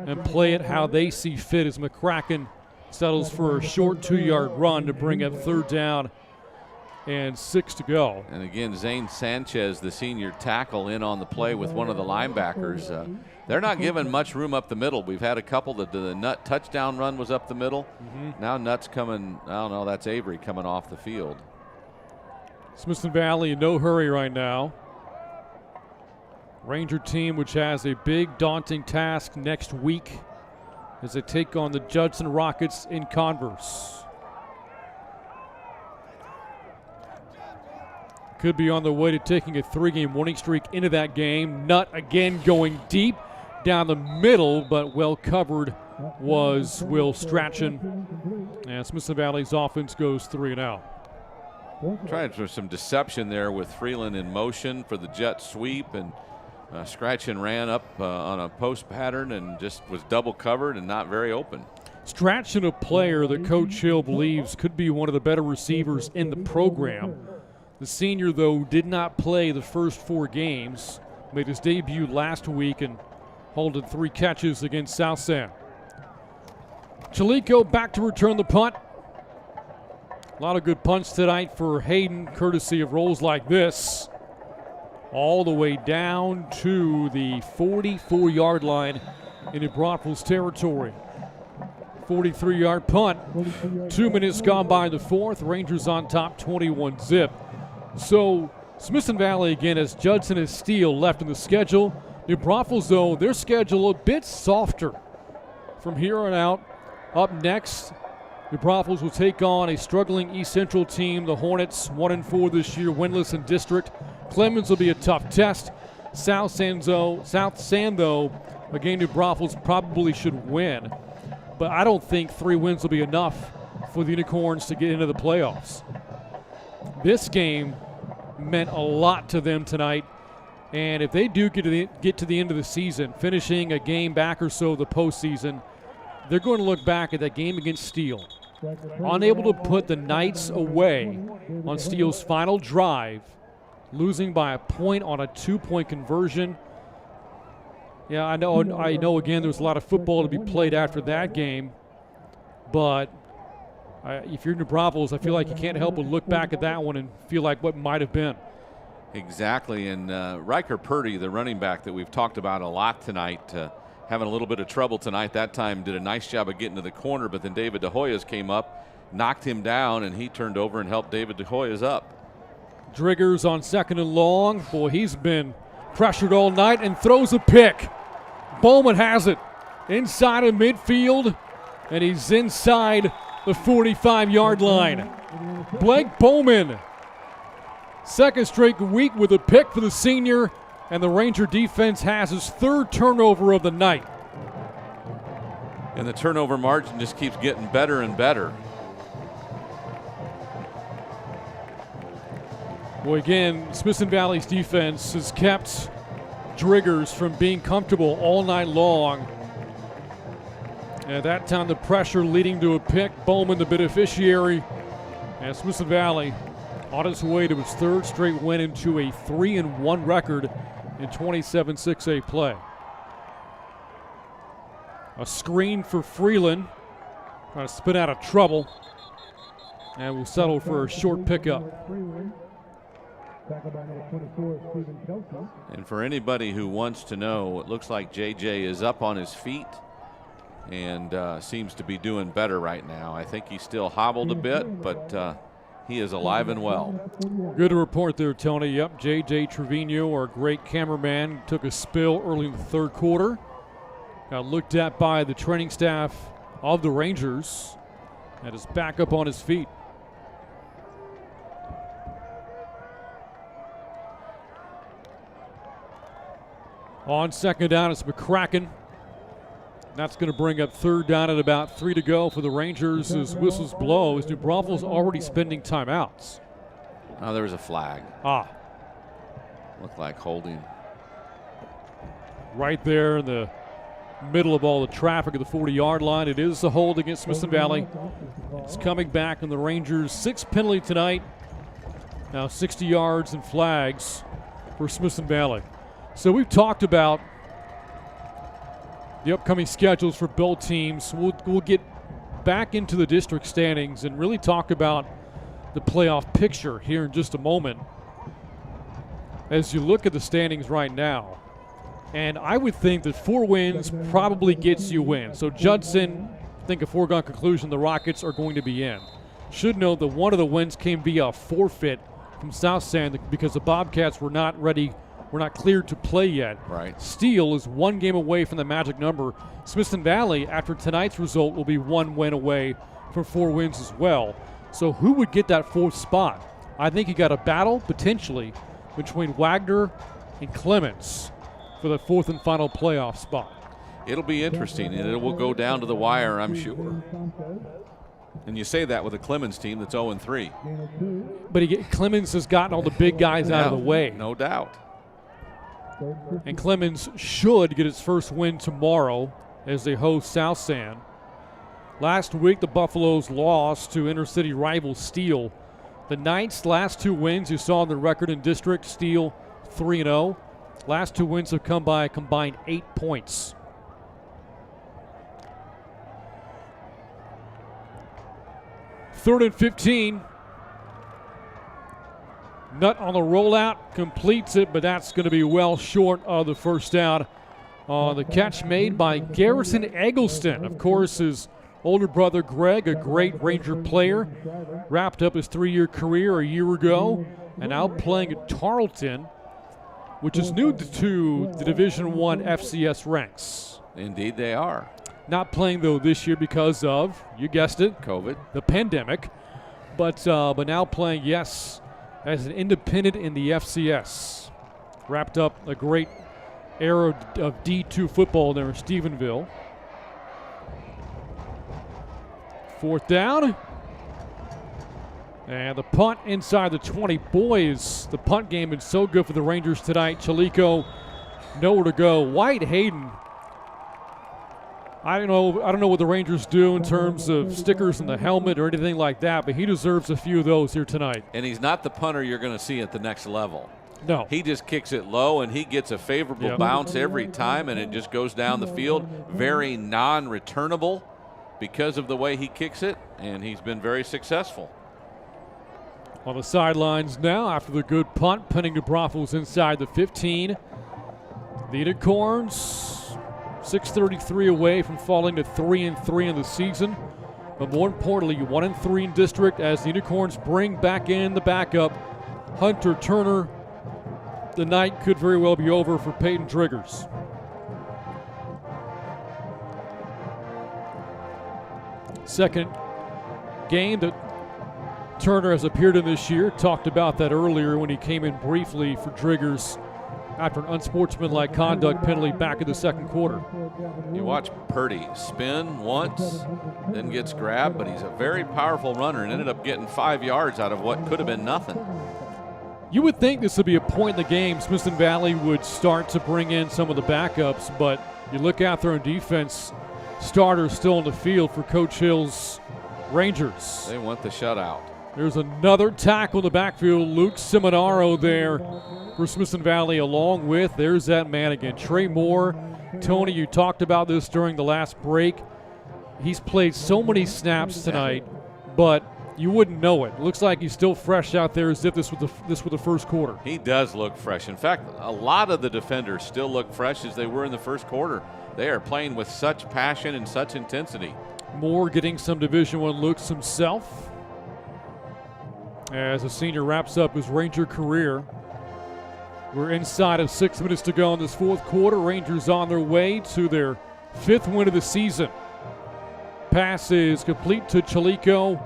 and play it how they see fit as McCracken settles for a short 2-yard run to bring up 3rd down and 6 to go. And again, Zane Sanchez, the senior tackle, in on the play with one of the linebackers. They're not giving much room up the middle. We've had a couple. The Nut touchdown run was up the middle. Now Nut's coming, I don't know, that's Avery coming off the field. Smithson Valley in no hurry right now. Ranger team which has a big daunting task next week as they take on the Judson Rockets in Converse. Could be on the way to taking a 3-game winning streak into that game. Nutt again going deep down the middle, but well covered was Will Strachan. And Smithson Valley's offense goes 3 and out. Trying for some deception there with Freeland in motion for the jet sweep, and Strachan ran up on a post pattern and just was double covered and not very open. Strachan, a player that Coach Hill believes could be one of the better receivers in the program. The senior, though, did not play the first 4 games. Made his debut last week and holded 3 catches against South End. Chalico back to return the punt. A lot of good punts tonight for Hayden, courtesy of rolls like this. All the way down to the 44-yard line in the Braunfels territory. 43-yard punt. 2 minutes gone by the 4th. Rangers on top, 21-zip. So Smithson Valley again has Judson and Steele left in the schedule. New Braunfels, though, their schedule a bit softer from here on out. Up next, New Braunfels will take on a struggling East Central team, the Hornets, 1-4 this year, winless in district. Clemens will be a tough test. South San, though, a game New Braunfels probably should win. But I don't think 3 wins will be enough for the Unicorns to get into the playoffs. This game meant a lot to them tonight. And if they do get to the end of the season, finishing a game back or so of the postseason, they're going to look back at that game against Steele. Unable to put the Knights away on Steele's final drive, losing by a point on a 2-point conversion. Yeah, I know. Again, there was a lot of football to be played after that game, but if you're New Braunfels, I feel like you can't help but look back at that one and feel like what might have been. Exactly, and Riker Purdy, the running back that we've talked about a lot tonight, having a little bit of trouble tonight. That time did a nice job of getting to the corner, but then David De Hoyos came up, knocked him down, and he turned over and helped David De Hoyos up. Driggers on 2nd and long. Boy, he's been pressured all night and throws a pick. Bowman has it inside of midfield, and he's inside the 45-yard line. Blake Bowman, second straight week with a pick for the senior, and the Ranger defense has his 3rd turnover of the night. And the turnover margin just keeps getting better and better. Well, again, Smithson Valley's defense has kept Driggers from being comfortable all night long. At that time, the pressure leading to a pick. Bowman, the beneficiary, and Smithson Valley on its way to its 3rd straight win into a 3-1 record in 27 6A play. A screen for Freeland, trying to spin out of trouble, and will settle for a short pickup. And for anybody who wants to know, it looks like JJ is up on his feet and seems to be doing better right now. I think he's still hobbled a bit, but he is alive and well. Good to report there, Tony. Yep, J.J. Trevino, our great cameraman, took a spill early in the 3rd quarter. Got looked at by the training staff of the Rangers and is back up on his feet. On 2nd down, it's McCracken. That's going to bring up 3rd down at about 3 to go for the Rangers as whistles blow, as New Braunfels already spending timeouts. Oh, there was a flag. Looked like holding. Right there in the middle of all the traffic at the 40-yard line. It is a hold against Smithson Valley. It's coming back in the Rangers' 6th penalty tonight. Now 60 yards and flags for Smithson Valley. So we've talked about the upcoming schedules for both teams. We'll get back into the district standings and really talk about the playoff picture here in just a moment. As you look at the standings right now, and I would think that 4 wins probably gets you in. So Judson, I think a foregone conclusion, the Rockets are going to be in. Should note that one of the wins came via a forfeit from South Sand because the Bobcats were not ready. We're not cleared to play yet. Right. Steele is 1 game away from the magic number. Smithson Valley, after tonight's result, will be 1 win away from 4 wins as well. So who would get that 4th spot? I think you got a battle, potentially, between Wagner and Clemens for the 4th and final playoff spot. It'll be interesting, and it will go down to the wire, I'm sure. And you say that with a Clemens team that's 0-3. But Clemens has gotten all the big guys out of the way. No doubt. And Clemens should get its first win tomorrow as they host South Sand. Last week, the Buffaloes lost to inner-city rival Steele. The Knights' last 2 wins, you saw on the record in district, Steele 3-0. Last 2 wins have come by a combined 8 points. Third and 15. Nutt on the rollout, completes it, but that's going to be well short of the first down. The catch made by Garrison Eggleston. Of course, his older brother Greg, a great Ranger player, wrapped up his 3-year career a year ago, and now playing at Tarleton, which is new to the Division I FCS ranks. Indeed they are. Not playing, though, this year because of, you guessed it, COVID, the pandemic, but now playing, yes, as an independent in the FCS. Wrapped up a great era of D2 football there in Stephenville. 4th down. And the punt inside the 20. Boys, the punt game is so good for the Rangers tonight. Chalico, nowhere to go. White Hayden. I don't know what the Rangers do in terms of stickers in the helmet or anything like that, but he deserves a few of those here tonight. And he's not the punter you're going to see at the next level. No. He just kicks it low, and he gets a favorable bounce every time, and it just goes down the field. Very non-returnable because of the way he kicks it, and he's been very successful. On the sidelines now after the good punt, punting to Braunfels inside the 15. The Unicorns 633 away from falling to 3-3 in the season. But more importantly, 1-3 in district as the Unicorns bring back in the backup, Hunter Turner. The night could very well be over for Peyton Triggers. Second game that Turner has appeared in this year. Talked about that earlier when he came in briefly for Triggers after an unsportsmanlike conduct penalty back in the second quarter. You watch Purdy spin once, then gets grabbed, but he's a very powerful runner and ended up getting 5 yards out of what could have been nothing. You would think this would be a point in the game. Smithson Valley would start to bring in some of the backups, but you look out there on defense, starters still on the field for Coach Hill's Rangers. They want the shutout. There's another tackle in the backfield. Luke Seminaro there for Smithson Valley, along with, there's that man again, Trey Moore. Tony, you talked about this during the last break. He's played so many snaps tonight, but you wouldn't know it. Looks like he's still fresh out there as if this were the first quarter. He does look fresh. In fact, a lot of the defenders still look fresh as they were in the first quarter. They are playing with such passion and such intensity. Moore getting some Division I looks himself as a senior wraps up his Ranger career. We're inside of 6 minutes to go in this fourth quarter. Rangers on their way to their 5th win of the season. Pass is complete to Chalico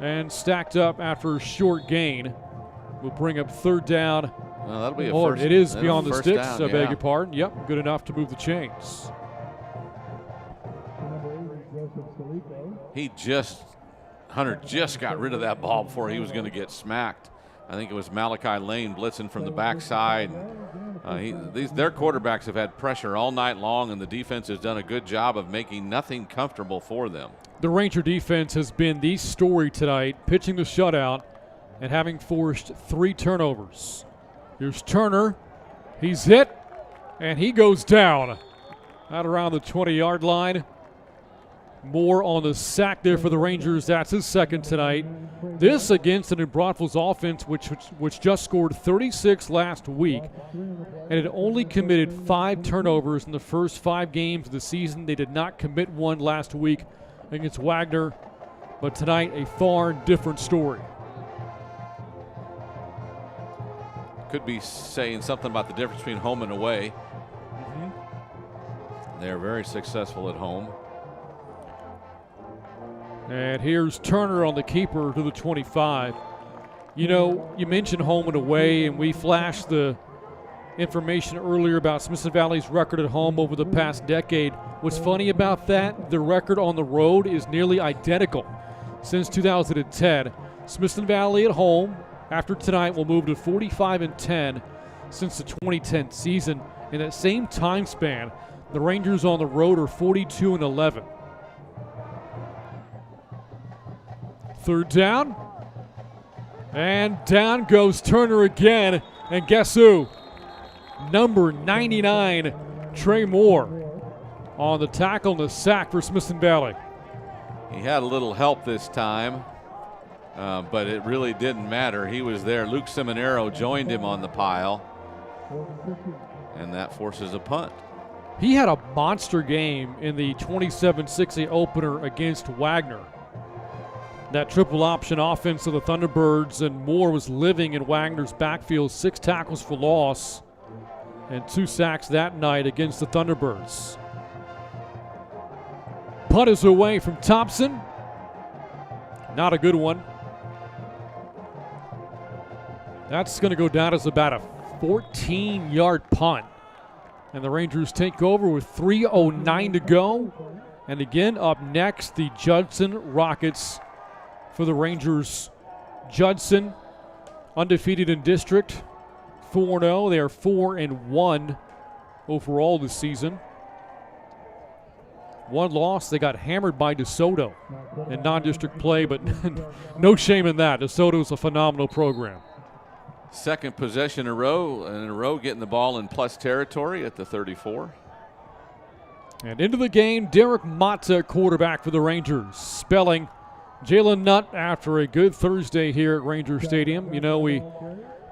and stacked up after a short gain. Will bring up third down. Well, that'll be a first. It is beyond the sticks, down, I beg your pardon. Yep, good enough to move the chains. Hunter just got rid of that ball before he was going to get smacked. I think it was Malachi Lane blitzing from the backside. Their quarterbacks have had pressure all night long, and the defense has done a good job of making nothing comfortable for them. The Ranger defense has been the story tonight, pitching the shutout and having forced 3 turnovers. Here's Turner. He's hit, and he goes down out around the 20-yard line. Moore on the sack there for the Rangers. That's his second tonight. This against an New Braunfels offense which just scored 36 last week and had only committed 5 turnovers in the first 5 games of the season. They did not commit one last week against Wagner, but tonight a far different story. Could be saying something about the difference between home and away. They're very successful at home. And here's Turner on the keeper to the 25. You know, you mentioned home and away, and we flashed the information earlier about Smithson Valley's record at home over the past decade. What's funny about that, the record on the road is nearly identical since 2010. Smithson Valley at home, after tonight, will move to 45-10 since the 2010 season. In that same time span, the Rangers on the road are 42-11. Third down, and down goes Turner again, and guess who? Number 99, Trey Moore, on the tackle and the sack for Smithson Valley. He had a little help this time, but it really didn't matter. He was there. Luke Seminaro joined him on the pile, and that forces a punt. He had a monster game in the 27-6 opener against Wagner. That triple option offense of the Thunderbirds, and Moore was living in Wagner's backfield. 6 tackles for loss and 2 sacks that night against the Thunderbirds. Punt is away from Thompson. Not a good one. That's going to go down as about a 14-yard punt. And the Rangers take over with 3:09 to go. And again, up next, the Judson Rockets for the Rangers. Judson, undefeated in district, 4-0. They are 4-1 overall this season. 1 loss, they got hammered by DeSoto in non-district play, but no shame in that. DeSoto's a phenomenal program. Second possession in a row, getting the ball in plus territory at the 34. And into the game, Derek Mata, quarterback for the Rangers. Spelling Jalen Nutt after a good Thursday here at Ranger Stadium. You know, we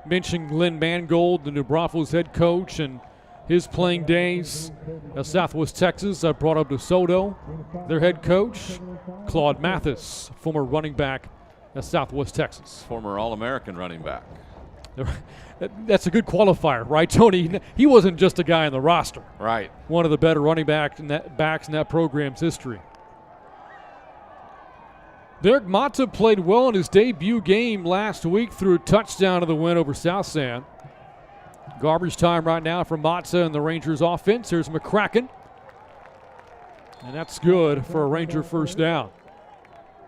mentioned Glenn Mangold, the New Braunfels head coach, and his playing days at Southwest Texas. I brought up DeSoto, their head coach, Claude Mathis, former running back at Southwest Texas. Former All-American running back. That's a good qualifier, right, Tony? He wasn't just a guy on the roster. Right. One of the better running backs in that program's history. Derek Mata played well in his debut game last week, threw a touchdown to the win over South San. Garbage time right now for Mata and the Rangers offense. Here's McCracken. And that's good for a Ranger first down.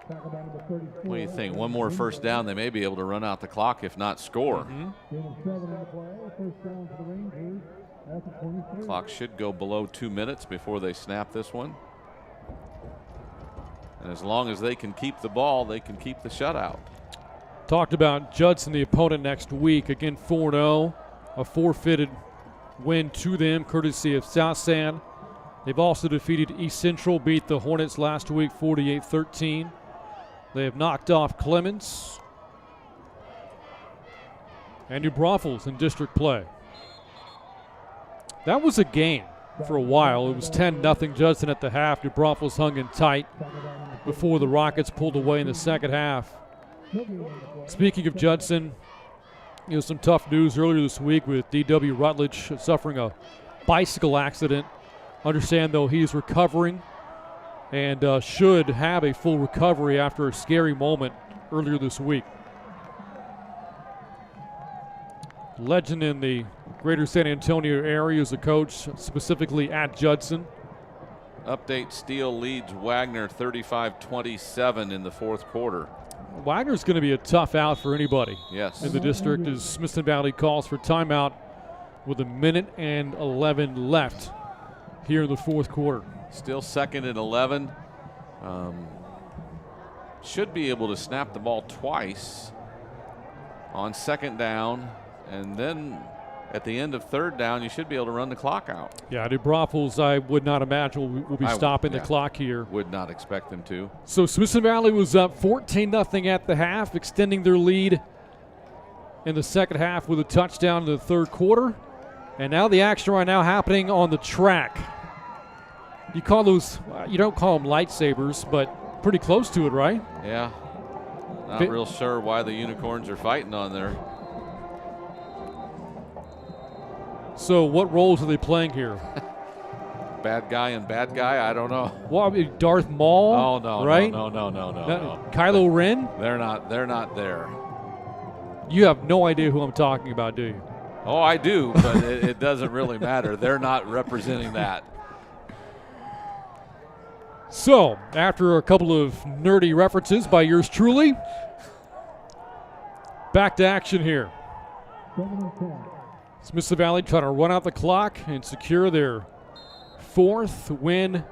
What do you think? One more first down, they may be able to run out the clock, if not score. Clock should go below 2 minutes before they snap this one. And as long as they can keep the ball, they can keep the shutout. Talked about Judson, the opponent next week. Again, 4-0. A forfeited win to them, courtesy of South San. They've also defeated East Central, beat the Hornets last week 48-13. They have knocked off Clemens and New Braunfels in district play. That was a game for a while. It was 10-0 Judson at the half. New Braunfels hung in tight before the Rockets pulled away in the second half. Speaking of Judson, some tough news earlier this week with D.W. Rutledge suffering a bicycle accident. Understand, though, he's recovering and should have a full recovery after a scary moment earlier this week. Legend in the greater San Antonio area as a coach, specifically at Judson. Update, Steele leads Wagner 35-27 in the fourth quarter. Wagner's going to be a tough out for anybody. Yes. In the district as Smithson Valley calls for timeout with 1:11 left here in the fourth quarter. Still second and 11. Should be able to snap the ball twice on second down, and then at the end of third down, you should be able to run the clock out. Yeah, New Braunfels, I would not imagine will be stopping the clock here. Would not expect them to. So Smithson Valley was up 14-0 at the half, extending their lead in the second half with a touchdown in the third quarter. And now the action right now happening on the track. You call those, you don't call them lightsabers, but pretty close to it, right? Yeah. Not real sure why the Unicorns are fighting on there. So what roles are they playing here? Bad guy and bad guy? I don't know. Well, I mean, Darth Maul? Oh, no, right? No. Kylo Ren? They're not there. You have no idea who I'm talking about, do you? Oh, I do, but it doesn't really matter. They're not representing that. So, after a couple of nerdy references by yours truly, back to action here. Smithson Valley trying to run out the clock and secure their fifth win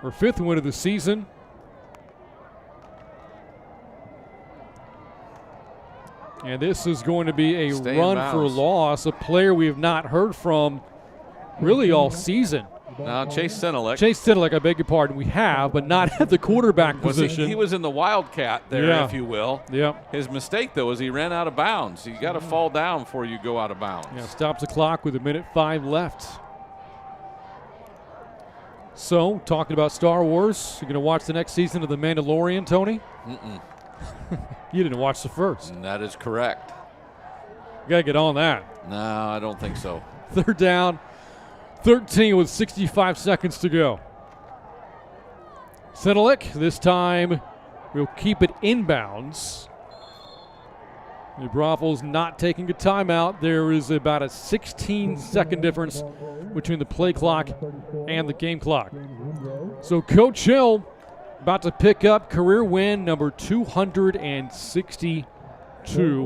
of the season. And this is going to be a run for loss, a player we have not heard from really all season. Now, Chase Senelek. Chase Senelek, I beg your pardon, we have, but not at the quarterback position. He was in the Wildcat there, if you will. Yep. His mistake, though, is he ran out of bounds. You got to fall down before you go out of bounds. Yeah, stops the clock with 1:05 left. So, talking about Star Wars, you're going to watch the next season of The Mandalorian, Tony? Mm-mm. You didn't watch the first. That is correct. You got to get on that. No, I don't think so. Third down, 13 with 65 seconds to go. Senelek, this time, will keep it inbounds. New Braunfels not taking a timeout. There is about a 16-second difference between the play clock and the game clock. So Coach Hill about to pick up career win number 262.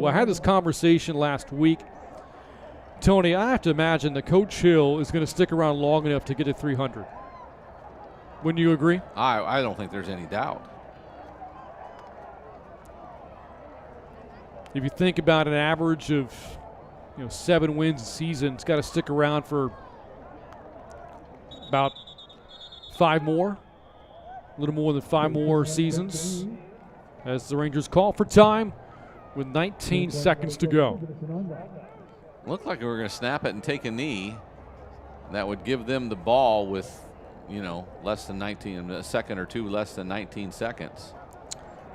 I had this conversation last week. Tony, I have to imagine that Coach Hill is going to stick around long enough to get to 300. Wouldn't you agree? I don't think there's any doubt. If you think about an average of 7 wins a season, it's got to stick around for about 5 more. A little more than 5 more seasons as the Rangers call for time with 19 seconds to go. Looked like we were going to snap it and take a knee. That would give them the ball with, less than 19, a second or two less than 19 seconds.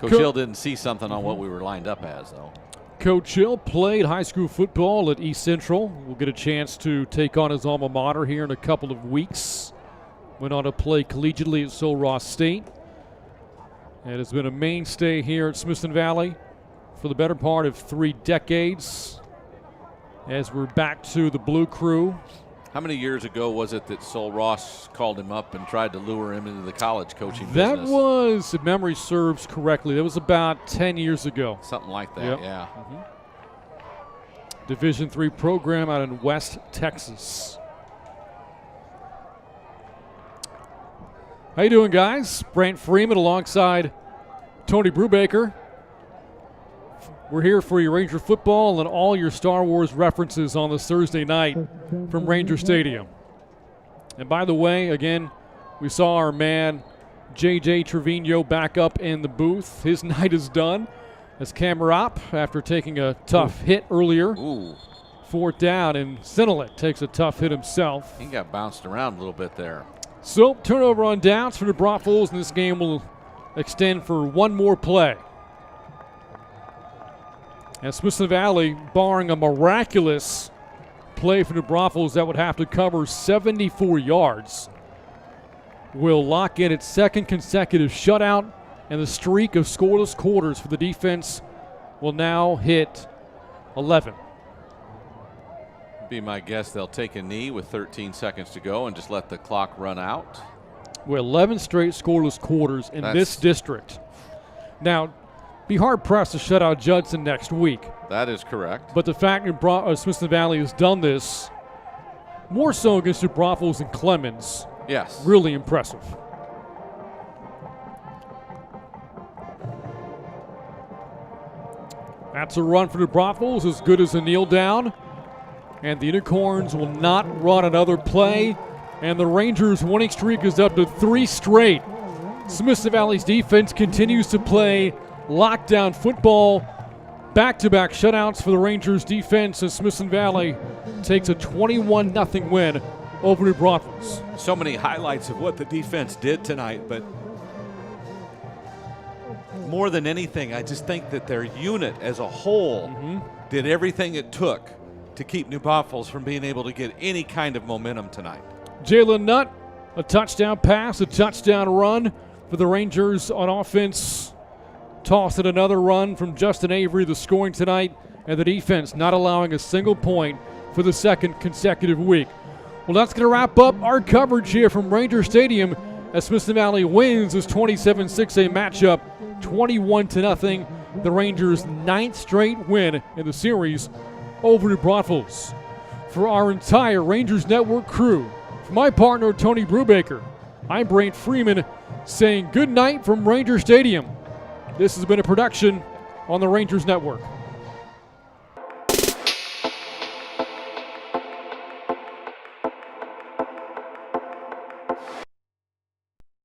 Coach Hill didn't see something on what we were lined up as, though. Coach Hill played high school football at East Central. We'll get a chance to take on his alma mater here in a couple of weeks. Went on to play collegiately at Sul Ross State. And has been a mainstay here at Smithson Valley for the better part of 3 decades. As we're back to the Blue Crew. How many years ago was it that Sul Ross called him up and tried to lure him into the college coaching That business? was, if memory serves correctly, that was about 10 years ago. Something like that, Yep. yeah. Division III program out in West Texas. How you doing, guys? Brant Freeman alongside Tony Brubaker. We're here for your Ranger football and all your Star Wars references on this Thursday night from Ranger Stadium. And by the way, again, we saw our man J.J. Trevino back up in the booth. His night is done as Camerop, after taking a tough hit earlier. Fourth down, and Sinelet takes a tough hit himself. He got bounced around a little bit there. So, turnover on downs for the Braunfels, and this game will extend for one more play. And Smithson Valley, barring a miraculous play from the Braunfels that would have to cover 74 yards, will lock in its second consecutive shutout, and the streak of scoreless quarters for the defense will now hit 11. Be my guess they'll take a knee with 13 seconds to go and just let the clock run out. We're 11 straight scoreless quarters in this district. Now, be hard-pressed to shut out Judson next week. That is correct. But the fact that Smithson Valley has done this, more so against the Braunfels and Clemens, yes, really impressive. That's a run for the Braunfels, as good as a kneel down. And the Unicorns will not run another play. And the Rangers' winning streak is up to 3 straight. Smithson Valley's defense continues to play lockdown football. Back-to-back shutouts for the Rangers' defense as Smithson Valley takes a 21-0 win over the Braunfels. So many highlights of what the defense did tonight, but more than anything, I just think that their unit as a whole did everything it took to keep New Braunfels from being able to get any kind of momentum tonight. Jalen Nutt, a touchdown pass, a touchdown run for the Rangers on offense. Tossed at another run from Justin Avery, the scoring tonight, and the defense not allowing a single point for the second consecutive week. Well, that's going to wrap up our coverage here from Ranger Stadium as Smithson Valley wins this 27-6A matchup, 21-0. The Rangers' 9th straight win in the series over the Braunfels. For our entire Rangers Network crew, for my partner Tony Brubaker, I'm Brant Freeman saying good night from Ranger Stadium. This has been a production on the Rangers Network.